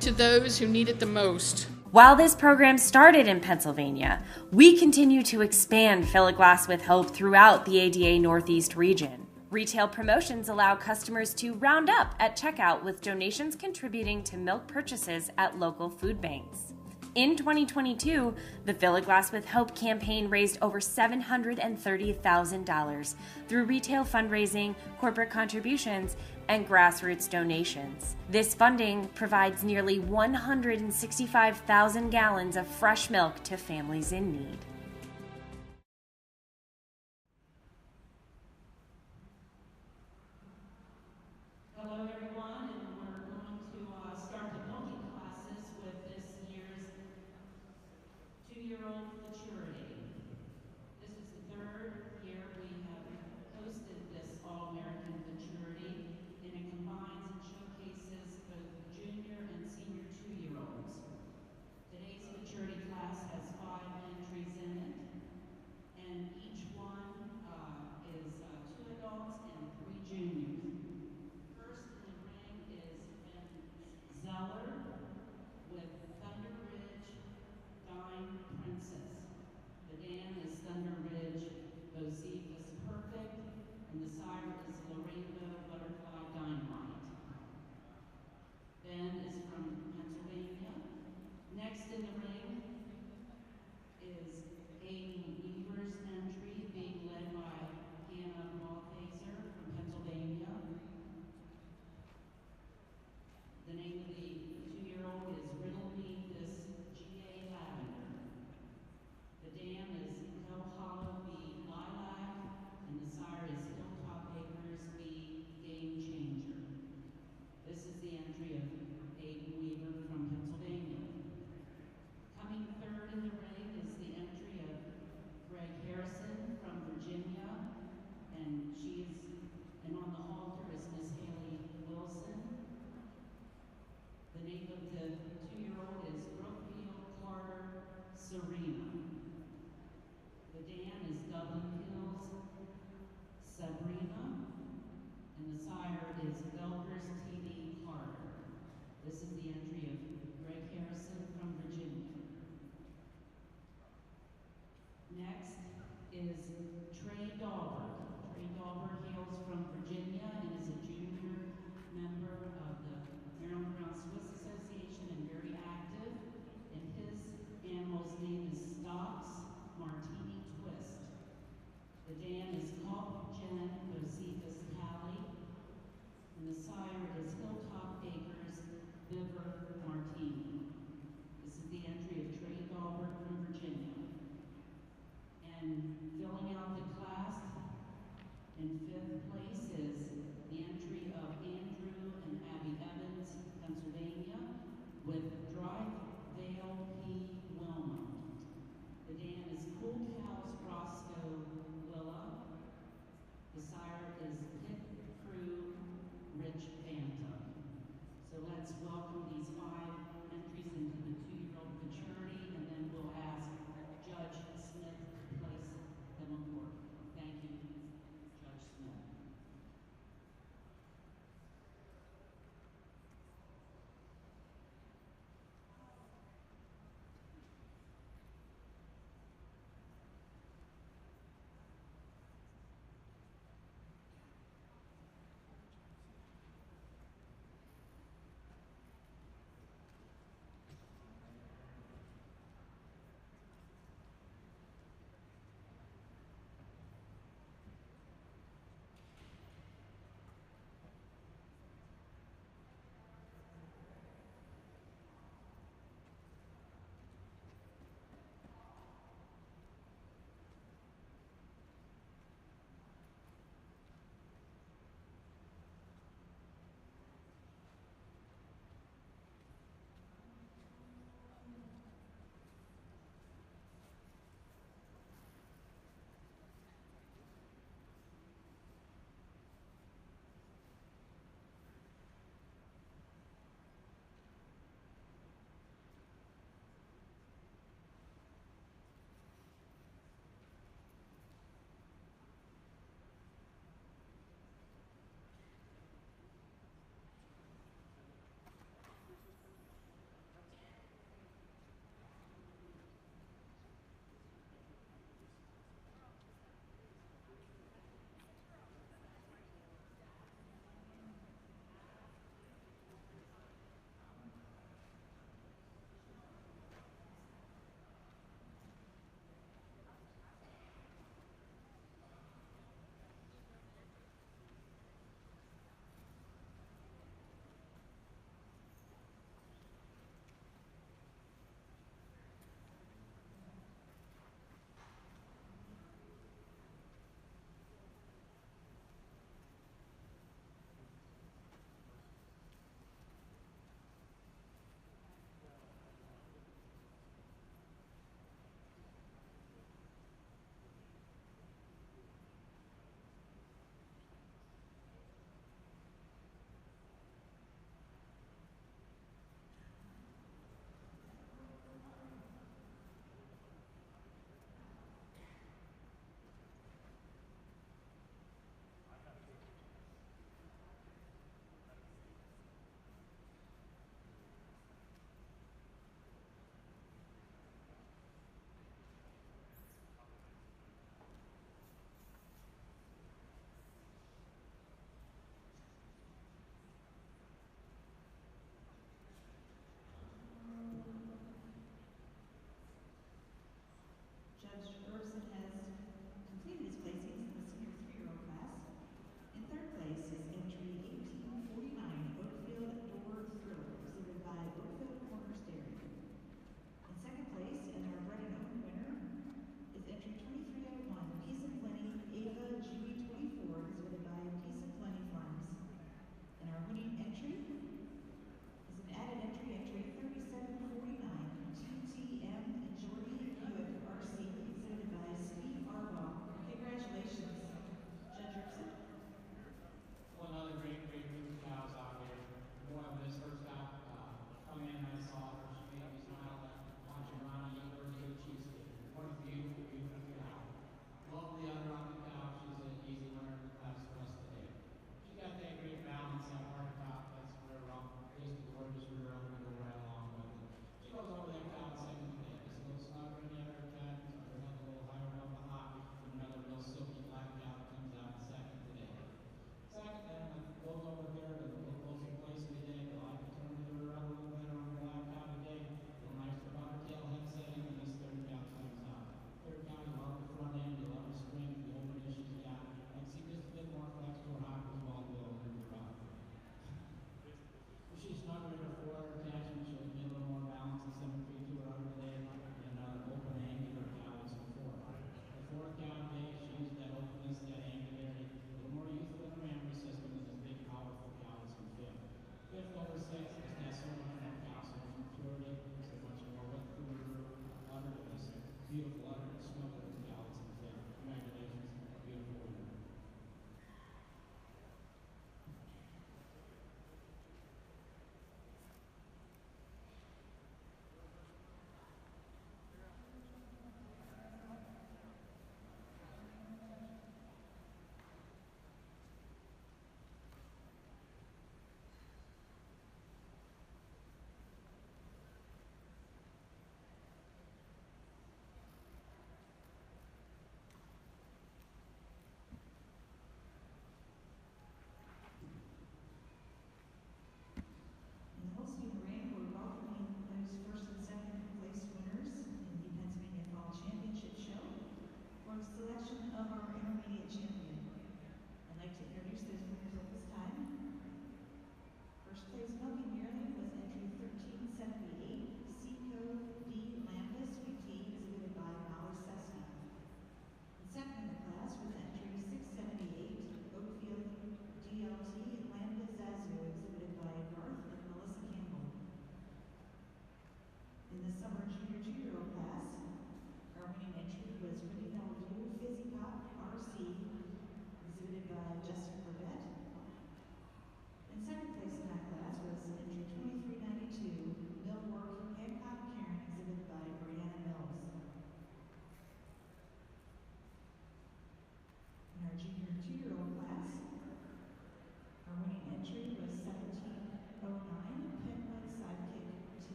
to those who need it the most. While this program started in Pennsylvania, we continue to expand Fill a Glass with Hope throughout the ADA Northeast region. Retail promotions allow customers to round up at checkout with donations contributing to milk purchases at local food banks. In 2022, the Fill a Glass with Hope campaign raised over $730,000 through retail fundraising, corporate contributions, and grassroots donations. This funding provides nearly 165,000 gallons of fresh milk to families in need. Hello everyone, and we're going to start the milking classes with this year's 2-year-old maturity. This is the 3rd year we have hosted this All-American maturity, and it combines and showcases both junior and senior 2-year-olds. Today's maturity class has 5 entries in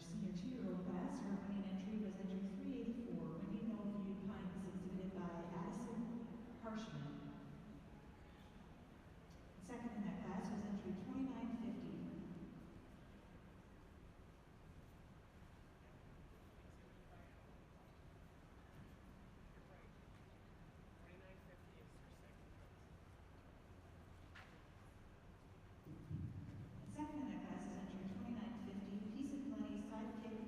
senior 2-year-old class, her winning entry was entry 384, Windy Millview Pines, exhibited by Addison Harshman. Second in that class was entry 2950. Second in that class is entry 2950, Peace and Plenty Sidekick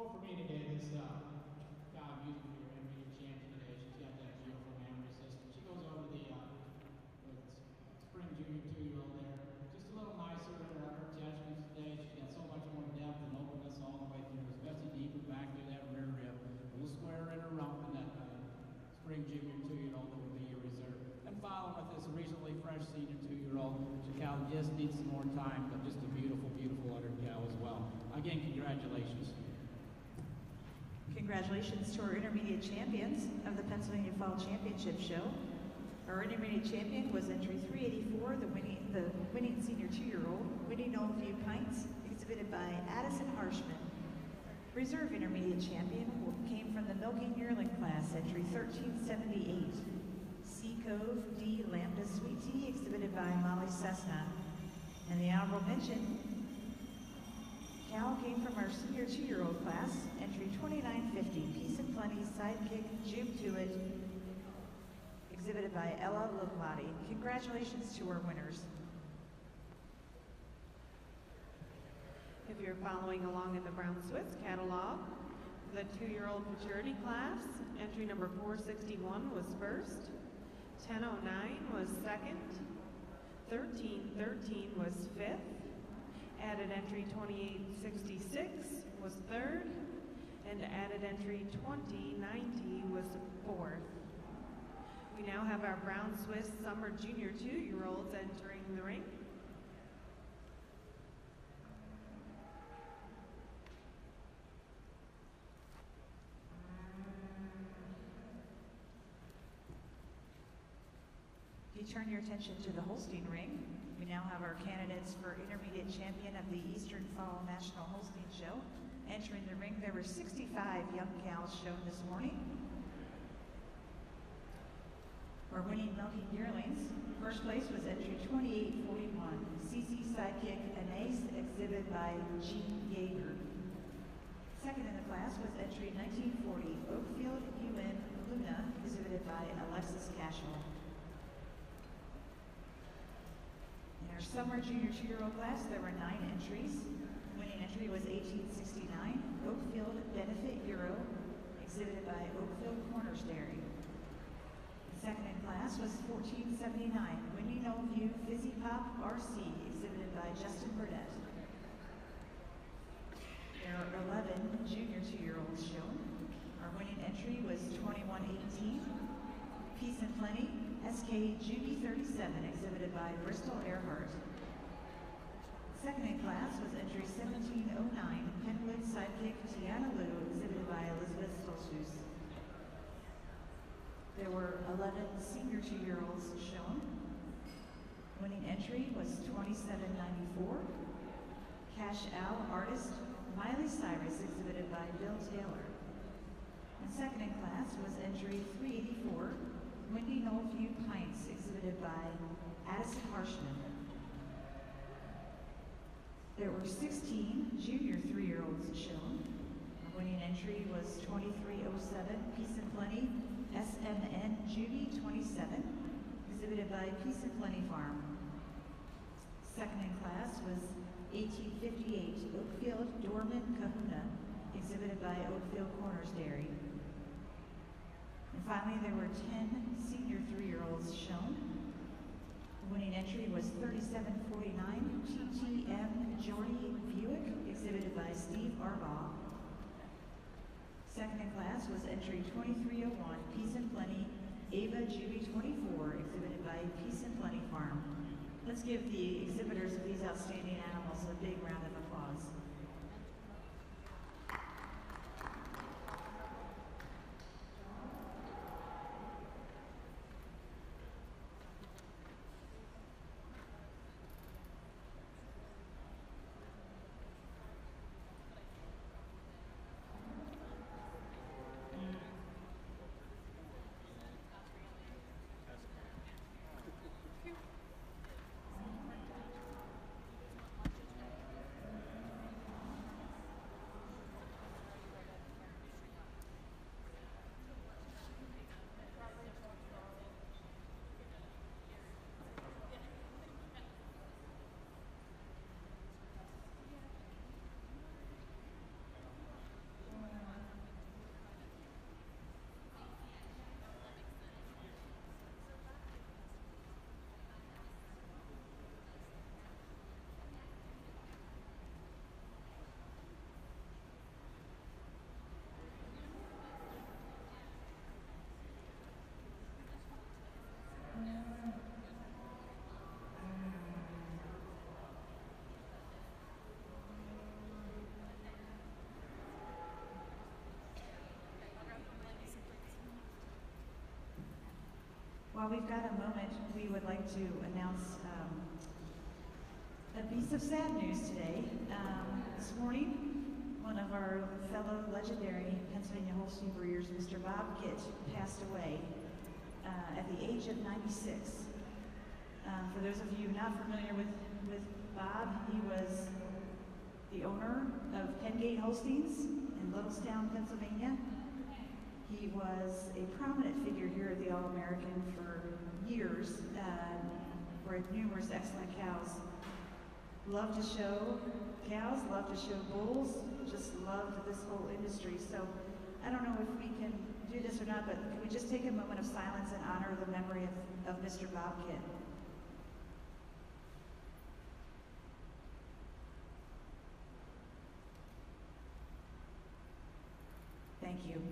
Well, for me today, this cow I'm using for your intermediate champion today, she's got that beautiful memory system. She goes over the spring junior 2-year-old there. Just a little nicer in her attachments today. She's got so much more depth and openness all the way through, especially deeper back through that rear rib. A little square in her rump and that spring junior 2-year-old that will be your reserve. And following with this recently fresh senior 2-year-old, the cow just needs some more time, but just a beautiful, beautiful udder cow as well. Again, congratulations. Congratulations to our intermediate champions of the Pennsylvania Fall Championship Show. Our intermediate champion was entry 384, the winning senior 2-year-old, winning all few pints, exhibited by Addison Harshman. Reserve intermediate champion came from the milking yearling class, entry 1378. Sea Cove D Lambda Sweet Tea, exhibited by Molly Cessna. And the honorable mention, cow came from our senior 2-year-old class, entry 2950, Peace and Plenty Sidekick Juke to It, exhibited by Ella Loplati. Congratulations to our winners. If you're following along in the Brown Swiss catalog, the 2-year-old maturity class, entry number 461 was first, 1009 was second, 1313 was fifth, added entry 2866 was third, and added entry 2090 was fourth. We now have our Brown Swiss Summer Junior 2-year-olds entering the ring. If you turn your attention to the Holstein ring, we now have our candidates for intermediate champion of the Eastern Fall National Holstein Show. Entering the ring, there were 65 young cows shown this morning. Our winning milking yearlings, first place was entry 2841, CC Sidekick an Ace, exhibited by Gene Yeager. Second in the class was entry 1940, Oakfield UN Luna, exhibited by Alexis Cashel. In our summer junior 2-year-old class, there were 9 entries. Winning entry was 1869, Oakfield Benefit Euro, exhibited by Oakfield Corners Dairy. Second in class was 1479, Winning Old View Fizzy Pop RC, exhibited by Justin Burdett. There are 11 junior 2-year-olds shown. Our winning entry was 2118, Peace and Plenty, SK Judy 37, exhibited by Bristol Earhart. Second in class was entry 1709, Penwood Sidekick Tiana Lou, exhibited by Elizabeth Stolzfus. There were 11 senior 2-year-olds shown. Winning entry was 2794, Cash Al Artist Miley Cyrus, exhibited by Bill Taylor. And second in class was entry 384, Windy Knoll View Pints, exhibited by Addison Harshman. There were 16 junior 3-year-olds shown. Our winning entry was 2307, Peace and Plenty, SMN Judy 27, exhibited by Peace and Plenty Farm. Second in class was 1858, Oakfield Dorman Kahuna, exhibited by Oakfield Corners Dairy. And finally, there were 10 senior 3-year-olds shown. The winning entry was 3749, TTM Jordy Buick, exhibited by Steve Arbaugh. Second in class was entry 2301, Peace and Plenty, Ava Judy 24, exhibited by Peace and Plenty Farm. Let's give the exhibitors of these outstanding animals a big round of applause. While we've got a moment, we would like to announce a piece of sad news today. This morning, one of our fellow legendary Pennsylvania Holstein breeders, Mr. Bob Kitt, passed away at the age of 96. For those of you not familiar with Bob, he was the owner of Pengate Holsteins in Littlestown, Pennsylvania. He was a prominent figure here at the All-American for years, bred numerous excellent cows. Loved to show cows, loved to show bulls, just loved this whole industry. So I don't know if we can do this or not, but can we just take a moment of silence and honor the memory of Mr. Bob Kitt? Thank you.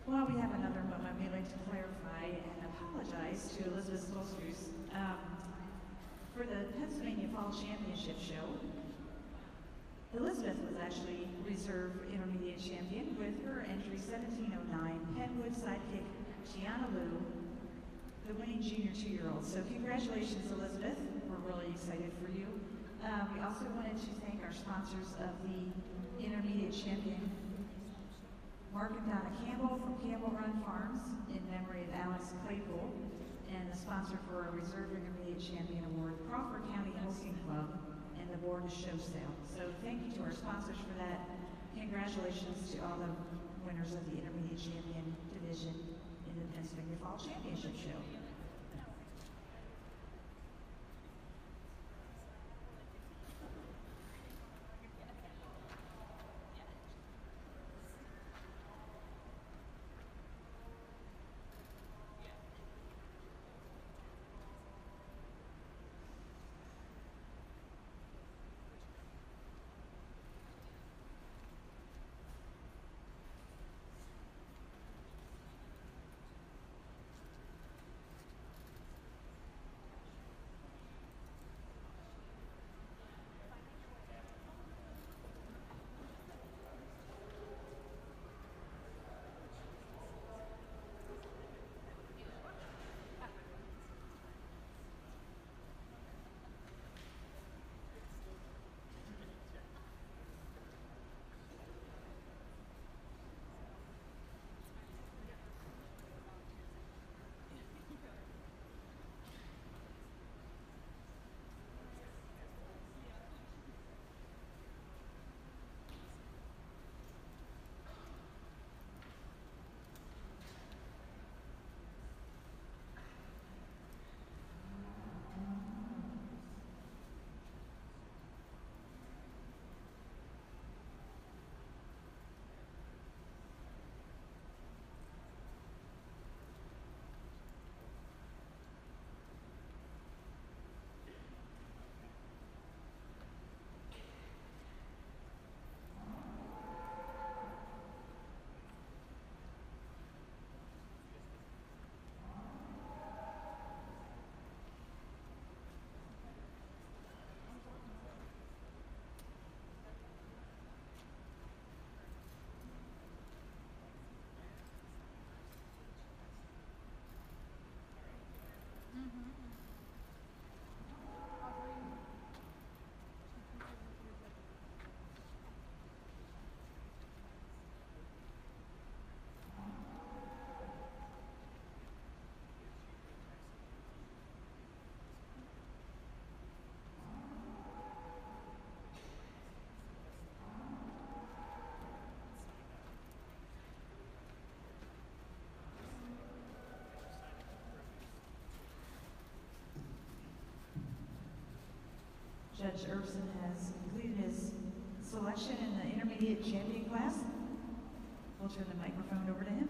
While we have another moment, we'd like to clarify and apologize to Elizabeth Stolsters. For the Pennsylvania Fall Championship show, Elizabeth was actually reserve intermediate champion with her entry 1709, Penwood sidekick Gianna Lou, the winning junior 2-year-old. So congratulations, Elizabeth. We're really excited for you. We also wanted to thank our sponsors of the intermediate champion, Mark and Donna Campbell from Campbell Run Farms in memory of Alex Claypool, and the sponsor for our Reserve Intermediate Champion Award, Crawford County Holstein Club, and the Board of Show Sale. So thank you to our sponsors for that. Congratulations to all the winners of the Intermediate Champion Division in the Pennsylvania Fall Championship Show. Judge Erfson has completed his selection in the intermediate champion class. We'll turn the microphone over to him.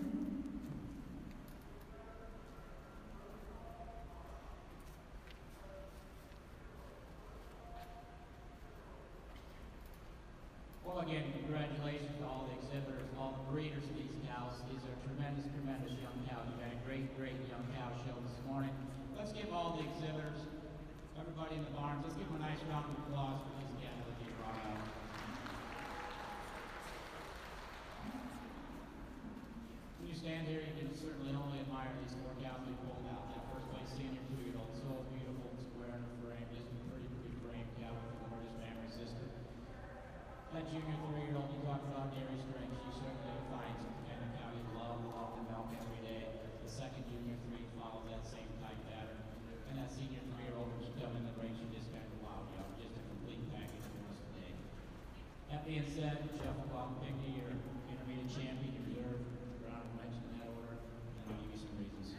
Well, again, congratulations to all the exhibitors and all the breeders of these cows. These are tremendous, tremendous young cows. You've had a great, great young cow show this morning. Let's give all the exhibitors, everybody in the barns, let's give them a nice round of applause for these cows that they brought out. When you stand here, you can certainly only admire these four cows we pulled out. That first place senior 2-year-old, so beautiful and square in the frame. Just a pretty, pretty frame cow with the gorgeous family system. That junior 3-year-old you talked about dairy strength, she certainly defines the kind of cow you love to milk every day. The second junior 3 follows that same type pattern. And that senior 3-year-old, when she comes in the ring, she just kind of wow, you know, just a complete package for us today. That being said, Jeff will go out and pick you your intermediate champion, your reserve, round of mention in that order, and I'll give you some reasons.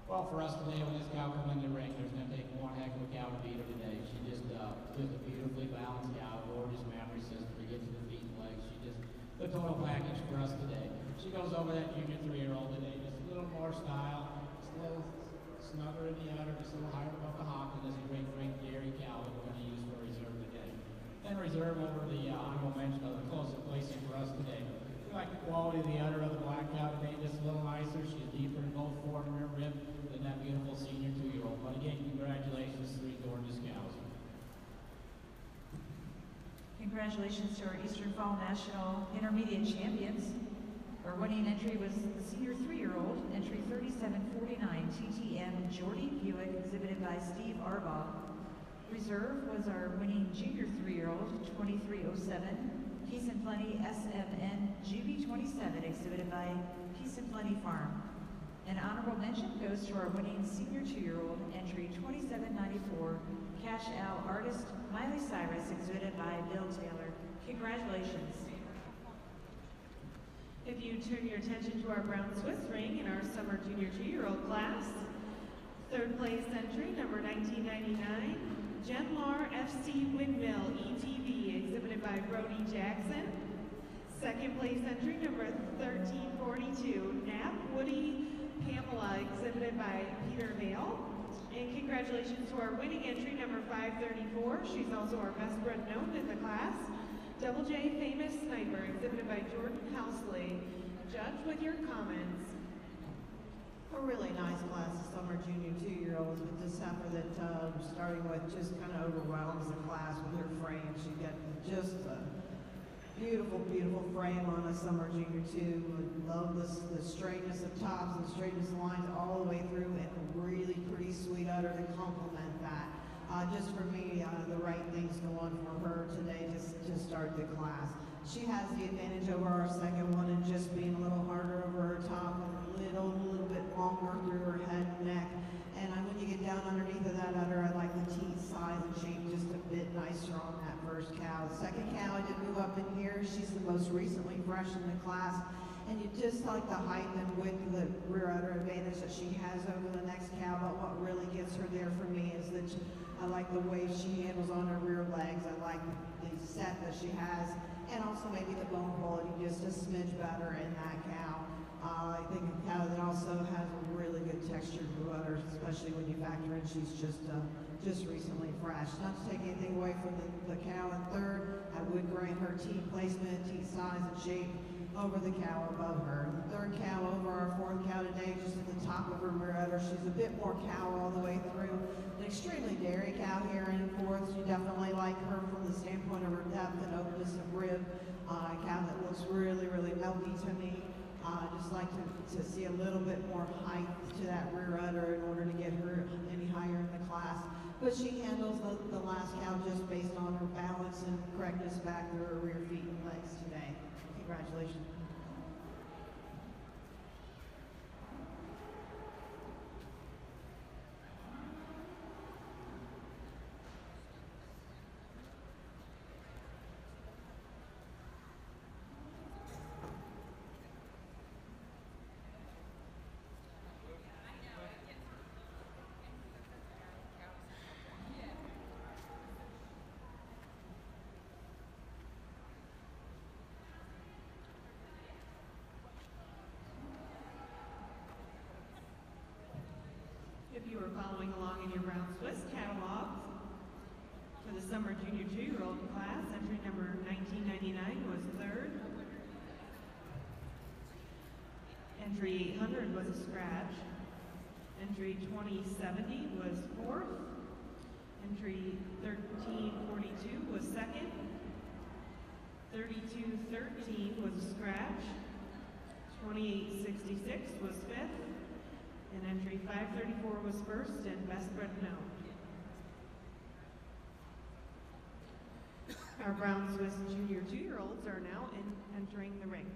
Well, for us today, when this cow comes in the ring, there's going to take one heck of a cow to beat her today. She just a beautifully balanced cow, gorgeous mammary system to get to the feet and legs. She just, the total package for us today. She goes over that junior 3-year-old today, just a little more style, just a little snugger in the udder, just a little higher above the hock, and this great, great dairy cow that we're going to use for reserve today. Then reserve over the honorable mention of the closest placing for us today. We like the quality of the udder of the black cow today, just a little nicer. She's deeper in both fore and rear rib than that beautiful senior 2-year-old. But again, congratulations, 3 gorgeous cows. Congratulations to our Eastern Fall National Intermediate Champions. Our winning entry was the senior 3-year-old, entry 3749, TTM Jordy Buick, exhibited by Steve Arbaugh. Reserve was our winning junior 3-year-old, 2307, Peace and Plenty SMN GB27, exhibited by Peace and Plenty Farm. An honorable mention goes to our winning senior 2-year-old, entry 2794, Cash Al Artist Miley Cyrus, exhibited by Bill Taylor. Congratulations. If you turn your attention to our brown Swiss ring in our summer junior 2-year-old class, third place entry number 1999, Genlar FC Windmill ETV, exhibited by Brody Jackson. Second place entry number 1342, Nap Woody Pamela, exhibited by Peter Vale. And congratulations to our winning entry number 534. She's also our best bred known in the class. Double J Famous Sniper, exhibited by Jordan Housley. Judge with your comments. A really nice class of summer junior 2-year-olds with this heifer that starting with just kind of overwhelms the class with her frame. She got just a beautiful, beautiful frame on a summer junior 2. Love the straightness of tops and straightness of lines all the way through, and a really pretty sweet udder to complement that. Just for me, the right things go on for her today to start the class. She has the advantage over our second one in just being a little harder over her top, and a little bit longer through her head and neck. And when you get down underneath of that udder, I like the teeth size and shape just a bit nicer on that first cow. The second cow I did move up in here. She's the most recently fresh in the class. And you just like the height and width of the rear udder advantage that she has over the next cow. But what really gets her there for me is that I like the way she handles on her rear legs. I like the set that she has. And also maybe the bone quality just a smidge better in that cow. I think a cow that also has a really good texture to udder, especially when you factor in she's just recently fresh. Not to take anything away from the cow in third, I would grant her teeth placement, teeth size, and shape over the cow above her. The third cow over our fourth cow today, just at the top of her rear udder. She's a bit more cow all the way through. An extremely dairy cow here in fourth. You definitely like her from the standpoint of her depth and openness of rib. A cow that looks really, really milky to me. Just like to see a little bit more height to that rear udder in order to get her any higher in the class. but she handles the last cow just based on her balance and correctness back through her rear feet and legs today. Congratulations. If you are following along in your Brown Swiss catalogs, for the summer junior 2-year-old class, entry number 1999 was third. Entry 800 was a scratch. Entry 2070 was fourth. Entry 1342 was second. 3213 was a scratch. 2866 was fifth. And entry 534 was first and best bred known. Our Brown Swiss junior 2-year-olds are now entering the ring.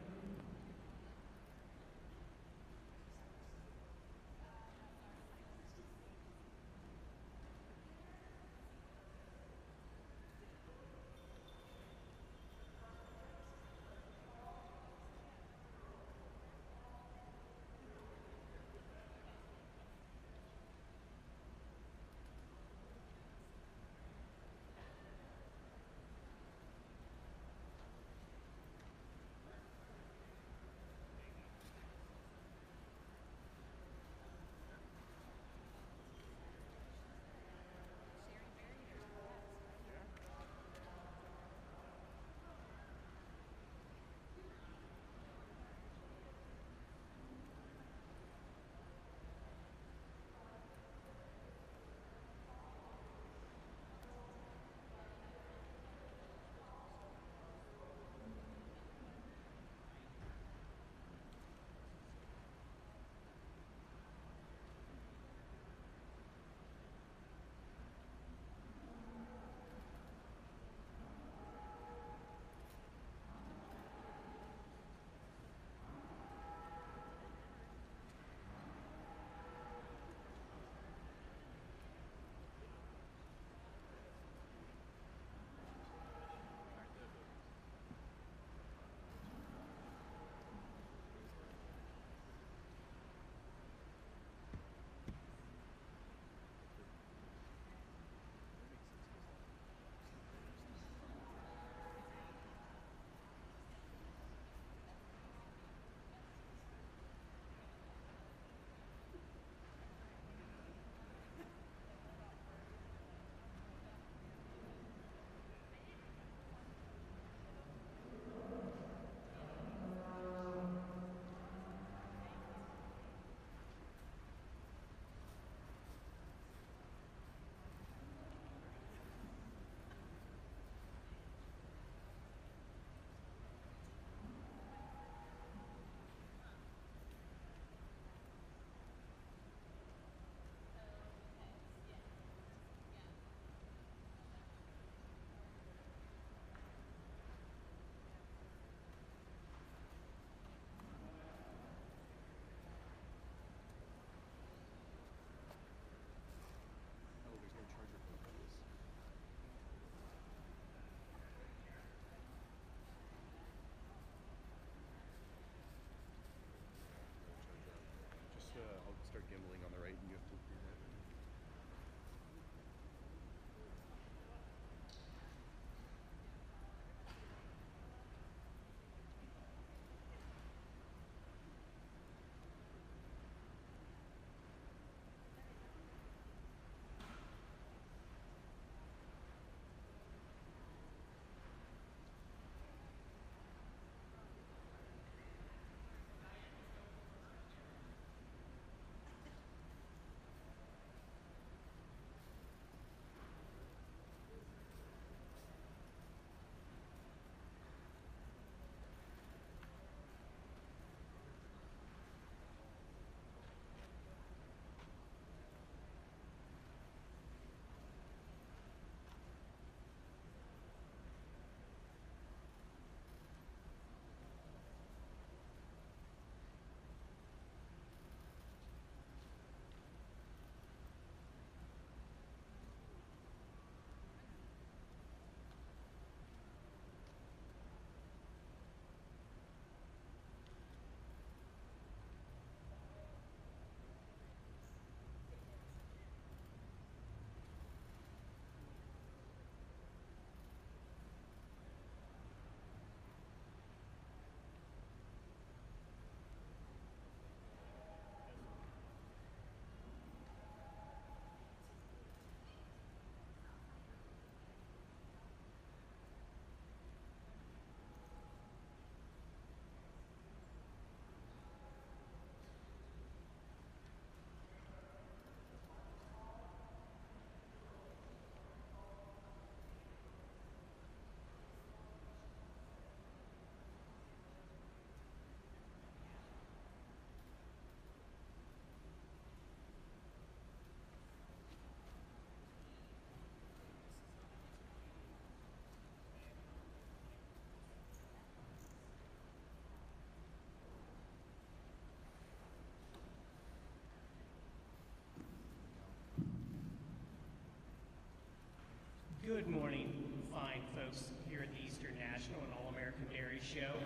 Good morning, fine folks here at the Eastern National and All-American Dairy Show.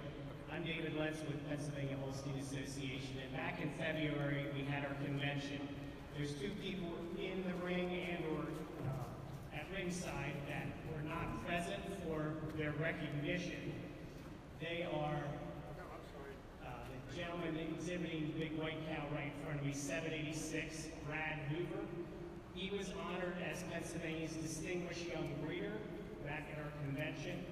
I'm David Letts with Pennsylvania Holstein Association, and back in February we had our convention. There's two people in the ring and or at ringside that were not present for their recognition. They are the gentleman exhibiting the big white cow right in front of me, 786, Brad Hoover. He was honored as Pennsylvania's Distinguished Young Breeder back at our convention.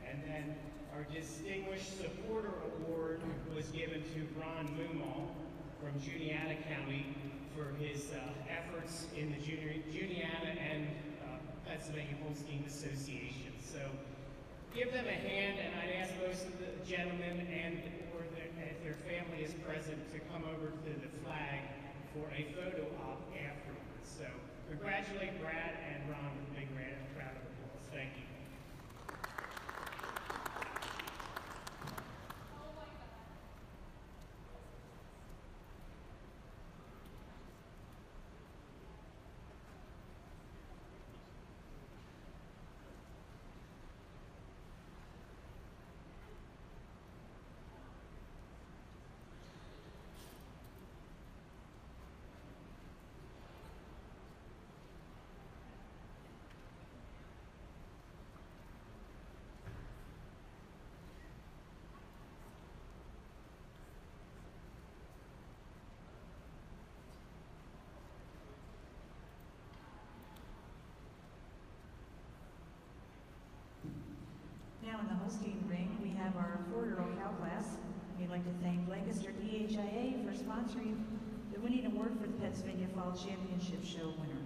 And then our Distinguished Supporter Award was given to Ron Moomaw from Juniata County for his efforts in the Juniata and Pennsylvania Holstein Association. So give them a hand, and I'd ask most of the gentlemen and or if their family is present to come over to the flag for a photo op afterwards. So congratulate Brad and Ron with a big round of applause. Thank you. Now in the Holstein ring, we have our 4-year-old cow class. We'd like to thank Lancaster DHIA for sponsoring the winning award for the Pennsylvania Fall Championship Show winner.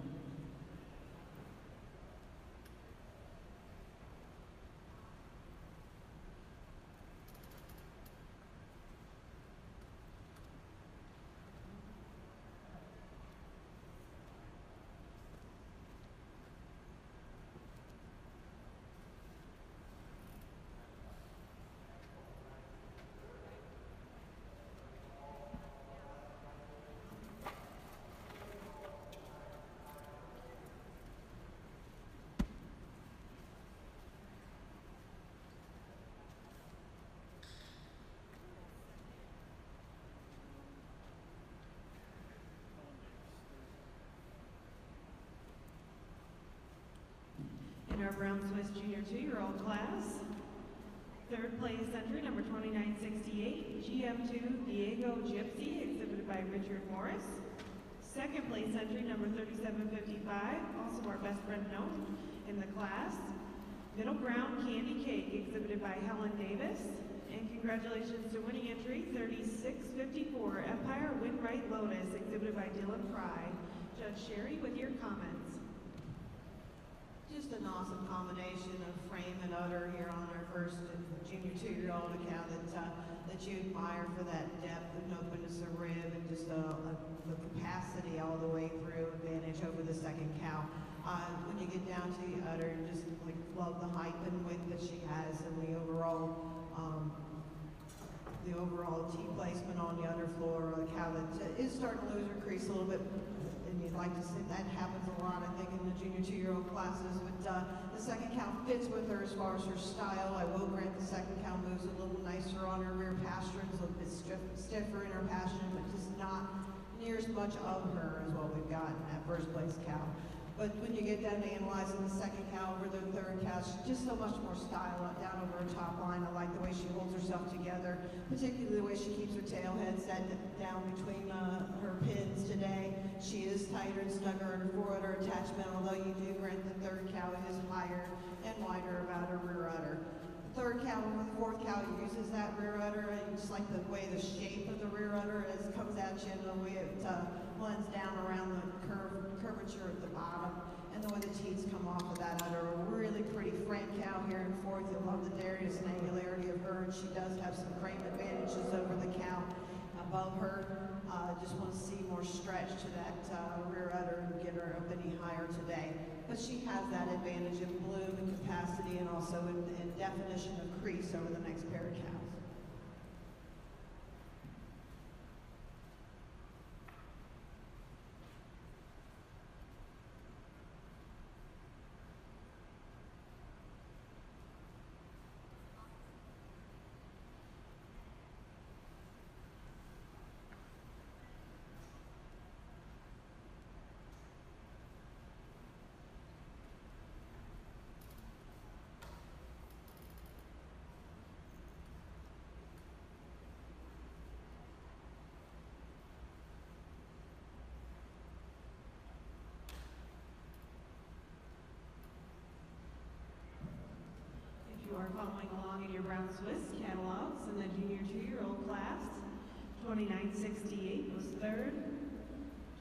In our Brown Swiss Junior 2-year-old class, third place entry number 2968, GM2 Diego Gypsy, exhibited by Richard Morris. Second place entry number 3755, also our best friend known in the class. Middle Ground Candy Cake, exhibited by Helen Davis. And congratulations to winning entry 3654, Empire Windright Lotus, exhibited by Dylan Fry. Judge Sherry with your comments. Just an awesome combination of frame and udder here on our first junior 2-year-old cow that you admire for that depth and openness of rib and just the capacity all the way through, advantage over the second cow. When you get down to the udder, just like love the height and width that she has and the overall T placement on the underfloor of the cow that is starting to lose her crease a little bit. And you'd like to see that happens a lot, I think, in the junior 2-year-old classes. But the second cow fits with her as far as her style. I will grant the second cow moves a little nicer on her rear pasturing, a little bit stiffer in her pasturing, but just not near as much of her as what we've got in that first place cow. But when you get down to analyzing the second cow over the third cow, she's just so much more style down over her top line. I like the way she holds herself together, particularly the way she keeps her tail head set down between her pins today. She is tighter and snugger in her forudder attachment, although you do grant the third cow is higher and wider about her rear udder. The third cow over the fourth cow uses that rear udder, and just like the way the shape of the rear udder is, comes at you and the way it blends down around the curvature at the bottom, and the way the teats come off of that udder. A really pretty frame cow here in fourth. You'll love the darius and angularity of her, and she does have some frame advantages over the cow above her. Just want to see more stretch to that rear udder and get her up any higher today. But she has that advantage in bloom and capacity, and also in definition of crease over the next pair of cows. Brown Swiss catalogs in the junior 2-year-old class. 2968 was third.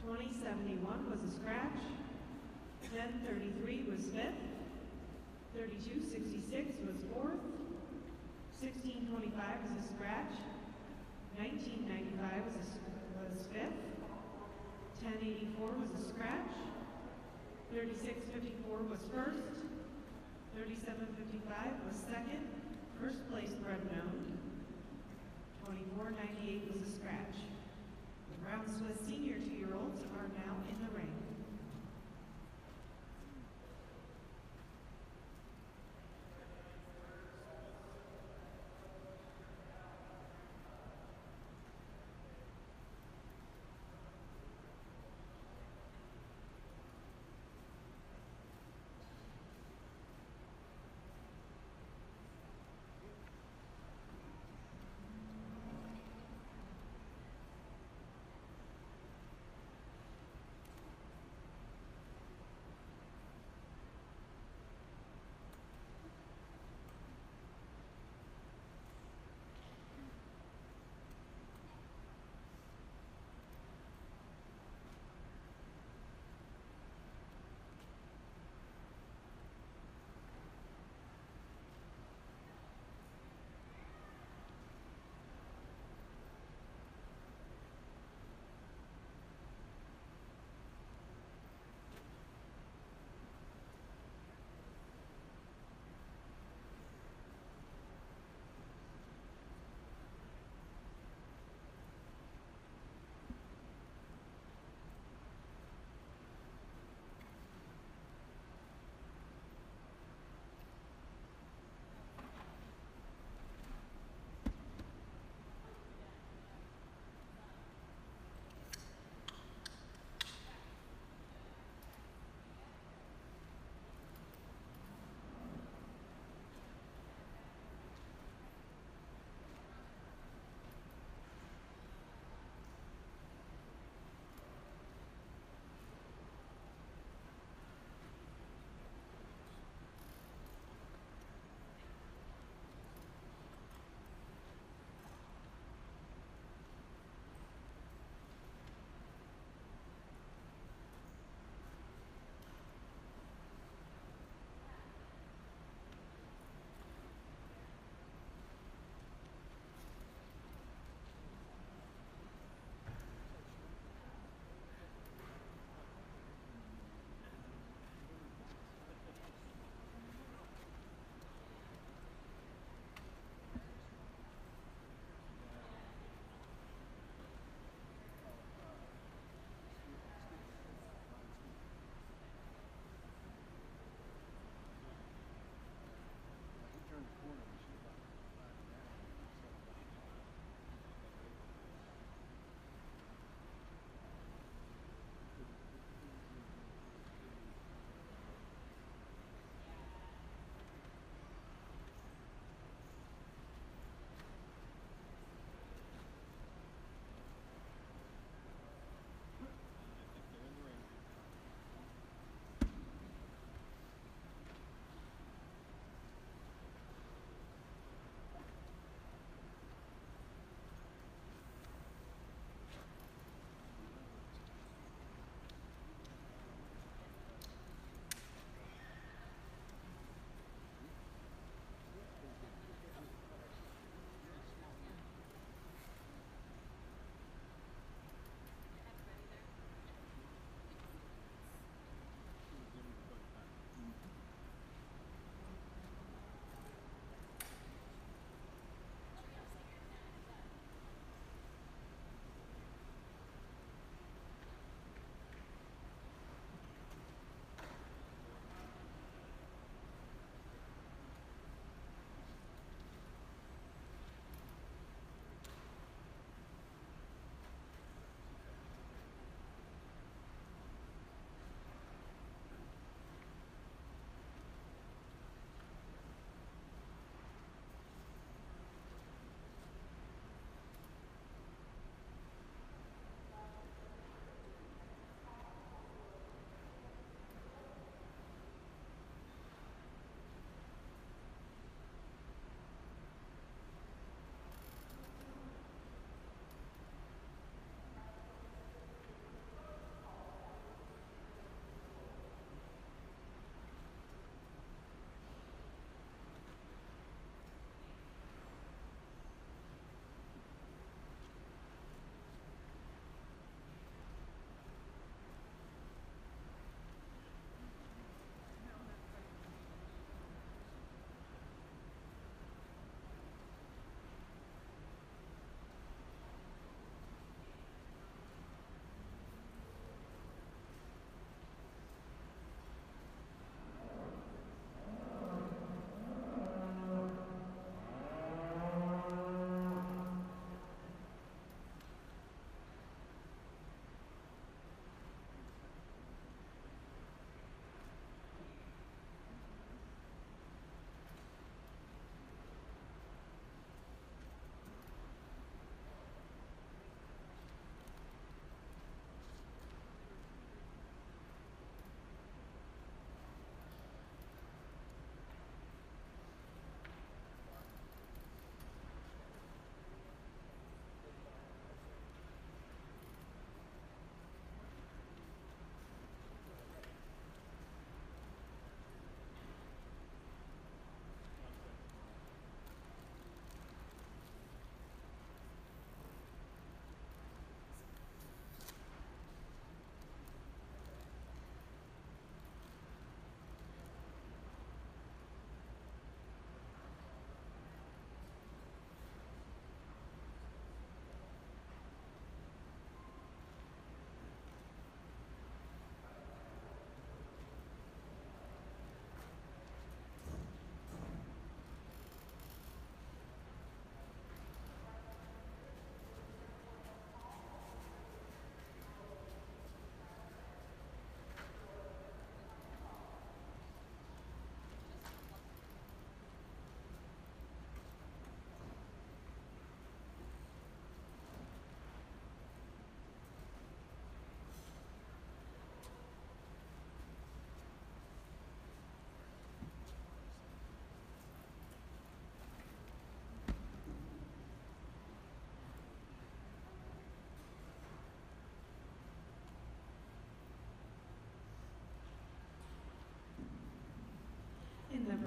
2071 was a scratch. 1033 was fifth. 3266 was fourth. 1625 was a scratch. 1995 was fifth. 1084 was a scratch. 3654 was first. 3755 was second. First place bred known. 2498 was a scratch. The Brown Swiss senior 2-year-olds are now in the ring.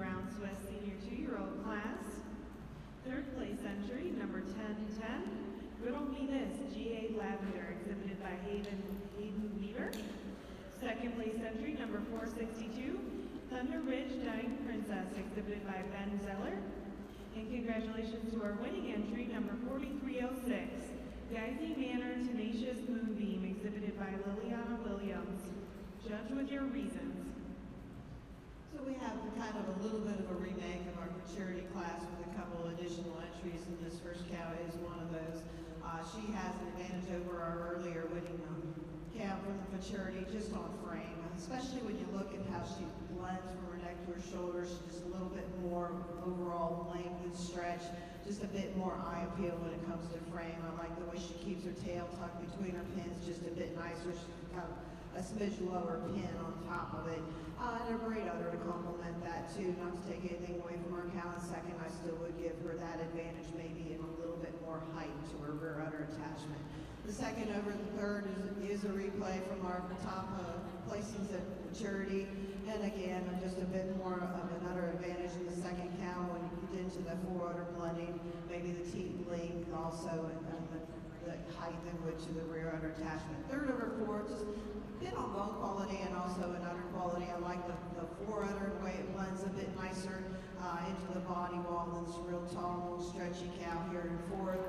Brown Swiss Senior 2-year-old class. Third place entry, number 1010, Riddle Me This, G.A. Lavender, exhibited by Hayden Weaver. Second place entry, number 462, Thunder Ridge Dying Princess, exhibited by Ben Zeller. And congratulations to our winning entry, number 4306, Geisy Manor Tenacious Moonbeam, exhibited by Liliana Williams. Judge with your reasons. So we have kind of a little bit of a remake of our maturity class with a couple additional entries, and this first cow is one of those. She has an advantage over our earlier winning cow for the maturity just on frame, especially when you look at how she blends from her neck to her shoulders. She's just a little bit more overall length and stretch, just a bit more eye appeal when it comes to frame. I like the way she keeps her tail tucked between her pins just a bit nicer. She's got a smidge lower pin on top of it. And a great udder to complement that too. Not to take anything away from her cow in second, I still would give her that advantage maybe in a little bit more height to her rear udder attachment. The second over the third is a replay from our top placings at maturity. And again, just a bit more of an udder advantage in the second cow when you get into the four-udder blending, maybe the teeth length also, and the height in which the rear udder attachment. Third over fourth, just a bit on bone quality and also in udder quality. I like the four udder and the way it blends a bit nicer into the body wall than this real tall, long, stretchy cow here in fourth.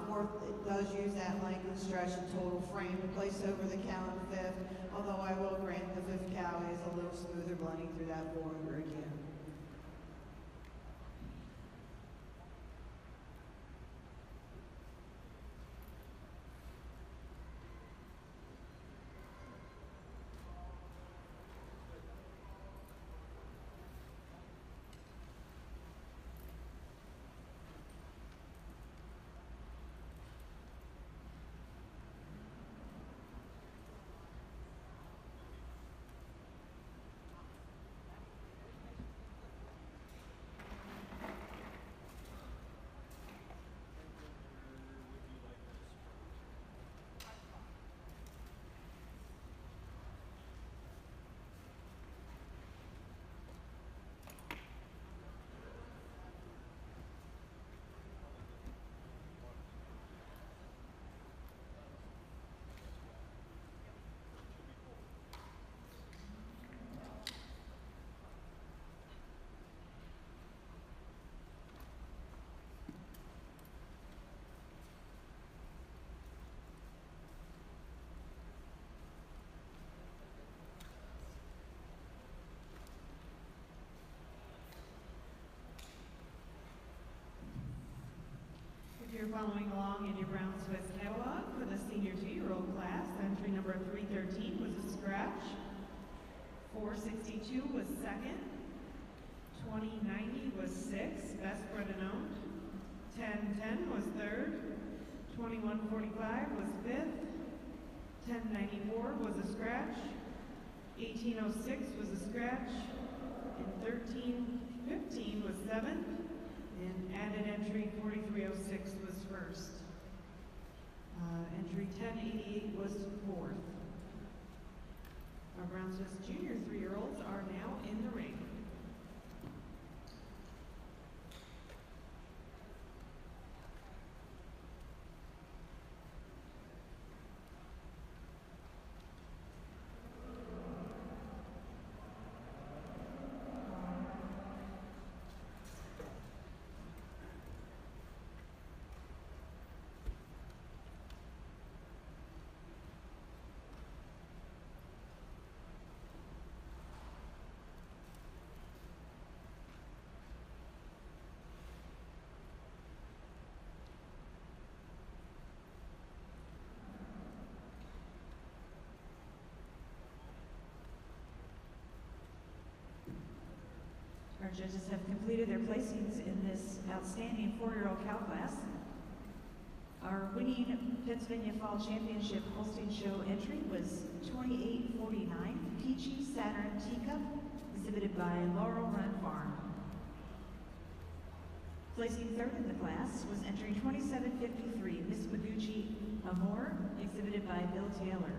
Fourth, it does use that length and stretch and total frame to place over the cow in fifth, although I will grant the fifth cow is a little smoother blending through that four udder again. If you're following along in your Brown Swiss catalog for the senior 2-year-old class, entry number 313 was a scratch. 462 was second. 2090 was sixth, best bred and owned. 1010 was third. 2145 was fifth. 1094 was a scratch. 1806 was a scratch. And 1315 was seventh. And added entry 4306 was first. Entry 1088 was fourth. Our Brown Swiss Junior 3-year-olds are now in the ring. Our judges have completed their placings in this outstanding 4-year-old cow class. Our winning Pennsylvania Fall Championship Holstein Show entry was 2849 Peachy Saturn Teacup, exhibited by Laurel Run Farm. Placing third in the class was entry 2753 Miss Maguchi Amor, exhibited by Bill Taylor.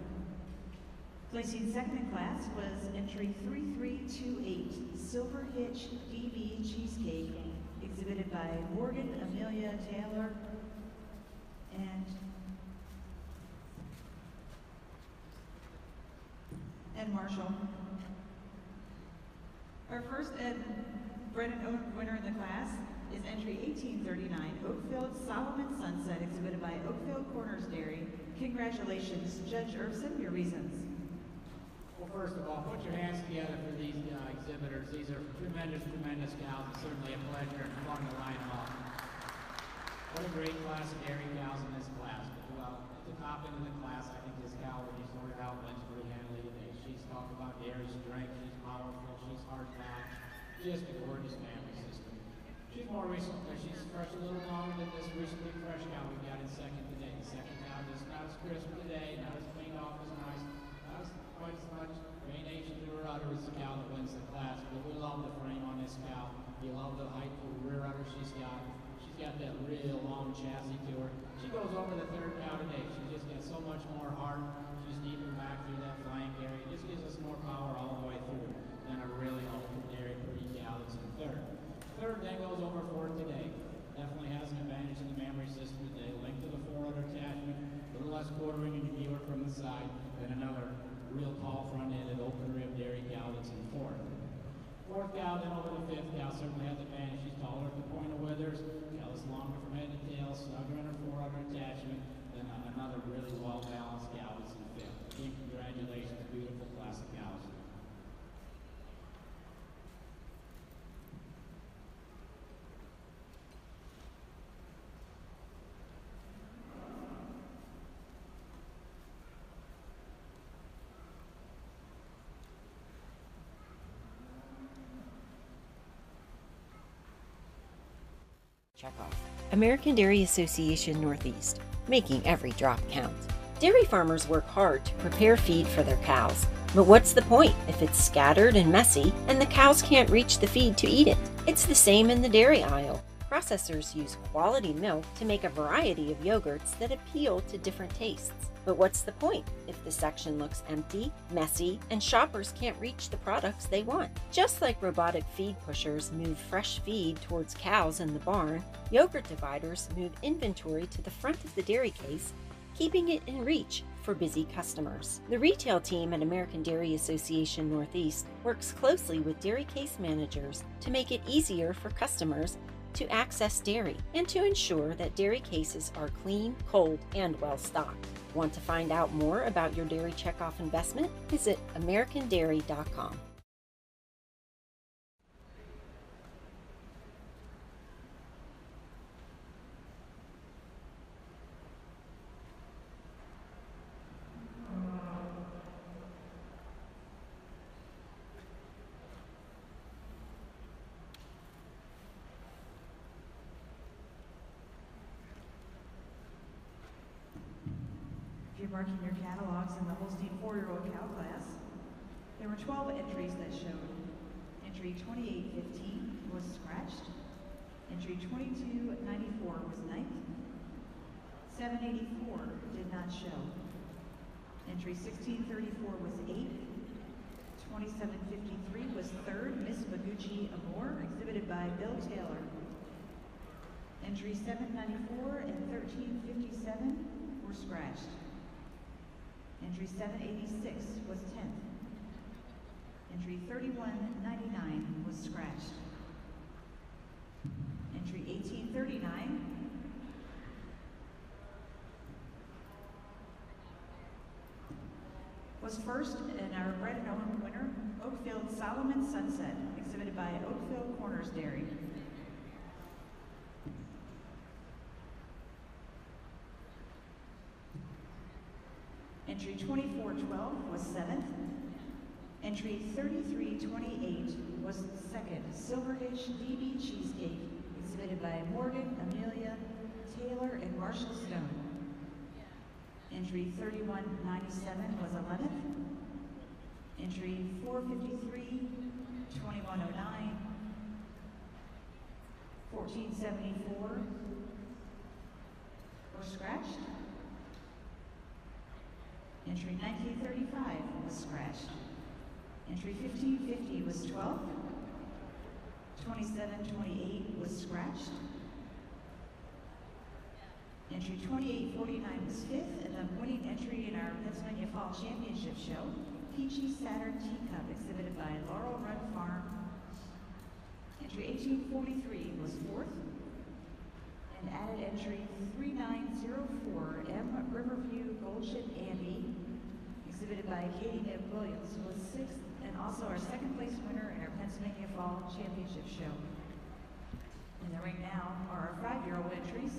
Placing second in class was entry 3328 Silver Hitch DB Cheesecake, exhibited by Morgan Amelia Taylor and Marshall. Our first and Brennan Oak winner in the class is entry 1839, Oakfield Solomon Sunset, exhibited by Oakfield Corners Dairy. Congratulations, Judge Irvson, your reasons. Well, first of all, put your hands together for these exhibitors. These are tremendous, tremendous cows. It's certainly a pleasure and fun to line them up. What a great class of dairy cows in this class. Well, at the top end of the class, I think this cow, when you sorted out, went pretty handily today. She's talking about dairy strength, she's powerful, she's hard-backed, just a gorgeous family system. She's more recent, she's fresh a little longer than this recently fresh cow we got in second today. The second cow is not as crisp today, not as cleaned off as nice, not as quite as much variation to her udder as the cow that wins the class. But we love the frame on this cow. We love the height of the rear udder she's got. She's got that real long chassis to her. She goes over the third cow today. She just got so much more heart. She's deeper back through that flank area. It just gives us more power all the way through than a really open dairy pretty cow that's in third. Third then goes over fourth today. Definitely has an advantage in the mammary system today. Length of the forerunner attachment, a little less quartering in your viewer from the side than another real tall front-ended open rib dairy cow that's in fourth. Fourth cow then over the fifth cow certainly has an advantage. She's taller at the point of withers, cow is longer from head to tail, snugger in her forerunner attachment than another really well-balanced cow that's in fifth. Again, congratulations, beautiful class of cows. Checkoff. American Dairy Association Northeast, making every drop count. Dairy farmers work hard to prepare feed for their cows, but what's the point if it's scattered and messy and the cows can't reach the feed to eat it? It's the same in the dairy aisle. Processors use quality milk to make a variety of yogurts that appeal to different tastes. But what's the point if the section looks empty, messy, and shoppers can't reach the products they want? Just like robotic feed pushers move fresh feed towards cows in the barn, yogurt dividers move inventory to the front of the dairy case, keeping it in reach for busy customers. The retail team at American Dairy Association Northeast works closely with dairy case managers to make it easier for customers to access dairy and to ensure that dairy cases are clean, cold, and well stocked. Want to find out more about your dairy checkoff investment? Visit americandairy.com. If you're marking your catalogs in the Holstein 4-year-old cow class, there were 12 entries that showed. Entry 2815 was scratched. Entry 2294 was ninth. 784 did not show. Entry 1634 was eighth. 2753 was third, Miss Maguchi Amore, exhibited by Bill Taylor. Entry 794 and 1357 were scratched. Entry 786 was 10th. Entry 3199 was scratched. Entry 1839 was first, and our Bred and Owen winner, Oakfield Solomon Sunset, exhibited by Oakfield Corners Dairy. Entry 2412 was 7th. Entry 3328 was 2nd, Silver Hitch DB Cheesecake, exhibited by Morgan, Amelia, Taylor, and Marshall Stone. Entry 3197 was 11th. Entry 453, 2109, 1474 were scratched. Entry 1935 was scratched. Entry 1550 was 12th. 27-28 was scratched. Entry 28-49 was fifth, and the winning entry in our Pennsylvania Fall Championship show, Peachy Saturn Teacup, exhibited by Laurel Run Farm. Entry 18-43 was fourth, and added entry 3904, M. Riverview Goldship Andy, exhibited by Katie Nib Williams, was sixth, and also our second place winner in our Pennsylvania Fall Championship show. In the ring now are our 5-year-old entries.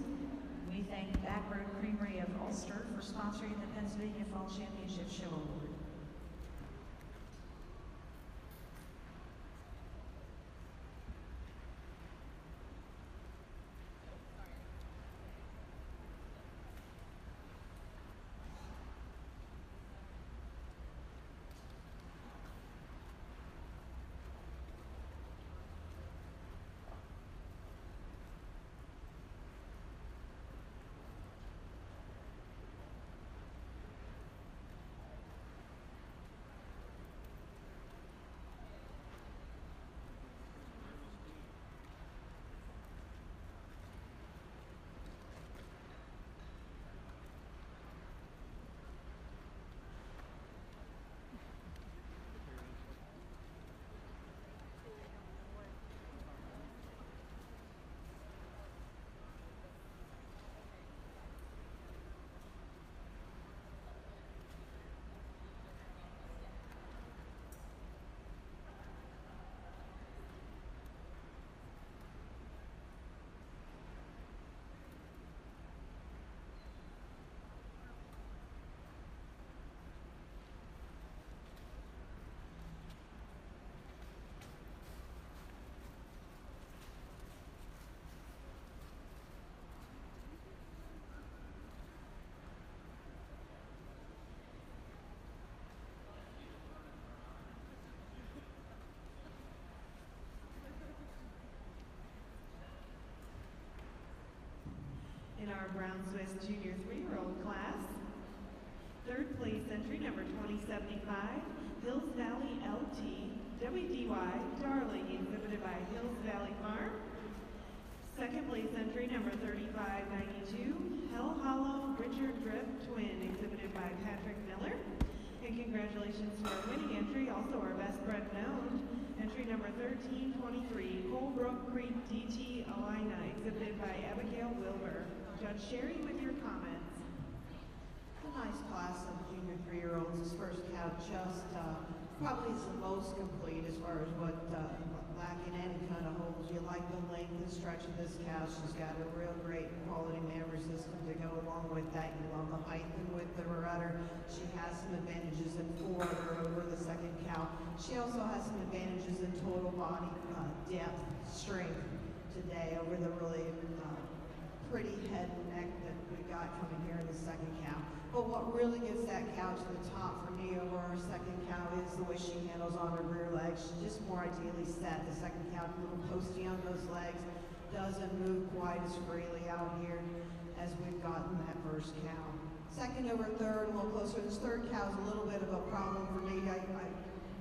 We thank Backroad Creamery of Ulster for sponsoring the Pennsylvania Fall Championship Show Award. In our Brown Swiss Junior 3-year-old class, third place entry number 2075, Hills Valley LT, WDY Darling, exhibited by Hills Valley Farm. Second place entry number 3592, Hell Hollow Richard Drift Twin, exhibited by Patrick Miller. And congratulations to our winning entry, also our best bred known, entry number 1323, Colebrook Creek DT Alina, exhibited by Abigail Wilbur. Judge Sherry with your comments. A nice class of junior 3-year-olds. This first cow just probably is the most complete as far as what lacking any kind of holes. You like the length and stretch of this cow. She's got a real great quality mammary system to go along with that. You love the height and width of her udder. She has some advantages in forudder over the second cow. She also has some advantages in total body depth, strength today over the really pretty head and neck that we got coming here in the second cow. But what really gets that cow to the top for me over our second cow is the way she handles on her rear legs. She's just more ideally set. The second cow, a little posty on those legs, doesn't move quite as freely out here as we've gotten that first cow. Second over third, a little closer. This third cow is a little bit of a problem for me. I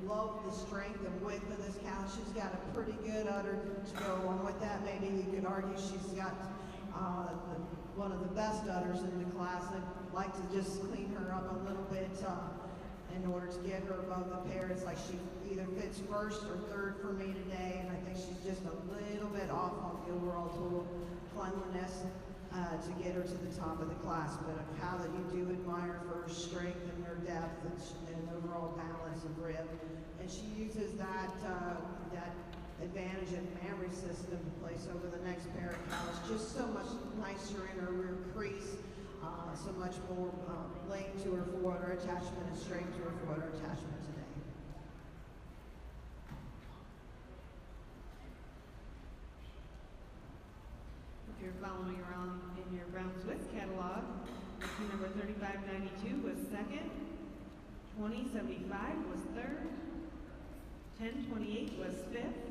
love the strength and width of this cow. She's got a pretty good udder to go along with that. Maybe you could argue she's got one of the best udders in the class. I'd like to just clean her up a little bit in order to get her above the pair. It's like she either fits first or third for me today, and I think she's just a little bit off on the overall total cleanliness to get her to the top of the class. But a cow that you do admire for her strength and her depth and overall balance of rib. And she uses that advantage in mammary system to place over the next pair of cows. Just so much nicer in her rear crease, so much more length to her forudder attachment and strength to her forudder attachment today. If you're following around in your Brown Swiss catalog, entry number 3592 was second, 2075 was third, 1028 was fifth,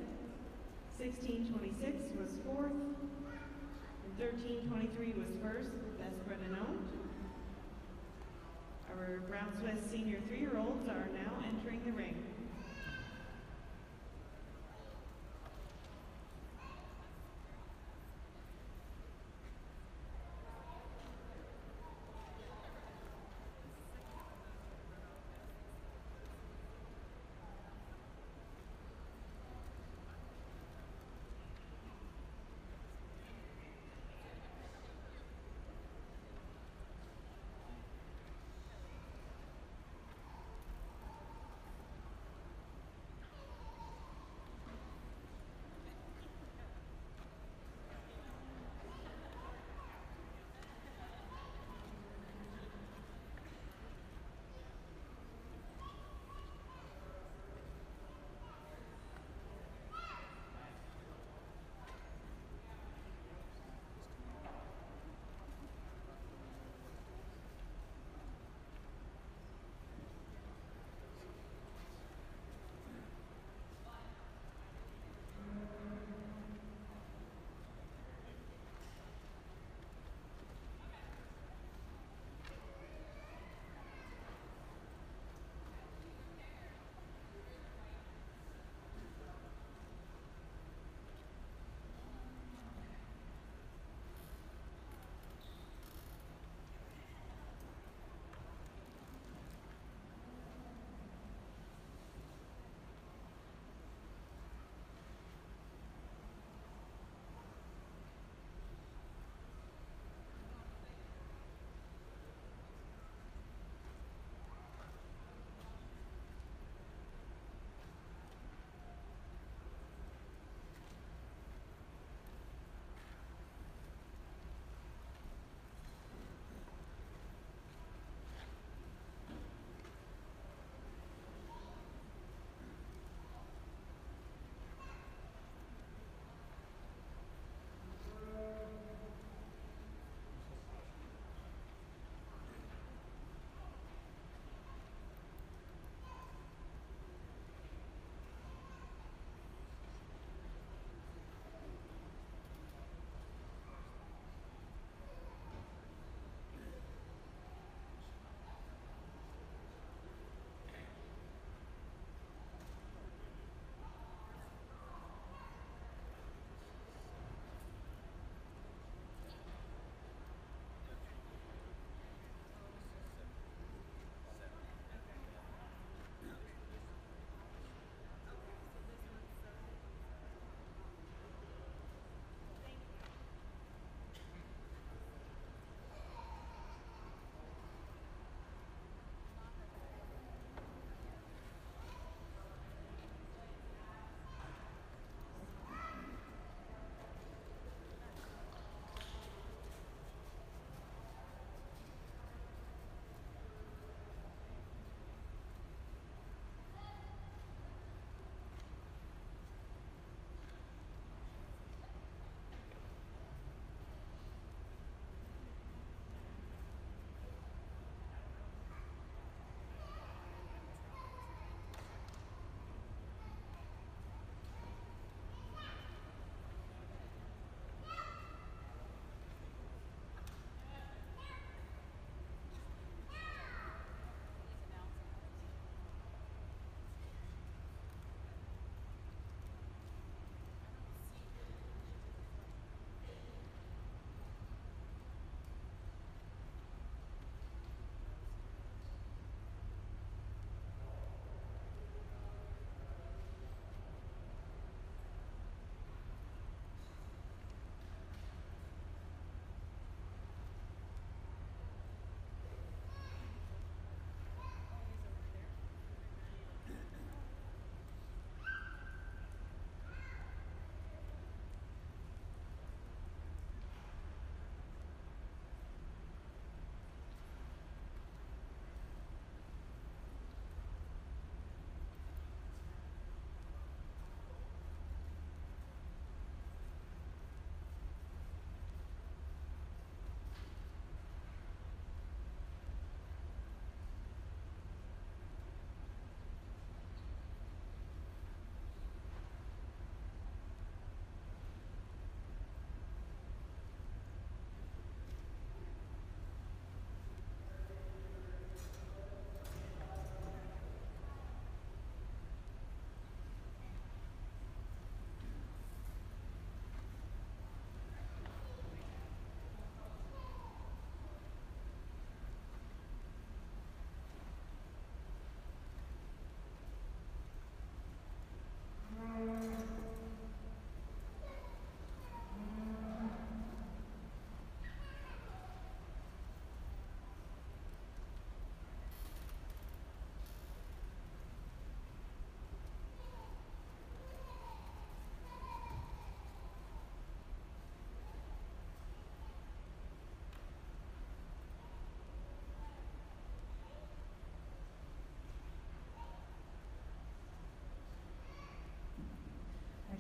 1626 was fourth, and 1323 was first, best bred and owned. Our Brown Swiss senior 3-year-olds are now entering the ring.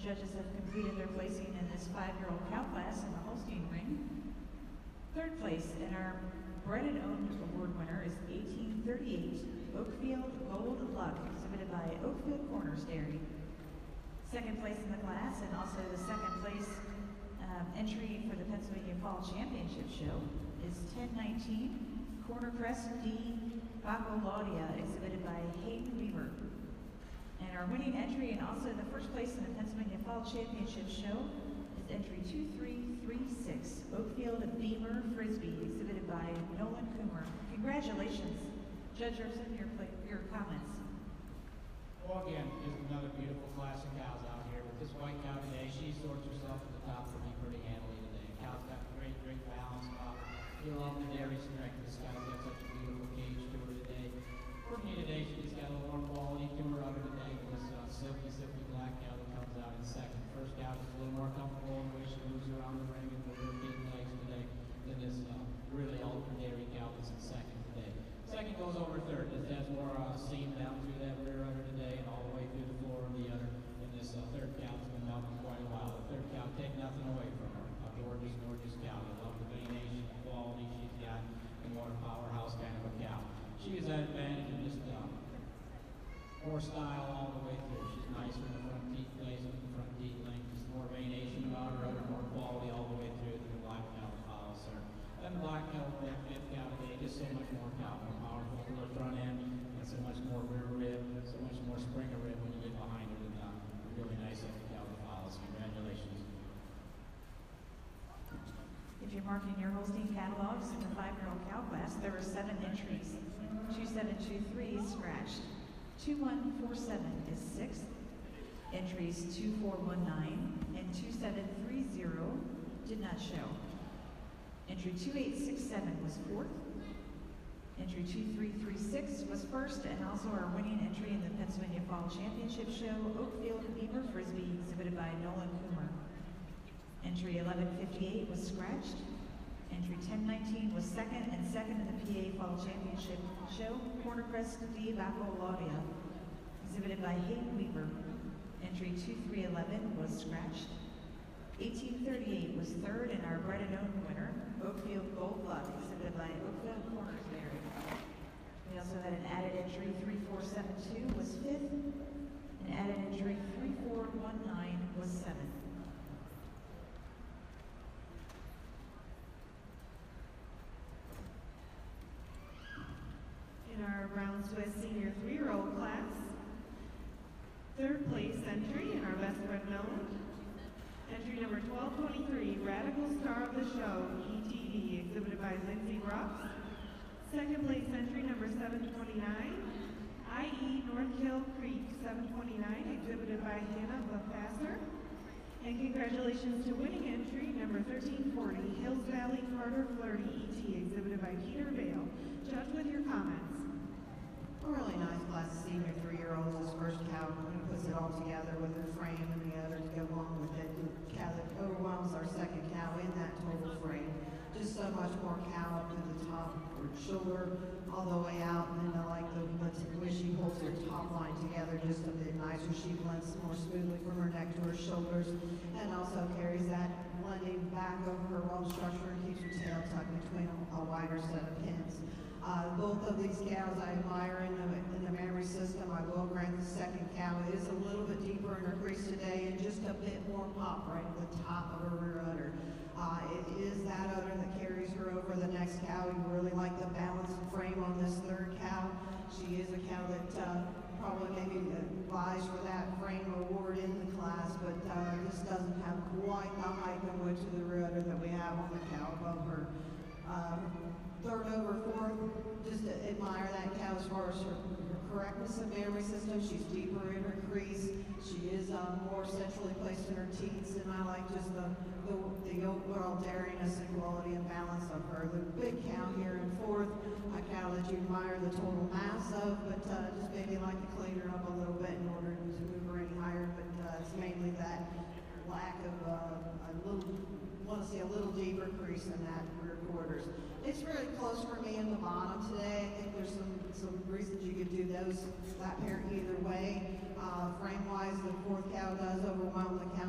judges have completed their placing in this 5-year-old cow class in the Holstein ring. Third place in our Bred and Owned Award winner is 1838 Oakfield Gold Luck, exhibited by Oakfield Corners Dairy. Second place in the class, and also the second place entry for the Pennsylvania Fall Championship Show, is 1019 Corner Crest D Bacolaudia, exhibited by Hayden Weaver. And our winning entry, and also the first place in the Pennsylvania Fall Championship Show, is entry 2336 Oakfield Beamer Frisbee, exhibited by Nolan Coomer. Congratulations. Judge Urson, your comments. Well, again, just another beautiful class of cows out here. With this white cow today, she sorts herself at the top for me pretty handily today. Cow's got great balance about her. You love the dairy strength. This cow's got such a beautiful cage to her today. For me today, she's got a little more quality to her other today with this silky black cow that comes out in second. First cow is a little more comfortable in the way she moves around the ring and with her big legs today than this really ultra dairy cow that's in second today. Second goes over third. This has more seam down through that rear udder today and all the way through the floor of the udder. And this third cow's been milking quite a while. The third cow, take nothing away from her. A gorgeous cow. You love the venation, the quality she's got, and what a powerhouse kind of a cow. She has that advantage of just more style all the way through. She's nicer in the front teeth placement, the front teeth length. Just more venation about her udder, more quality all the way through than the black cow that follows her. Then the black cow, that fifth cow today, just so much more cow, more powerful to her front end, and so much more rear rib, so much more spring of rib when you get behind her than a really nice second cow that follows. Congratulations. If you're marking your Holstein catalogs in the 5-year-old cow class, there were 7 entries. 2723 is scratched. 2147 is 6th. Entries 2419 and 2730 did not show. Entry 2867 was 4th. Entry 2336 was 1st, and also our winning entry in the Pennsylvania Fall Championship Show, Oakfield Beamer Frisbee, exhibited by Nolan Coomer. Entry 1158 was scratched. Entry 1019 was 2nd, and 2nd in the PA Fall Championship Show, Corner Crest D Bacolaudia, exhibited by Hayden Weaver. Entry 2311 was scratched. 1838 was 3rd, and our Bred and Owned winner, Oakfield Gold Luck, exhibited by Oakfield Corners Dairy. We also had an added entry 3472 was 5th, and added entry 3419 was 7th. In our Brown Swiss Senior 3-year-old class, third place entry in our Best Bred Known, entry number 1223, Radical Star of the Show, ETV, exhibited by Lindsay Brooks. Second place entry number 729, IE North Hill Creek, 729, exhibited by Hannah Lefasser. And congratulations to winning entry number 1340, Hills Valley Carter Flirty, ET, exhibited by Peter Vale. Judge with your comments. A really nice class of senior 3-year-olds. This first cow puts it all together with her frame and the other to go along with it. The cow that overwhelms our second cow in that total frame. Just so much more cow up to the top of her shoulder, all the way out, and then I like the way she holds her top line together just a bit nicer. She blends more smoothly from her neck to her shoulders, and also carries that blending back over her rump structure and keeps her tail tucked between a wider set of pins. Both of these cows I admire in the mammary system. I will grant the second cow is a little bit deeper in her crease today and just a bit more pop right at the top of her rear udder. It is that udder that carries her over the next cow. You really like the balanced frame on this third cow. She is a cow that probably maybe vies for that frame award in the class, but this doesn't have quite the height and width to the rear udder that we have on the cow above her. Third over fourth, just admire that cow as far as her correctness of mammary system. She's deeper in her crease. She is more centrally placed in her teats, and I like just the overall daringness and quality and balance of her. The big cow here in fourth, a cow that you admire the total mass of, but just maybe like to clean her up a little bit in order to move her any higher, but it's mainly that lack of want to see a little deeper crease in that rear quarters. It's really close for me in the bottom today. I think there's some reasons you could do that pair either way. Frame-wise, the fourth cow does overwhelm the cow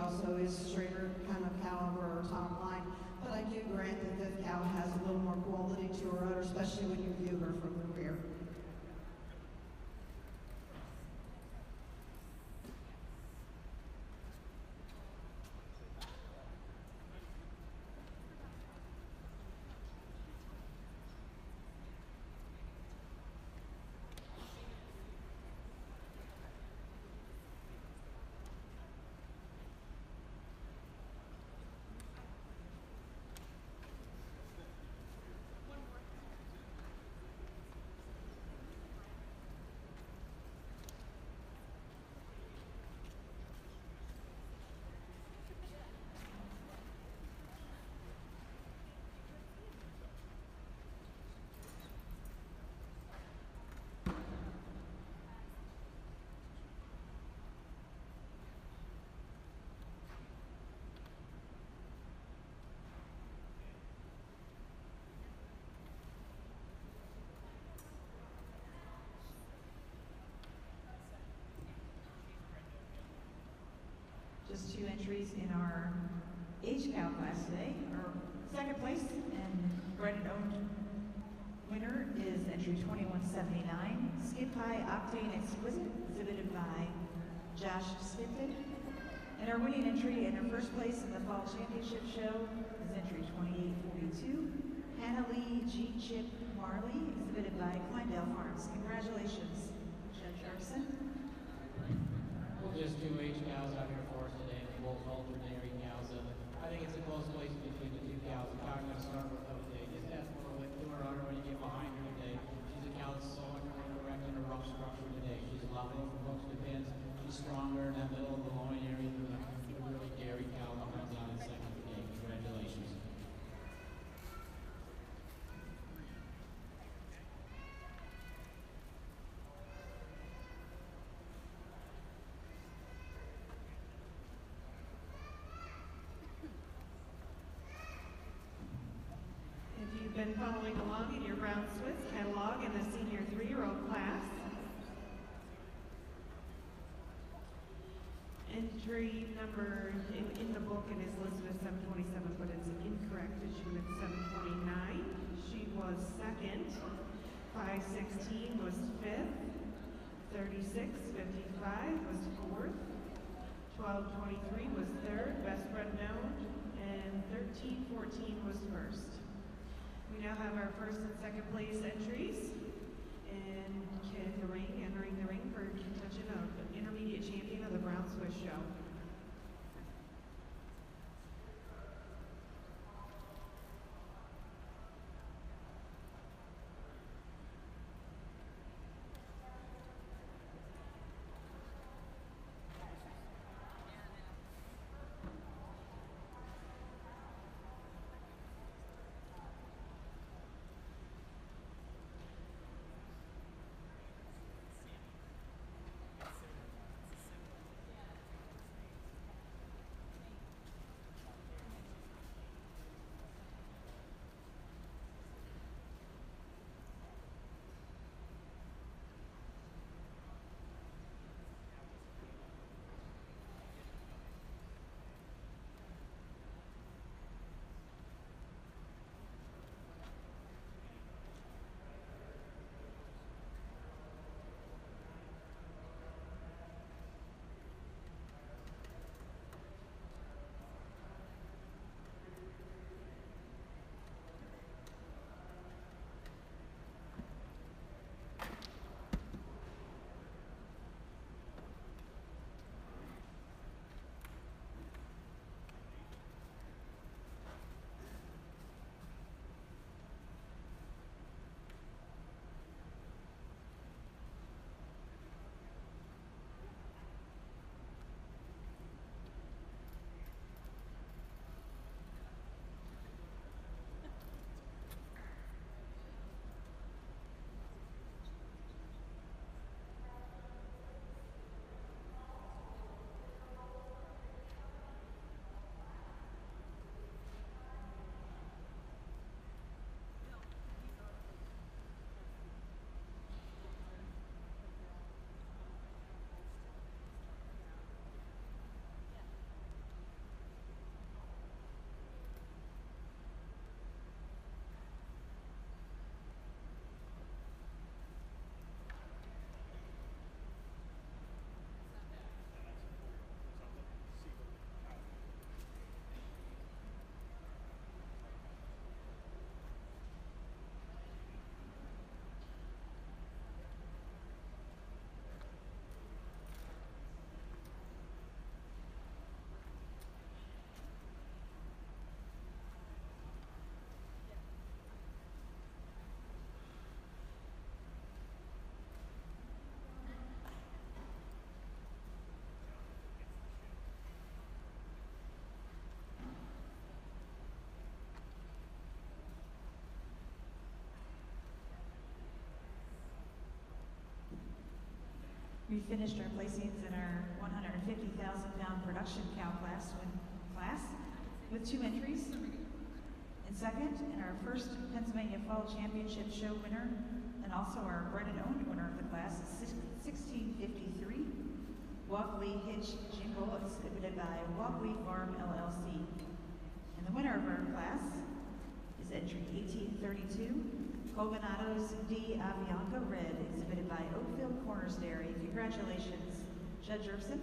also is straighter kind of cow over our top line. But I do grant that this cow has a little more quality to her udder, especially when you view her from the rear. Just 2 entries in our age cow class today. Our second place and bred and owned winner is entry 2179, Skip High Octane Exquisite, exhibited by Josh Spinton. And our winning entry in our first place in the Fall Championship show is entry 2842, Hannah Lee G. Chip Marley, exhibited by Kleindale Farms. Congratulations, Judge Arson. Well, just 2 H cows out here for us today, and both ultra dairy cows. I think it's a close place between the 2 cows. The cow I'm going to start with today. Just ask more width to her udder when you get behind her today. She's a cow that's so correct in her rough structure today. She's level from hooks to pins. She's stronger in that middle of the loin area than the really dairy cow that comes out in second today. Congratulations. If you've been following along in your Brown Swiss catalog in the senior 3-year-old class, entry number in the book it is listed as 727, but it's incorrect. It should have been 729. She was second. 516 was fifth. 3655 was fourth. 1223 was third, best bred known, and 1314 was first. We now have our first and second place entries in the ring, entering the ring for contention of intermediate champion of the Brown Swiss Show. We finished our placings in our 150,000 pound production cow class with 2 entries. And second, in our first Pennsylvania Fall Championship show winner, and also our bred and owned winner of the class, 1653, Walkley Hitch Jingle, exhibited by Walkley Farm LLC. And the winner of our class is entry 1832, Colganados di Avianca Red, exhibited by Oakville Corners Dairy. Congratulations, Judge Urson.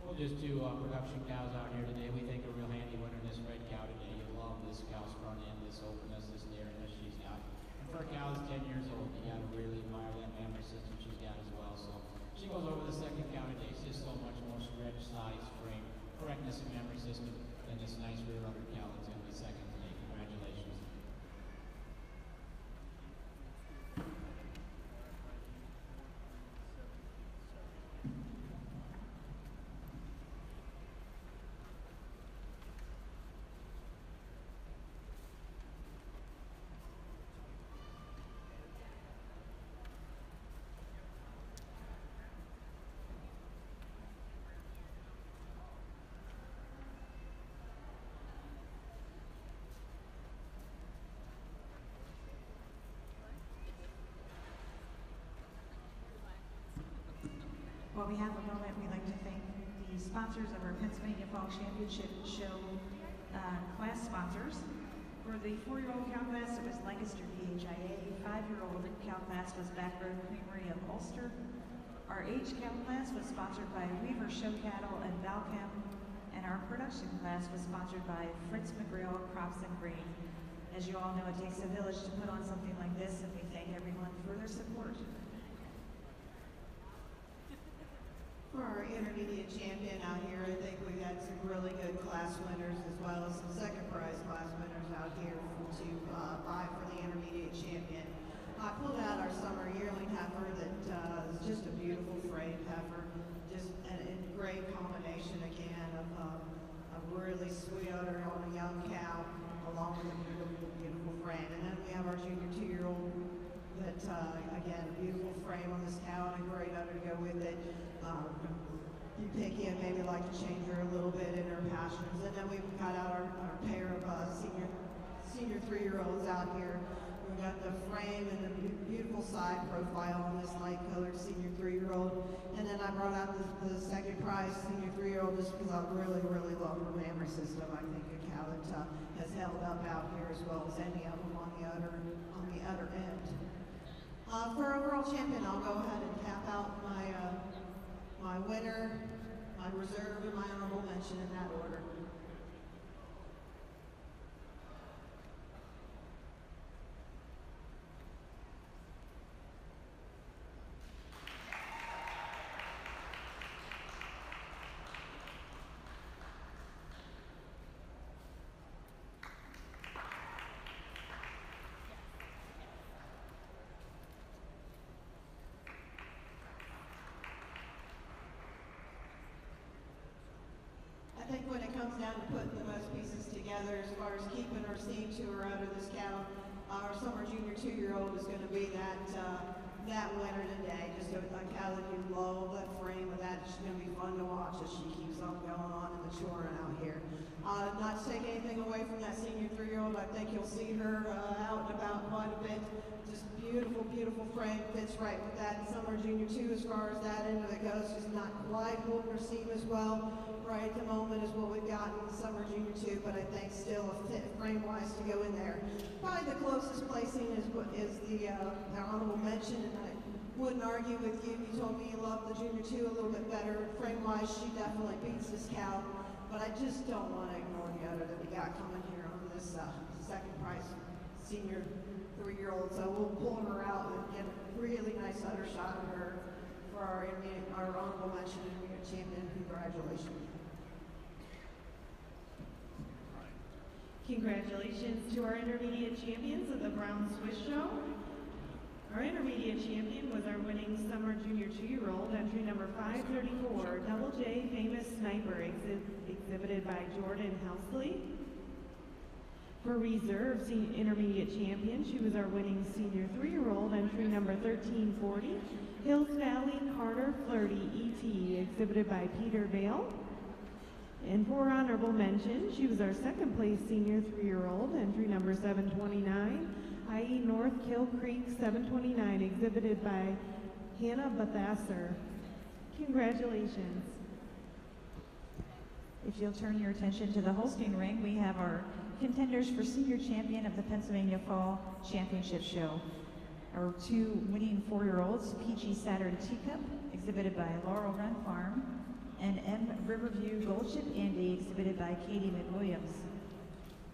Well, just 2 production cows out here today. We think a real handy winner in this red cow today. You'll love this cow's front end, this openness, this dariness she's got. And for a cow that's 10 years old, you gotta really admire that memory system she's got as well. So she goes over the second cow today. She's just so much more stretch, size, frame, correctness, and memory system than this nice rear under cow that's gonna be second today. Congratulations. While we have a moment, we'd like to thank the sponsors of our Pennsylvania Fall Championship show class sponsors. For the 4-year-old cow class, it was Lancaster DHIA. 5-year-old cow class was Backroad Creamery of Ulster. Our age cow class was sponsored by Weaver Show Cattle and Balchem. And our production class was sponsored by Fritz McGrail Crops and Grain. As you all know, it takes a village to put on something like this, and we thank everyone for their support. For our intermediate champion out here, I think we had some really good class winners as well as some second prize class winners out here to buy for the intermediate champion. I pulled out our summer yearling heifer that is just a beautiful framed heifer, just a great combination again of a really sweet udder on a young cow along with a beautiful, beautiful frame. And then we have our junior 2-year-old that, again, a beautiful frame on this cow and a great udder to go with it. You pick in, maybe like to change her a little bit in her passions. And then we've got out our pair of senior 3-year-olds out here. We've got the frame and the beautiful side profile on this light-colored senior 3-year-old. And then I brought out the second prize senior 3-year-old just because I really, really love her memory system. I think a cow that has held up out here as well as any of them on the other end. For overall champion, I'll go ahead and cap out my winner, my reserve, and my honorable mention in that order. I think when it comes down to putting the most pieces together, as far as keeping our steam to her out of this cow, our summer junior 2-year-old is going to be that winner today. Just a cow that you love, that frame of that. She's going to be fun to watch as she keeps on going on and maturing out here. Not to take anything away from that senior 3-year-old, I think you'll see her out and about quite a bit. Just beautiful, beautiful frame, fits right with that summer junior 2 as far as that end of it goes. Just not quite holding her seam as well. Right at the moment is what we've got in the summer junior 2, but I think still a fit frame-wise to go in there. Probably the closest placing is the honorable mention, and I wouldn't argue with you. You told me you loved the junior 2 a little bit better. Frame-wise, she definitely beats this cow, but I just don't want to ignore the other that we got coming here on this second prize senior 3-year-old. So we'll pull her out and get a really nice udder shot of her for our honorable mention and champion. Congratulations. Congratulations to our intermediate champions of the Brown Swiss Show. Our intermediate champion was our winning summer junior 2-year-old, entry number 534, Double J Famous Sniper, exhibited by Jordan Housley. For reserve intermediate champion, she was our winning senior 3-year-old, entry number 1340, Hills Valley Carter Flirty ET, exhibited by Peter Vale. And for honorable mention, she was our second place senior 3-year-old, entry number 729, IE North Kill Creek 729, exhibited by Hannah Bathasser. Congratulations. If you'll turn your attention to the Holstein ring, we have our contenders for senior champion of the Pennsylvania Fall Championship Show. Our 2 winning 4-year-olds, Peachy Saturn Teacup, exhibited by Laurel Run Farm, and M Riverview Gold Chip Andy, exhibited by Katie McWilliams.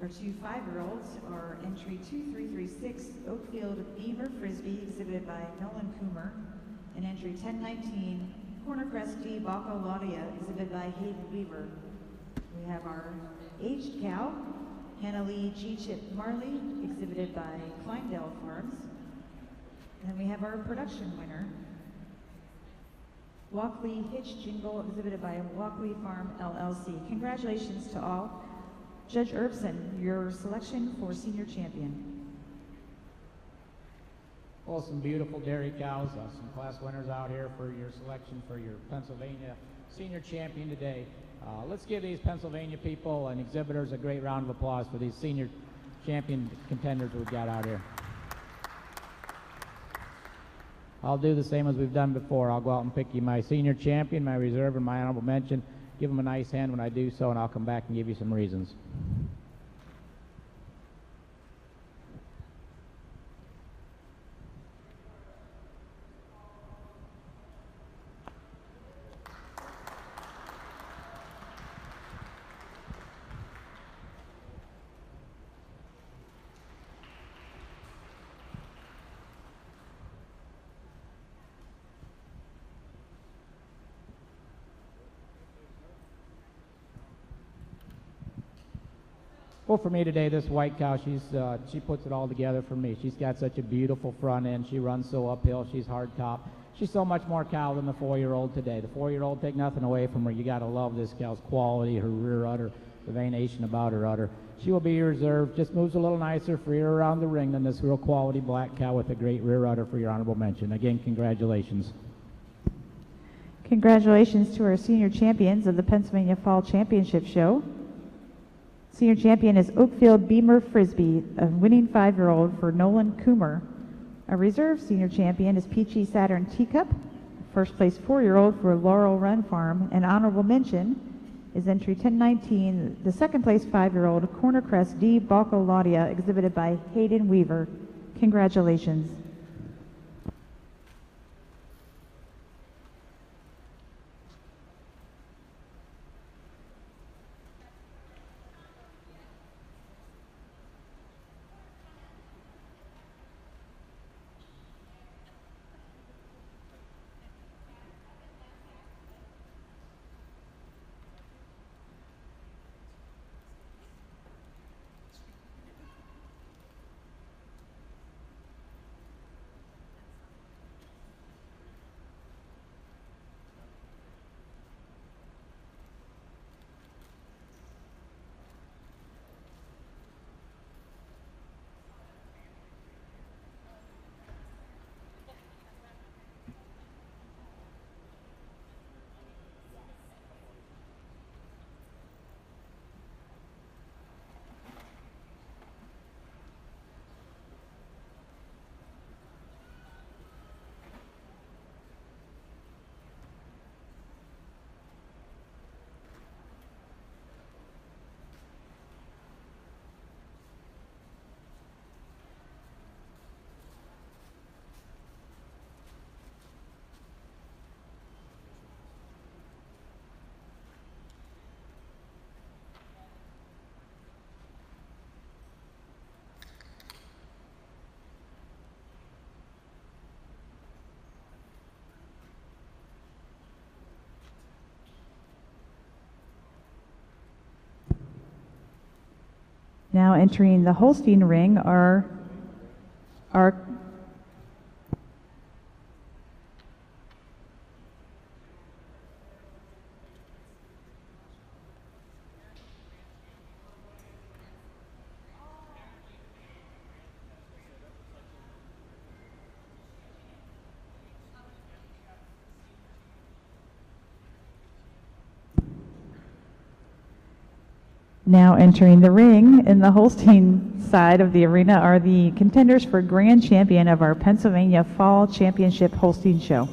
Our 2 5-year-olds are entry 2336, Oakfield Beaver Frisbee, exhibited by Nolan Coomer, and entry 1019, Cornercrest D Baco Laudia, exhibited by Hayden Weaver. We have our aged cow, Hannah Lee G-Chip Marley, exhibited by Kleindale Farms. And then we have our production winner, Walkley Hitch Jingle, exhibited by Walkley Farm LLC. Congratulations to all. Judge Erbson, your selection for senior champion. Well, some beautiful dairy cows, some class winners out here for your selection for your Pennsylvania senior champion today. Let's give these Pennsylvania people and exhibitors a great round of applause for these senior champion contenders we've got out here. I'll do the same as we've done before. I'll go out and pick you my senior champion, my reserve, and my honorable mention. Give them a nice hand when I do so, and I'll come back and give you some reasons. Well, for me today, this white cow, she puts it all together for me. She's got such a beautiful front end. She runs so uphill. She's hard top. She's so much more cow than the 4-year-old today. The 4-year-old, take nothing away from her. You got to love this cow's quality, her rear udder, the venation about her udder. She will be your reserve. Just moves a little nicer, freer around the ring than this real quality black cow with a great rear udder for your honorable mention. Again, congratulations. Congratulations to our senior champions of the Pennsylvania Fall Championship Show. Senior champion is Oakfield Beamer Frisbee, a winning 5-year-old for Nolan Coomer. Our reserve senior champion is Peachy Saturn Teacup, first place 4-year-old for Laurel Run Farm, and honorable mention is entry 1019, the second place 5-year-old Cornercrest D Baco Laudia, exhibited by Hayden Weaver. Congratulations. Now entering the Holstein ring are our Now entering the ring in the Holstein side of the arena are the contenders for Grand Champion of our Pennsylvania Fall Championship Holstein Show.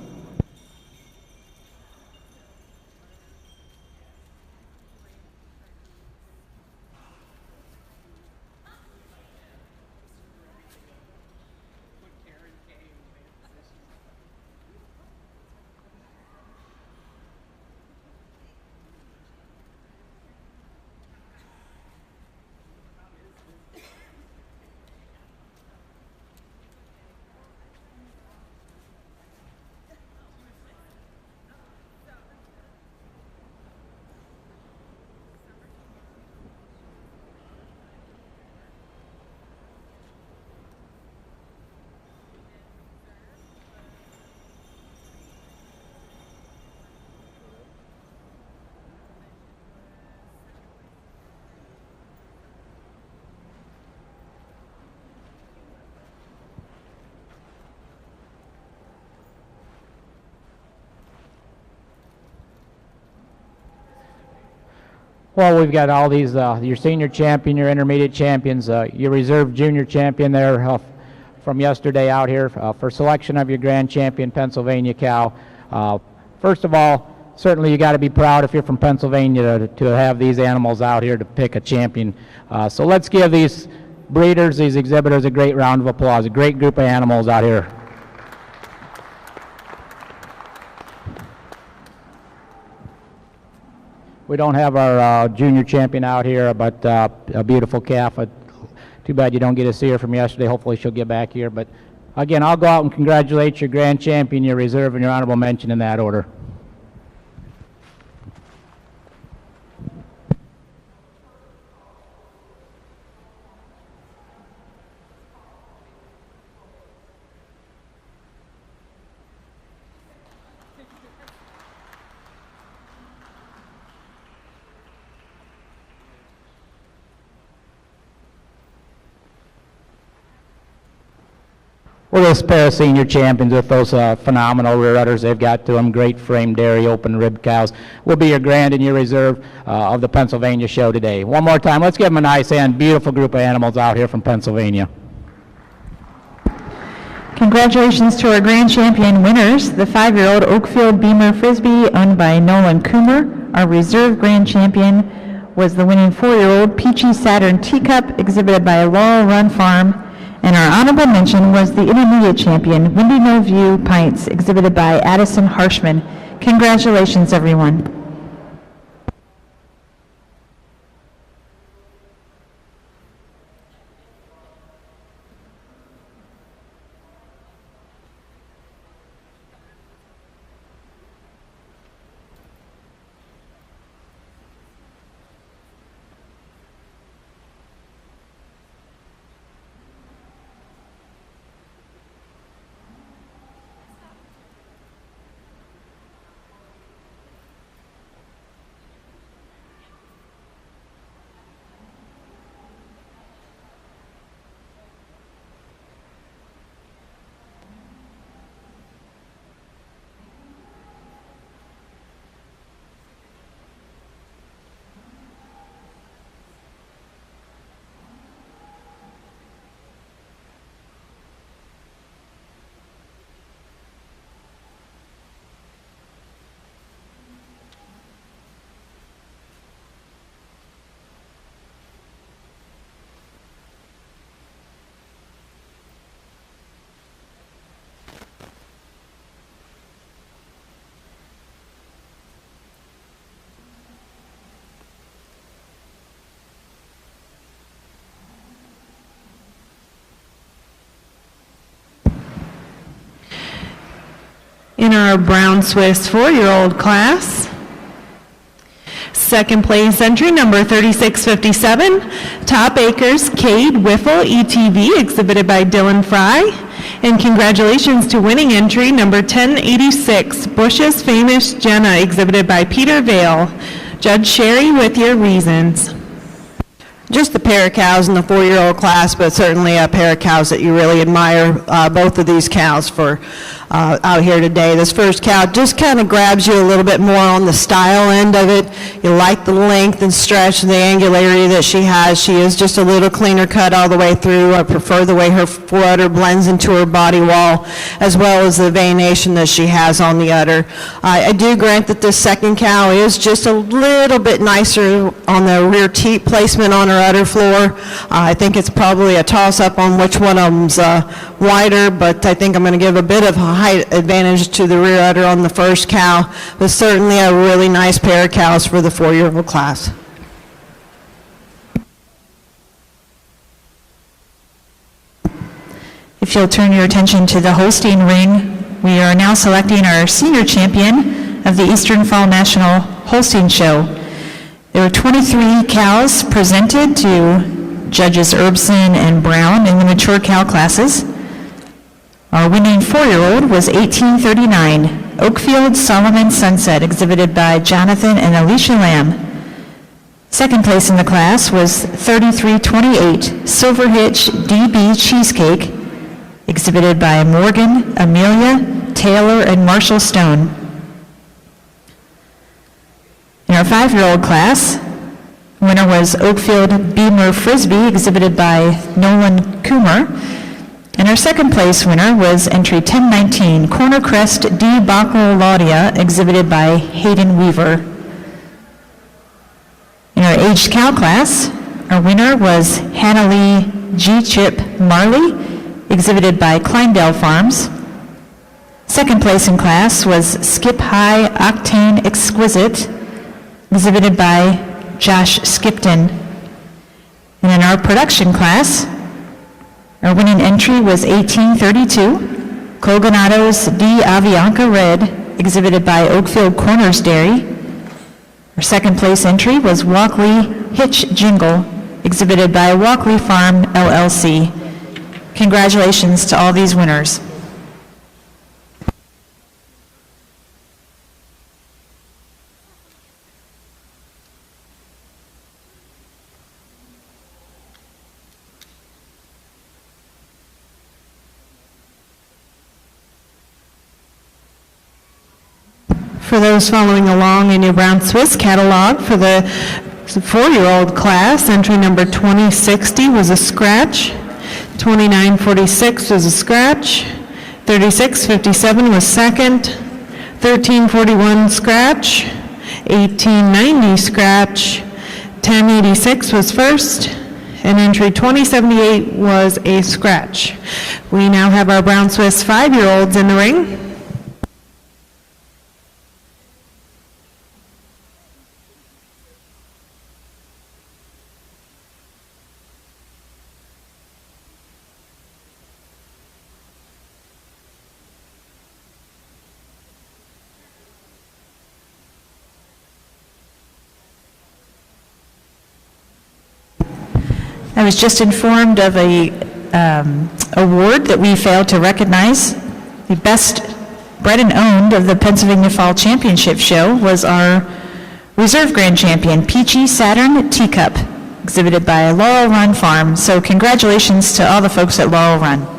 Well, we've got all these, your senior champion, your intermediate champions, your reserve junior champion there from yesterday out here for selection of your Grand Champion Pennsylvania cow. First of all, certainly you got to be proud if you're from Pennsylvania to have these animals out here to pick a champion. So let's give these breeders, these exhibitors a great round of applause. A great group of animals out here. We don't have our junior champion out here, but a beautiful calf. Too bad you don't get to see her from yesterday. Hopefully she'll get back here. But again, I'll go out and congratulate your grand champion, your reserve, and your honorable mention in that order. Well, those pair of senior champions with those phenomenal rear udders they've got to them, great frame dairy, open rib cows, will be your grand and your reserve of the Pennsylvania show today. One more time, let's give them a nice hand. Beautiful group of animals out here from Pennsylvania. Congratulations to our grand champion winners, the 5-year-old Oakfield Beamer Frisbee owned by Nolan Coomer. Our reserve grand champion was the winning 4-year-old Peachy Saturn Teacup exhibited by Laurel Run Farm. And our honorable mention was the intermediate champion, Windy No View Pints, exhibited by Addison Harshman. Congratulations, everyone. In our brown Swiss 4-year-old class, second place entry number 3657, Top Acres Cade Wiffle ETV exhibited by Dylan Fry. And congratulations to winning entry number 1086, Bush's Famous Jenna exhibited by Peter Vale. Judge Sherry with your reasons. Just a pair of cows in the 4-year-old class, but certainly a pair of cows that you really admire, both of these cows for out here today. This first cow just kind of grabs you a little bit more on the style end of it. You like the length and stretch and the angularity that she has. She is just a little cleaner cut all the way through. I prefer the way her udder blends into her body wall, as well as the veination that she has on the udder. I do grant that this second cow is just a little bit nicer on the rear teat placement on her udder floor. I think it's probably a toss-up on which one of them's wider, but I think I'm going to give a bit of a height advantage to the rear udder on the first cow, but certainly a really nice pair of cows for the 4-year-old class. If you'll turn your attention to the Holstein ring, we are now selecting our senior champion of the Eastern Fall National Holstein Show. There were 23 cows presented to Judges Erbson and Brown in the mature cow classes. Our winning 4-year-old was 1839, Oakfield Solomon Sunset, exhibited by Jonathan and Alicia Lamb. Second place in the class was 3328, Silver Hitch DB Cheesecake, exhibited by Morgan, Amelia, Taylor, and Marshall Stone. In our 5-year-old class, winner was Oakfield Beamer Frisbee, exhibited by Nolan Coomer. And our second place winner was entry 1019, Corner Crest D. Bacalaudia, exhibited by Hayden Weaver. In our aged cow class, our winner was Hannah Lee G. Chip Marley, exhibited by Kleindale Farms. Second place in class was Skip High Octane Exquisite, exhibited by Josh Skipton. And in our production class, our winning entry was 1832, Colganado's D. Avianca Red, exhibited by Oakfield Corners Dairy. Our second place entry was Walkley Hitch Jingle, exhibited by Walkley Farm LLC. Congratulations to all these winners. For those following along in your Brown Swiss catalog, for the 4-year-old class, entry number 2060 was a scratch, 2946 was a scratch, 3657 was second, 1341 scratch, 1890 scratch, 1086 was first, and entry 2078 was a scratch. We now have our Brown Swiss 5-year-olds in the ring. I was just informed of a award that we failed to recognize. The best bred and owned of the Pennsylvania Fall Championship Show was our Reserve Grand Champion, Peachy Saturn Teacup, exhibited by Laurel Run Farm. So congratulations to all the folks at Laurel Run.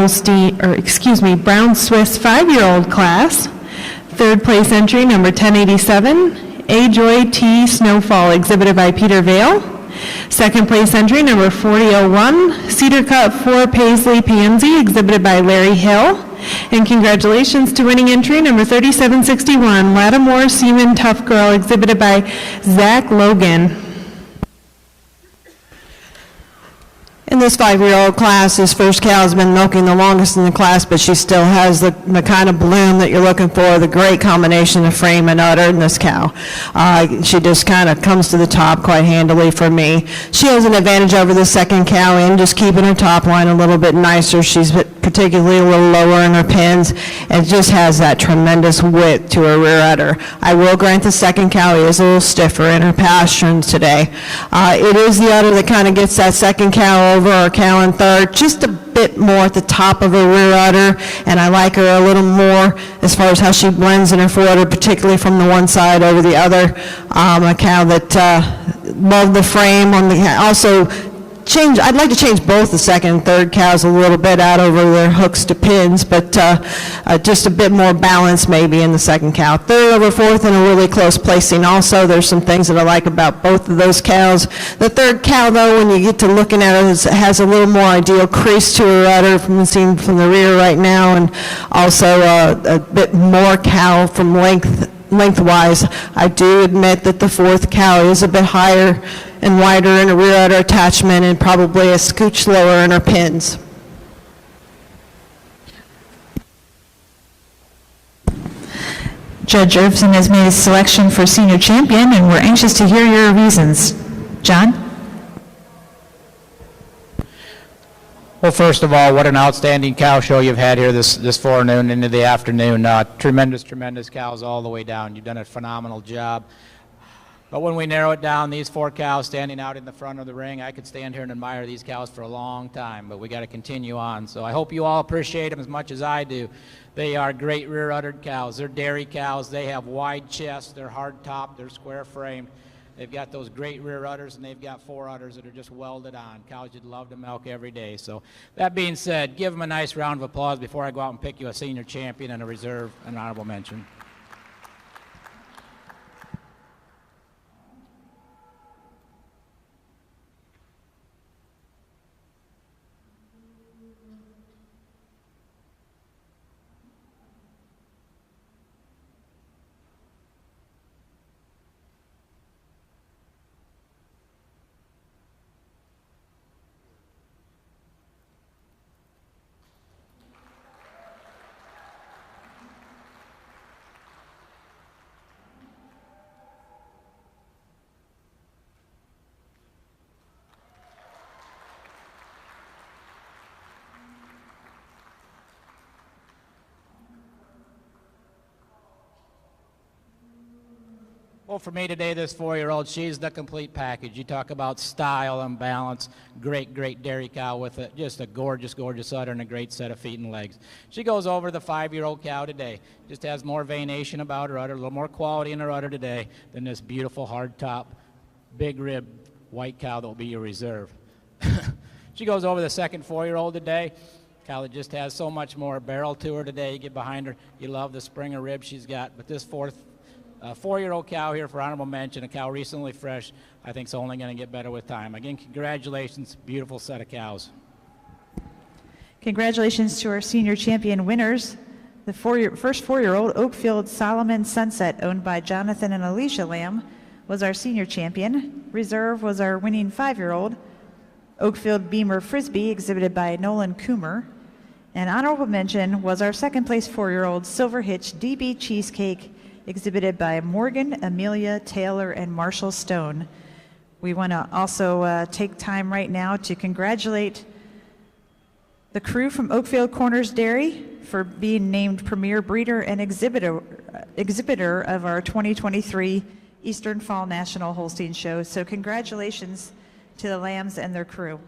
Brown Swiss 5-year-old class. Third place entry, number 1087, A Joy T Snowfall, exhibited by Peter Vale. Second place entry, number 4001, Cedar Cut 4 Paisley Pansy, exhibited by Larry Hill. And congratulations to winning entry, number 3761, Lattimore Seaman Tough Girl, exhibited by Zach Logan. In this 5-year-old class, this first cow has been milking the longest in the class, but she still has the kind of bloom that you're looking for, the great combination of frame and udder in this cow. She just kind of comes to the top quite handily for me. She has an advantage over the second cow in just keeping her top line a little bit nicer. She's particularly a little lower in her pins and just has that tremendous width to her rear udder. I will grant the second cow is a little stiffer in her pasturing today. It is the udder that kind of gets that second cow over our cow in third, just a bit more at the top of her rear udder, and I like her a little more as far as how she blends in her fore udder, particularly from the one side over the other. A cow that loved the frame on the, also I'd like to change both the second and third cows a little bit out over their hooks to pins, but just a bit more balance maybe in the second cow. Third over fourth in a really close placing also. There's some things that I like about both of those cows. The third cow, though, when you get to looking at it, has a little more ideal crease to her udder from seen from the rear right now, and also a bit more cow from lengthwise. I do admit that the fourth cow is a bit higher and wider in her rear udder attachment and probably a scooch lower in her pins. Judge Irvson has made a selection for senior champion, and we're anxious to hear your reasons. John? Well, first of all, what an outstanding cow show you've had here this forenoon into the afternoon. Tremendous cows all the way down. You've done a phenomenal job. But when we narrow it down, these 4 cows standing out in the front of the ring, I could stand here and admire these cows for a long time, but we got to continue on. So I hope you all appreciate them as much as I do. They are great rear-uddered cows. They're dairy cows. They have wide chests. They're hard-topped. They're square-framed. They've got those great rear udders, and they've got fore udders that are just welded on. Cows you'd love to milk every day. So that being said, give them a nice round of applause before I go out and pick you a senior champion and a reserve and honorable mention. Well, for me today, this 4-year-old, she's the complete package. You talk about style and balance, great dairy cow with just a gorgeous udder and a great set of feet and legs. She goes over the 5-year-old cow today. Just has more venation about her udder, a little more quality in her udder today than this beautiful hard top, big rib white cow that will be your reserve. She goes over the second 4-year-old today. Cow that just has so much more barrel to her today. You get behind her, you love the spring of rib she's got. But this 4-year-old cow here for honorable mention, a cow recently fresh, I think is only going to get better with time. Again, congratulations, beautiful set of cows. Congratulations to our senior champion winners. The first 4-year-old Oakfield Solomon Sunset, owned by Jonathan and Alicia Lamb, was our senior champion. Reserve was our winning 5-year-old Oakfield Beamer Frisbee, exhibited by Nolan Coomer. And honorable mention was our second place 4-year-old Silver Hitch DB Cheesecake, exhibited by Morgan, Amelia, Taylor, and Marshall Stone. We want to also take time right now to congratulate the crew from Oakfield Corners Dairy for being named premier breeder and exhibitor of our 2023 Eastern Fall National Holstein Show. So congratulations to the Lambs and their crew.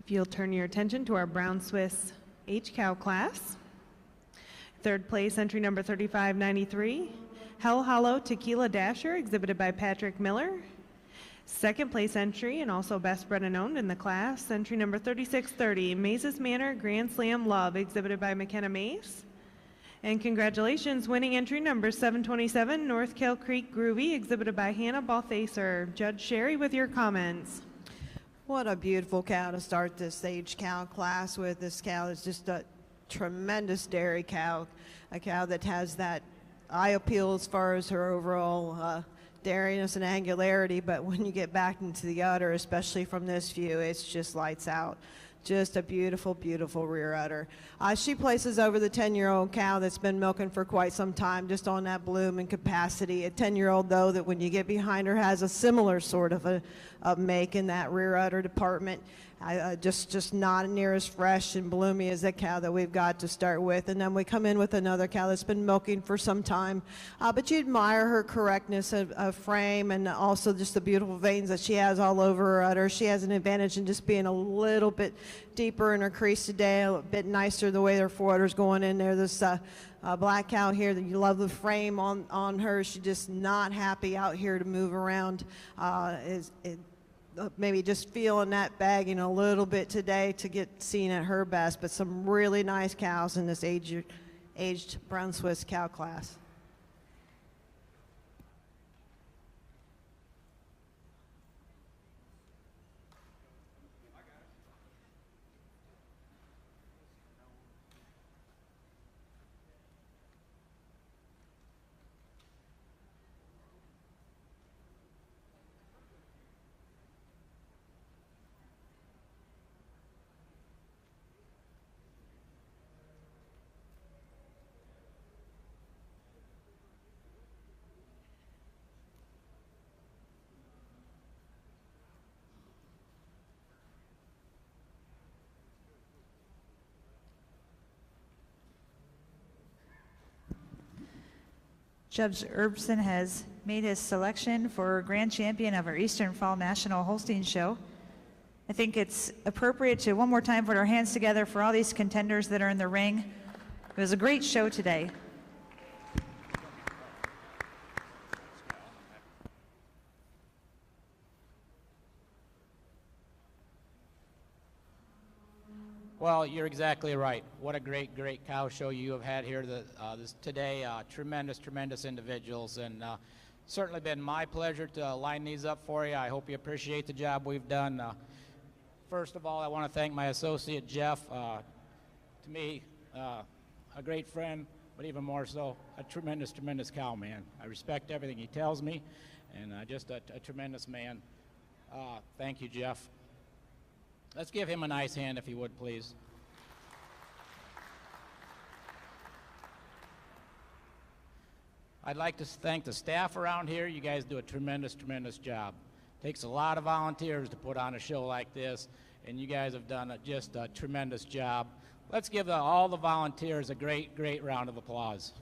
If you'll turn your attention to our Brown Swiss H-Cow class. Third place, entry number 3593, Hell Hollow Tequila Dasher, exhibited by Patrick Miller. Second place entry, and also best bred and owned in the class, entry number 3630, Maze's Manor Grand Slam Love, exhibited by McKenna Mace. And congratulations, winning entry number 727, North Kill Creek Groovy, exhibited by Hannah Balthaser. Judge Sherry with your comments. What a beautiful cow to start this age cow class with. This cow is just a tremendous dairy cow, a cow that has that eye appeal as far as her overall dairiness and angularity, but when you get back into the udder, especially from this view, it's just lights out. Just a beautiful, beautiful rear udder. She places over the 10-year-old cow that's been milking for quite some time, just on that bloom and capacity. A 10-year-old, though, that when you get behind her has a similar sort of a make in that rear udder department. Just not near as fresh and bloomy as that cow that we've got to start with. And then we come in with another cow that's been milking for some time. But you admire her correctness of frame, and also just the beautiful veins that she has all over her udder. She has an advantage in just being a little bit deeper in her crease today, a bit nicer the way her foreudder's going in there. This black cow here, that you love the frame on her. She's just not happy out here to move around. Maybe just feeling that bagging a little bit today to get seen at her best, but some really nice cows in this aged Brown Swiss cow class. Judge Erbsen has made his selection for Grand Champion of our Eastern Fall National Holstein Show. I think it's appropriate to one more time put our hands together for all these contenders that are in the ring. It was a great show today. Well, you're exactly right. What a great, great cow show you have had here today. Tremendous individuals, and certainly been my pleasure to line these up for you. I hope you appreciate the job we've done. First of all, I want to thank my associate, Jeff. To me, a great friend, but even more so, a tremendous cow man. I respect everything he tells me, and just a tremendous man. Thank you, Jeff. Let's give him a nice hand, if you would, please. I'd like to thank the staff around here. You guys do a tremendous job. Takes a lot of volunteers to put on a show like this, and you guys have done just a tremendous job. Let's give all the volunteers a great round of applause.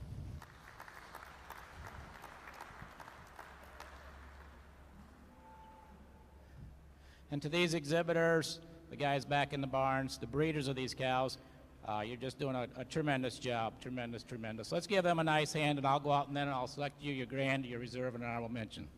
And to these exhibitors, the guys back in the barns, the breeders of these cows, you're just doing a tremendous job, tremendous. Let's give them a nice hand, and I'll go out and then I'll select you your grand, your reserve, and honorable mention.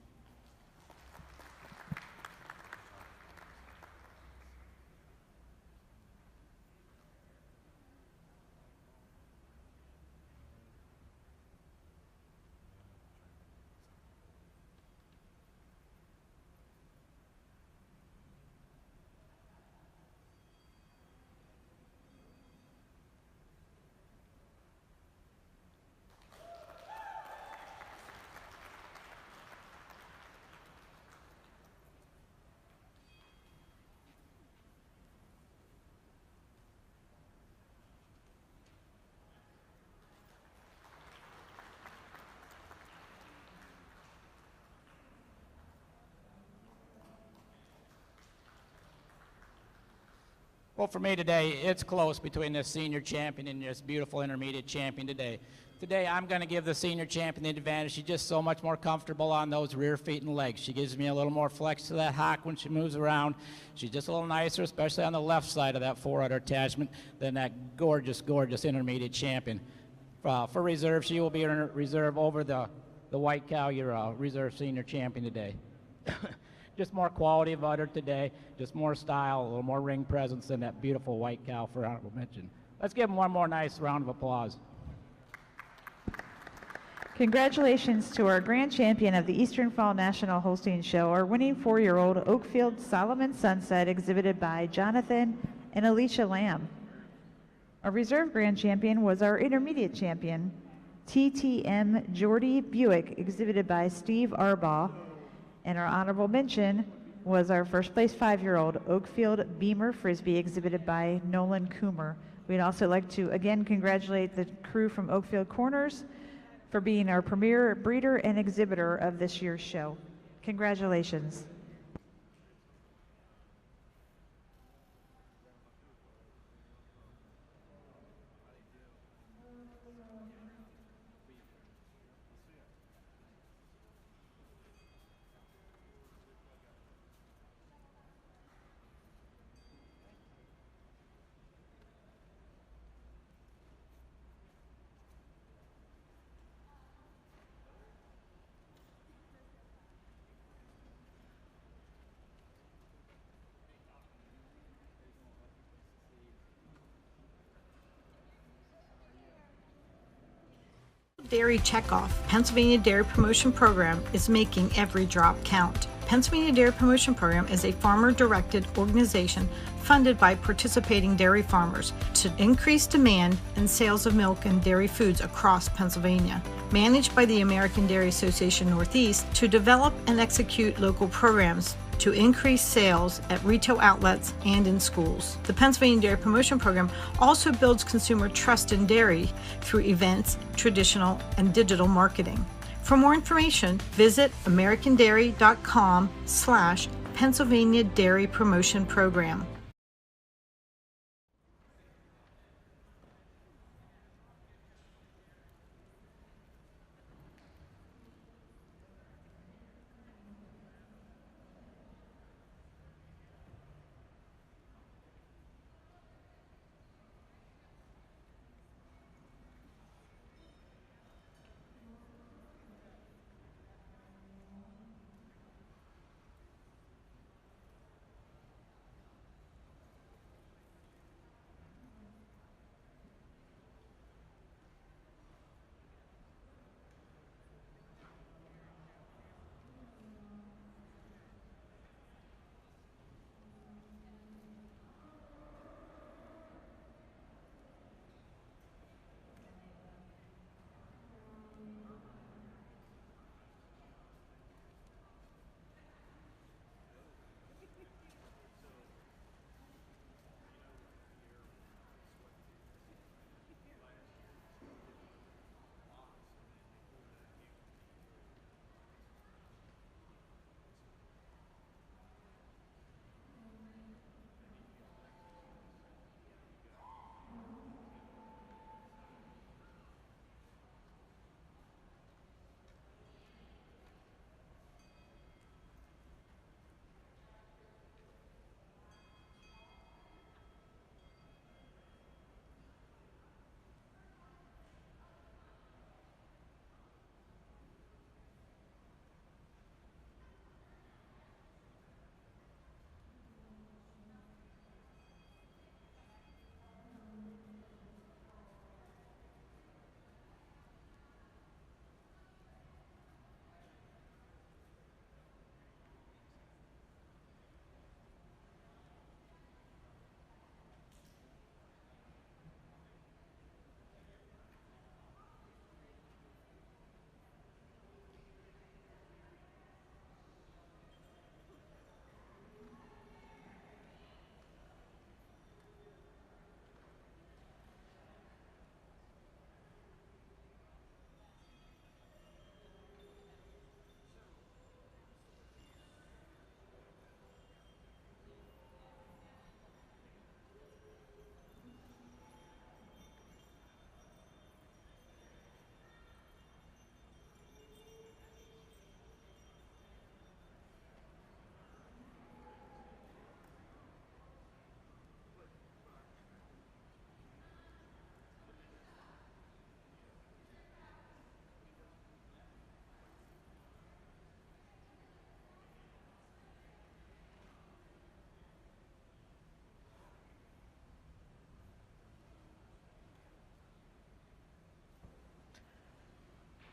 Well, for me today, it's close between this senior champion and this beautiful intermediate champion today. Today, I'm going to give the senior champion the advantage. She's just so much more comfortable on those rear feet and legs. She gives me a little more flex to that hock when she moves around. She's just a little nicer, especially on the left side of that forerunner attachment, than that gorgeous, gorgeous intermediate champion. For reserve, she will be in reserve over the white cow, your reserve senior champion today. Just more quality of udder today, just more style, a little more ring presence than that beautiful white cow for honorable mention. Let's give them one more nice round of applause. Congratulations to our grand champion of the Eastern Fall National Holstein Show, our winning 4-year-old Oakfield Solomon Sunset, exhibited by Jonathan and Alicia Lamb. Our reserve grand champion was our intermediate champion, TTM Jordy Buick, exhibited by Steve Arbaugh. And our honorable mention was our first place 5-year-old Oakfield Beamer Frisbee, exhibited by Nolan Coomer. We'd also like to again congratulate the crew from Oakfield Corners for being our premier breeder and exhibitor of this year's show. Congratulations. Dairy Checkoff, Pennsylvania Dairy Promotion Program, is making every drop count. Pennsylvania Dairy Promotion Program is a farmer-directed organization funded by participating dairy farmers to increase demand and sales of milk and dairy foods across Pennsylvania. Managed by the American Dairy Association Northeast to develop and execute local programs to increase sales at retail outlets and in schools. The Pennsylvania Dairy Promotion Program also builds consumer trust in dairy through events, traditional, and digital marketing. For more information, visit americandairy.com/Pennsylvania Dairy Promotion Program.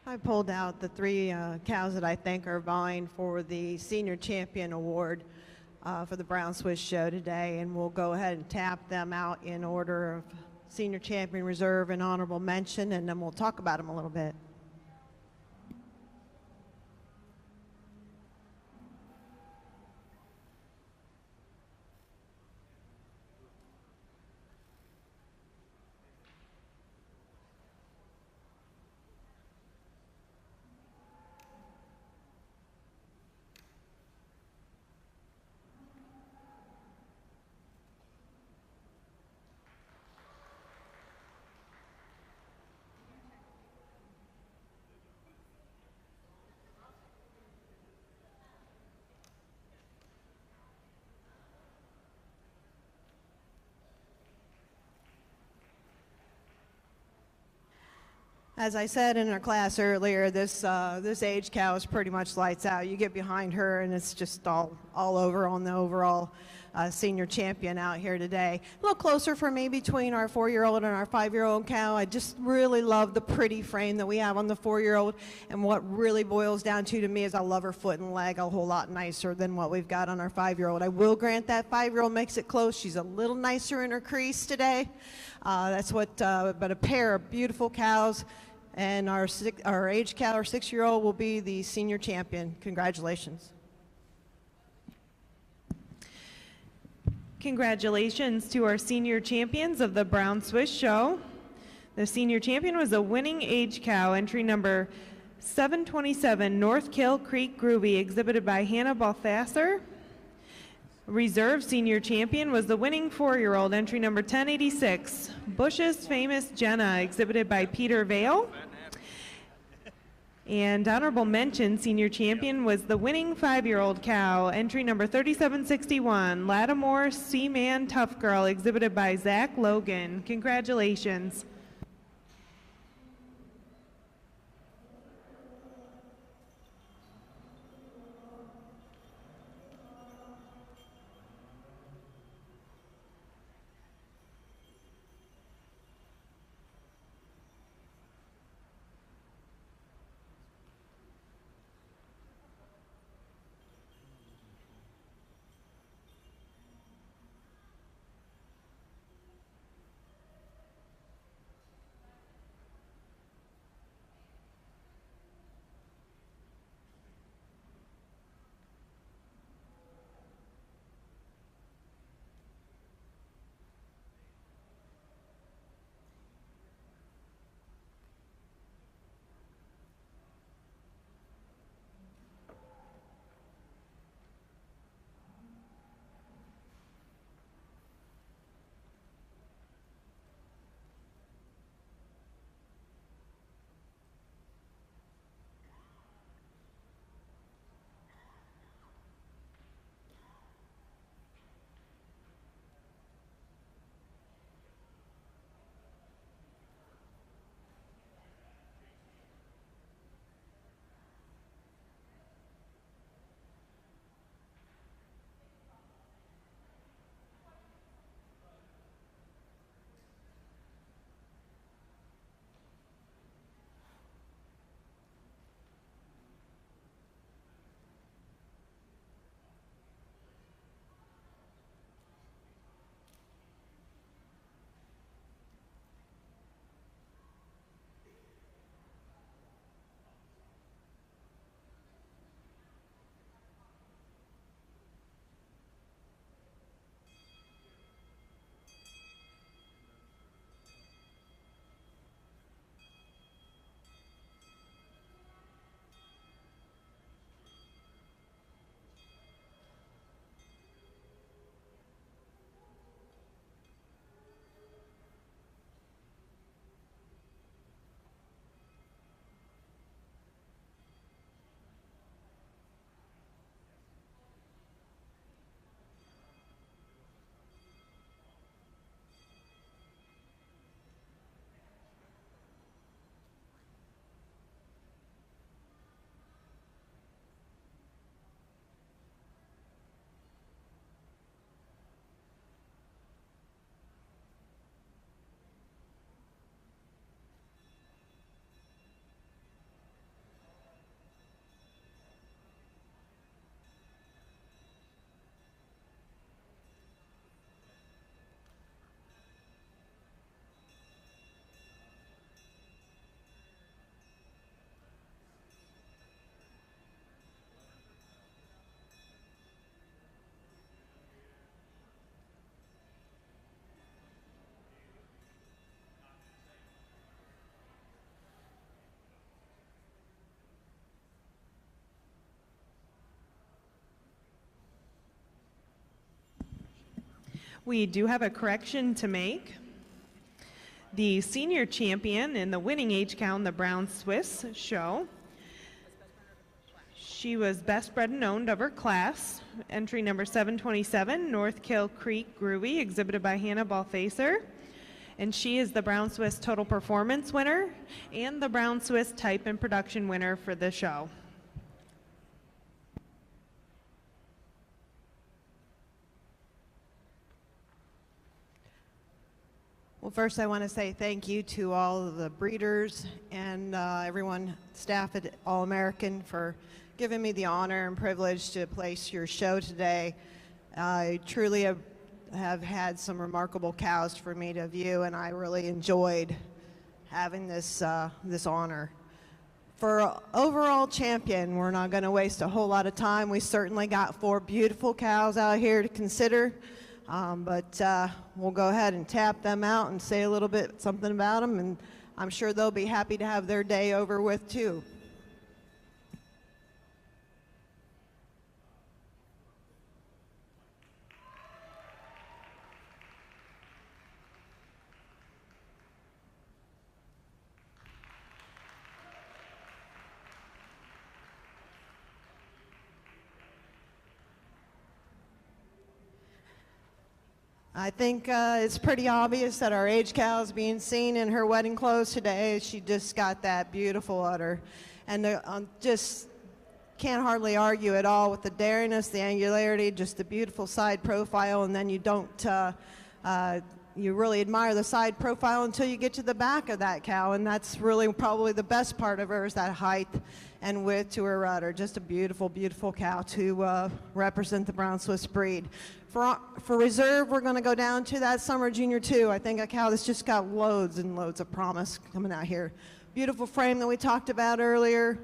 I pulled out the three cows that I think are vying for the Senior Champion Award for the Brown Swiss Show today, and we'll go ahead and tap them out in order of Senior Champion Reserve and Honorable Mention, and then we'll talk about them a little bit. As I said in our class earlier, this age cow is pretty much lights out. You get behind her and it's just all over on the overall senior champion out here today. A little closer for me between our 4-year-old and our 5-year-old cow. I just really love the pretty frame that we have on the 4-year-old, and what really boils down to me is I love her foot and leg a whole lot nicer than what we've got on our 5-year-old. I will grant that 5-year-old makes it close. She's a little nicer in her crease today. That's what, but a pair of beautiful cows. And our age cow, our 6-year-old, will be the senior champion. Congratulations. Congratulations to our senior champions of the Brown Swiss Show. The senior champion was a winning age cow, entry number 727, North Kill Creek Groovy, exhibited by Hannah Balthasar. Reserve senior champion was the winning 4-year-old, entry number 1086, Bush's Famous Jenna, exhibited by Peter Vale. And honorable mention senior champion was the winning 5-year-old cow, entry number 3761, Lattimore Seaman Tough Girl, exhibited by Zach Logan. Congratulations. We do have a correction to make. The senior champion in the winning age cow in the Brown Swiss show, she was best bred and owned of her class. Entry number 727, North Kill Creek Groovy, exhibited by Hannah Balthaser. And she is the Brown Swiss Total Performance winner and the Brown Swiss Type and Production winner for the show. Well, first I want to say thank you to all of the breeders and everyone, staff at All-American, for giving me the honor and privilege to place your show today. I truly have had some remarkable cows for me to view, and I really enjoyed having this honor. For overall champion, we're not going to waste a whole lot of time. We certainly got 4 beautiful cows out here to consider. But we'll go ahead and tap them out and say a little bit something about them, and I'm sure they'll be happy to have their day over with too. I think it's pretty obvious that our age cow is being seen in her wedding clothes today. She just got that beautiful udder. And just can't hardly argue at all with the dariness, the angularity, just the beautiful side profile. And then you don't, you really admire the side profile until you get to the back of that cow. And that's really probably the best part of her, is that height and width to her udder. Just a beautiful, beautiful cow to represent the Brown Swiss breed. For reserve, we're going to go down to that Summer Junior 2. I think a cow that's just got loads and loads of promise coming out here. Beautiful frame that we talked about earlier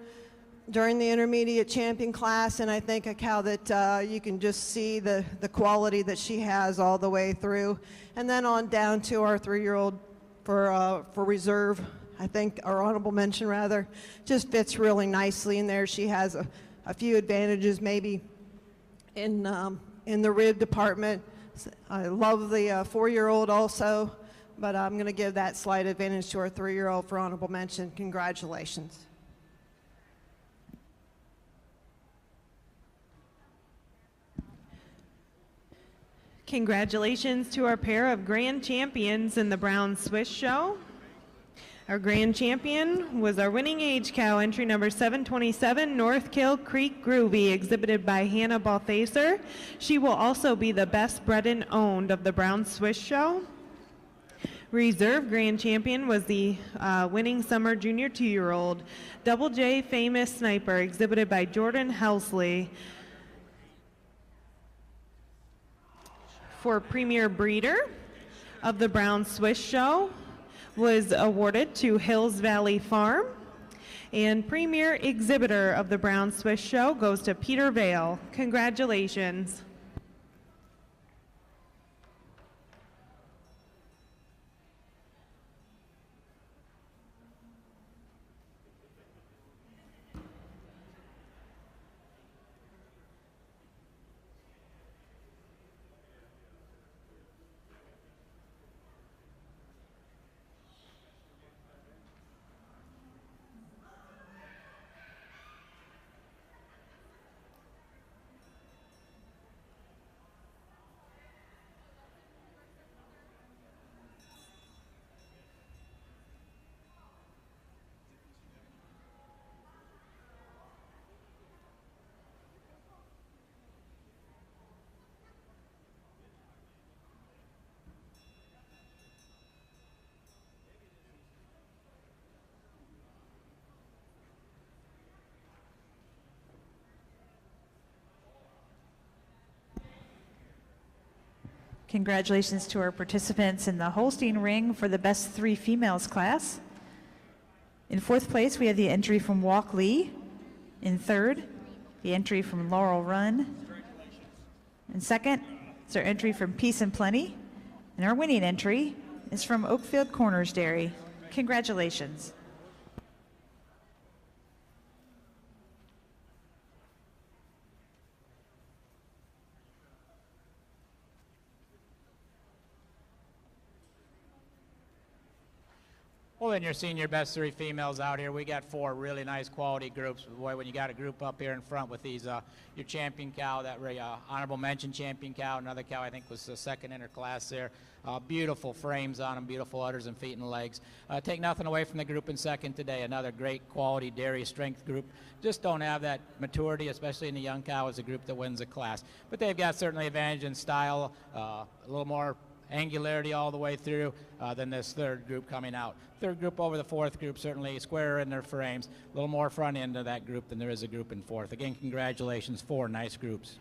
during the intermediate champion class, and I think a cow that you can just see the quality that she has all the way through. And then on down to our 3-year-old for reserve. I think our honorable mention rather just fits really nicely in there. She has a few advantages maybe in the rib department. I love the 4-year-old also, but I'm going to give that slight advantage to our 3-year-old for honorable mention. Congratulations. Congratulations to our pair of grand champions in the Brown Swiss show. Our grand champion was our winning age cow, entry number 727, North Kill Creek Groovy, exhibited by Hannah Balthaser. She will also be the best bred and owned of the Brown Swiss show. Reserve grand champion was the winning summer junior 2-year-old, Double J Famous Sniper, exhibited by Jordan Helsley. For premier breeder of the Brown Swiss show was awarded to Hills Valley Farm, and premier exhibitor of the Brown Swiss show goes to Peter Vale. Congratulations. Congratulations to our participants in the Holstein ring for the best 3 females class. In 4th place, we have the entry from Walk Lee. In 3rd, the entry from Laurel Run. In 2nd, is our entry from Peace and Plenty. And our winning entry is from Oakfield Corners Dairy. Congratulations. Well, then you're seeing your best 3 females out here. We got 4 really nice quality groups. Boy, when you got a group up here in front with these, your champion cow, that honorable mention champion cow, another cow I think was the second in her class there. Beautiful frames on them, beautiful udders and feet and legs. Take nothing away from the group in second today. Another great quality dairy strength group. Just don't have that maturity, especially in the young cow, as a group that wins the class. But they've got certainly advantage in style, a little more angularity all the way through than this third group coming out. Third group over the fourth group, certainly squarer in their frames, a little more front end of that group than there is a group in fourth. Again, congratulations, 4 nice groups.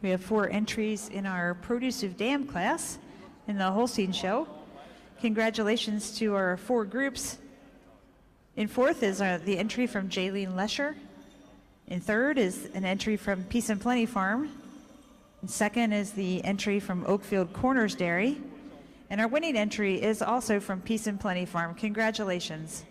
We have 4 entries in our Produce of Dam class in the Holstein show. Congratulations to our 4 groups. In fourth is the entry from Jaylene Lesher. In third is an entry from Peace and Plenty Farm. And second is the entry from Oakfield Corners Dairy. And our winning entry is also from Peace and Plenty Farm. Congratulations.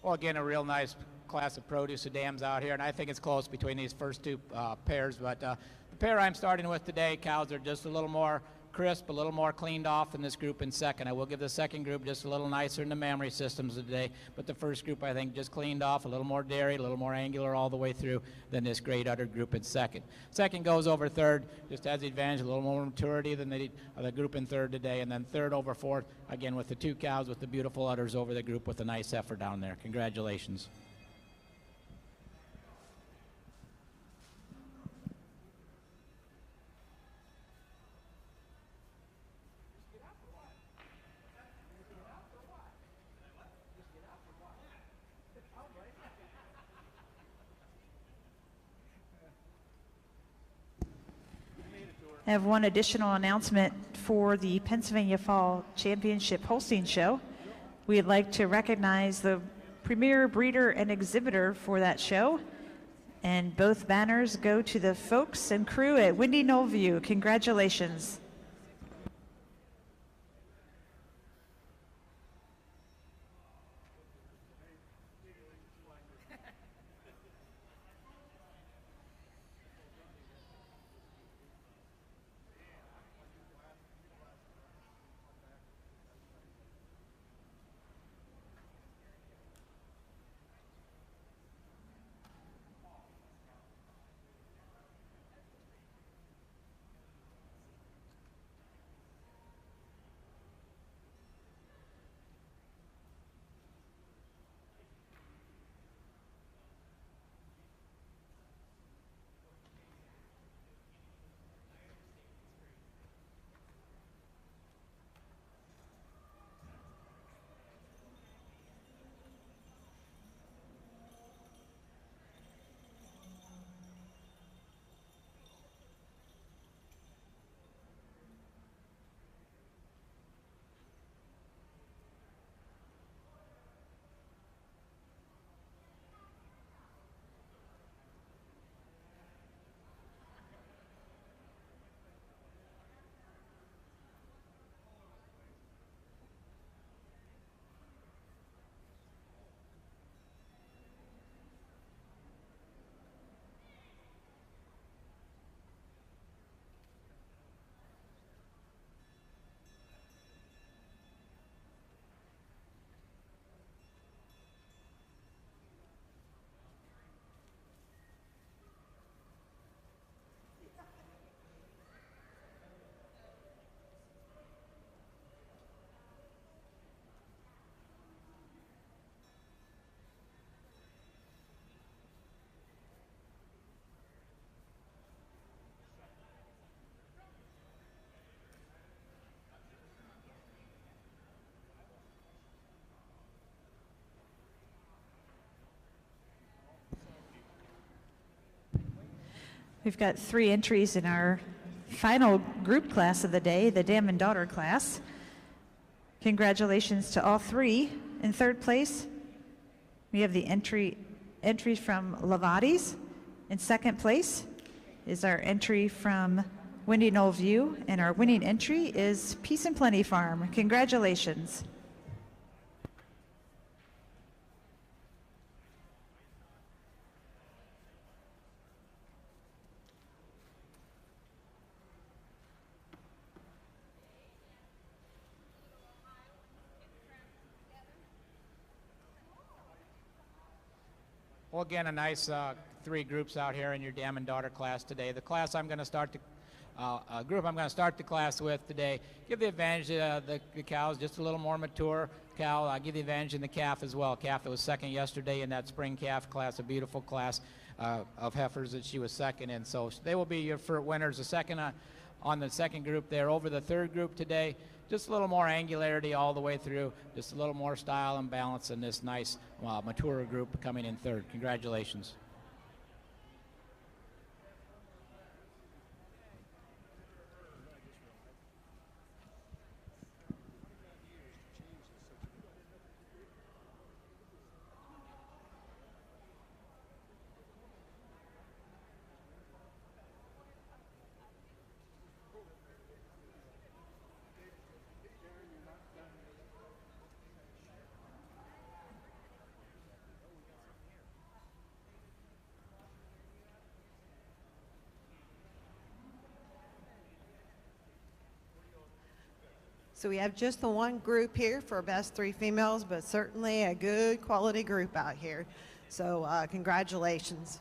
Well, again, a real nice class of produce of dams out here, and I think it's close between these first 2 pairs. But the pair I'm starting with today, cows are just a little more crisp, a little more cleaned off than this group in second. I will give the second group just a little nicer in the mammary systems today, but the first group I think just cleaned off, a little more dairy, a little more angular all the way through than this great udder group in second. Second goes over third, just has the advantage, a little more maturity than the group in third today, and then third over fourth, again with the 2 cows with the beautiful udders over the group with a nice heifer down there. Congratulations. I have one additional announcement for the Pennsylvania Fall Championship Holstein Show. We'd like to recognize the premier breeder and exhibitor for that show. And both banners go to the folks and crew at Windy Knoll View. Congratulations. We've got 3 entries in our final group class of the day, the Dam and Daughter class. Congratulations to all 3. In 3rd place, we have the entry from Lavati's. In 2nd place is our entry from Windy Knoll View, and our winning entry is Peace and Plenty Farm. Congratulations. Well, again, a nice 3 groups out here in your Dam and Daughter class today. The class I'm going to start the group I'm going to start the class with today, give the advantage the cows, just a little more mature cow. Give the advantage in the calf as well. Calf that was second yesterday in that spring calf class, a beautiful class of heifers that she was second in. So they will be your first winners. The second on the second group there. Over the 3rd group today, just a little more angularity all the way through, just a little more style and balance in this nice mature group coming in 3rd. Congratulations. So we have just the one group here for best 3 females, but certainly a good quality group out here. So congratulations.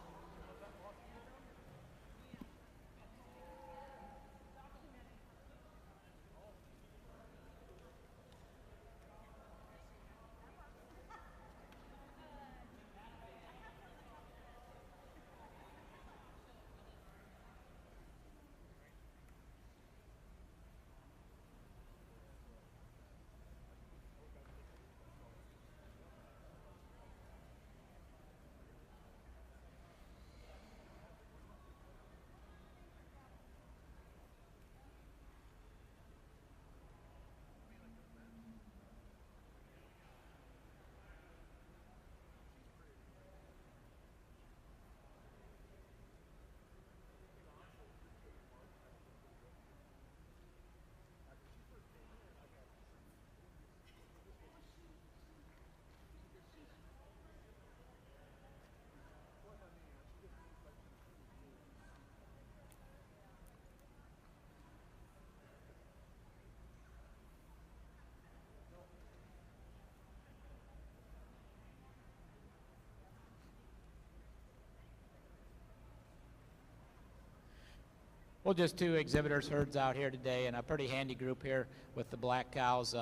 Well, just two exhibitors herds out here today, and a pretty handy group here with the black cows.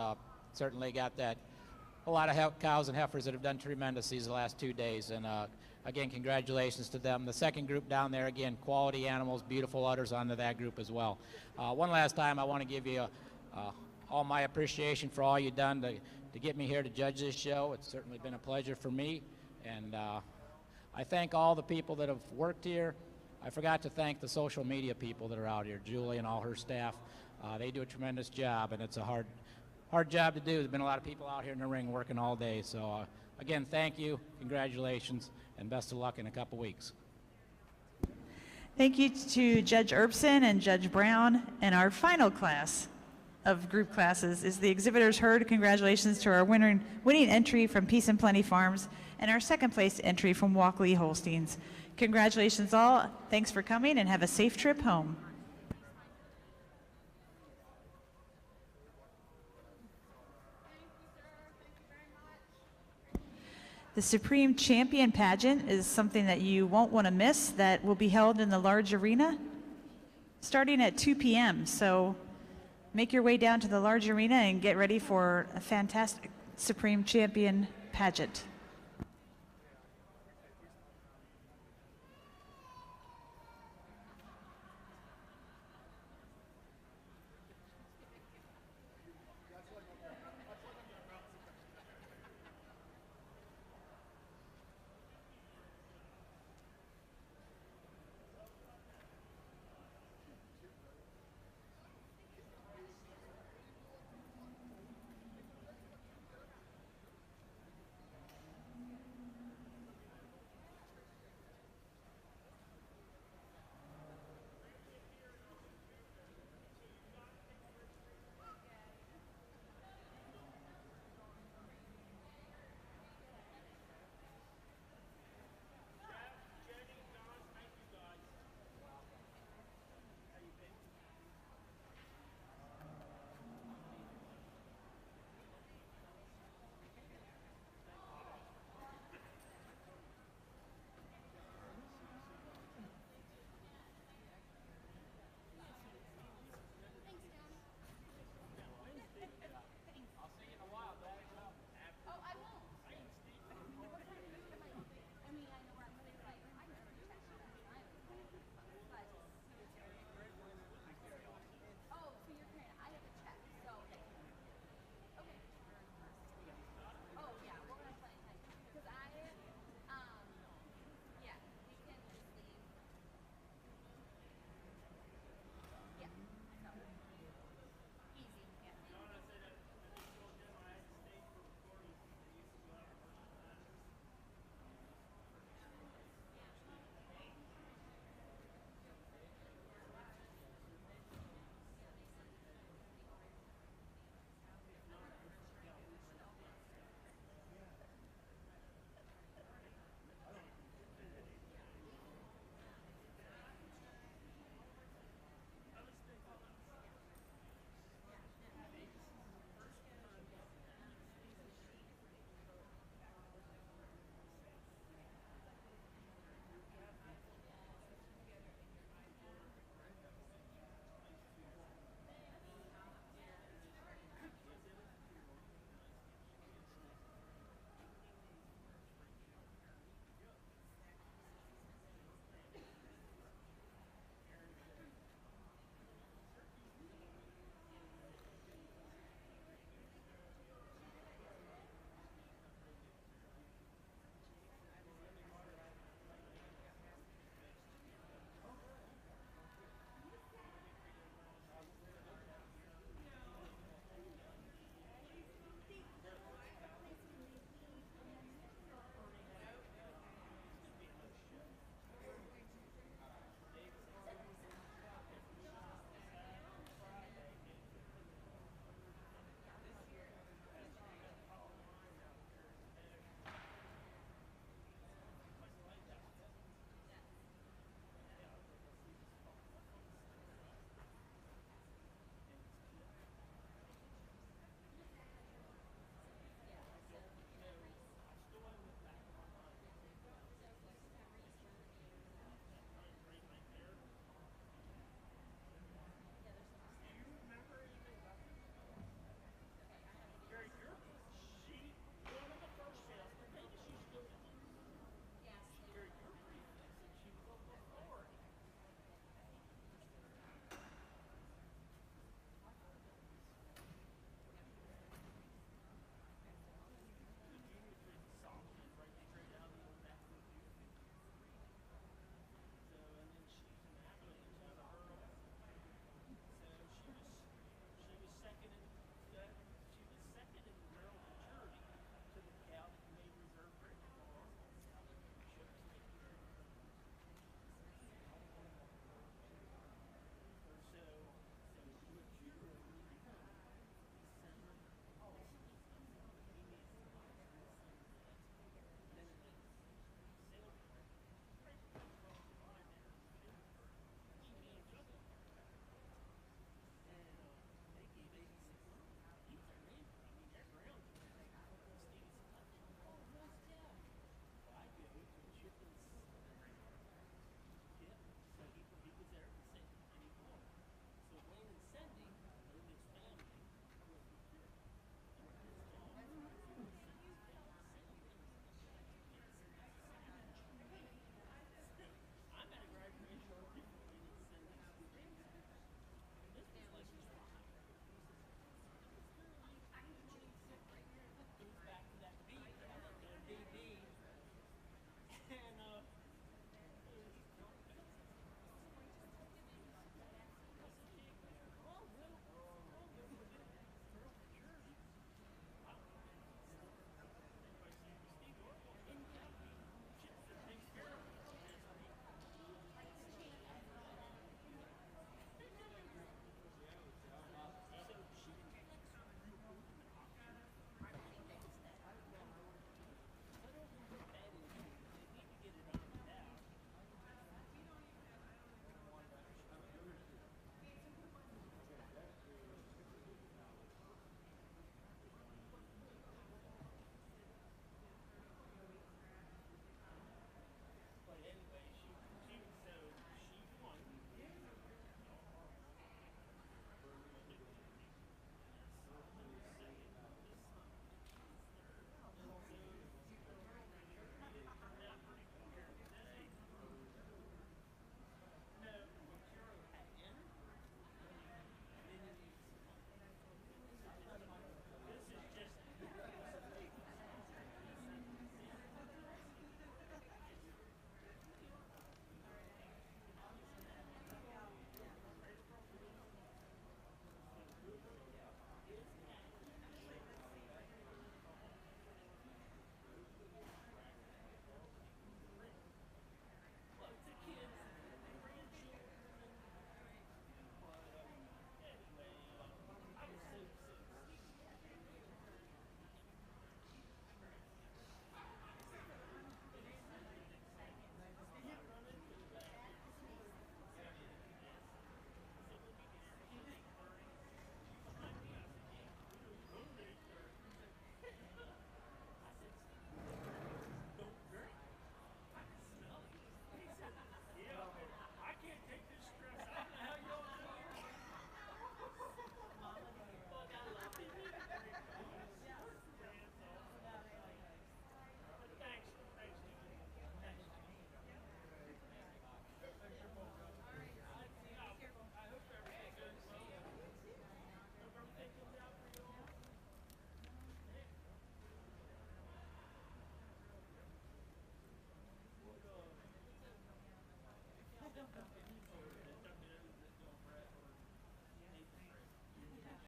Certainly got that a lot of cows and heifers that have done tremendous these last 2 days, and again, congratulations to them. The second group down there, again, quality animals, beautiful udders onto that group as well. One last time, I want to give you all my appreciation for all you've done to get me here to judge this show. It's certainly been a pleasure for me, and I thank all the people that have worked here. I forgot to thank the social media people that are out here, Julie and all her staff. They do a tremendous job, and it's a hard job to do. There's been a lot of people out here in the ring working all day. So again, thank you, congratulations, and best of luck in a couple weeks. Thank you to Judge Erbsen and Judge Brown. And our final class of group classes is the exhibitors herd. Congratulations to our winning entry from Peace and Plenty Farms and our second place entry from Walkley Holsteins. Congratulations all. Thanks for coming and have a safe trip home. The Supreme Champion Pageant is something that you won't want to miss, that will be held in the large arena starting at 2 p.m. So make your way down to the large arena and get ready for a fantastic Supreme Champion Pageant.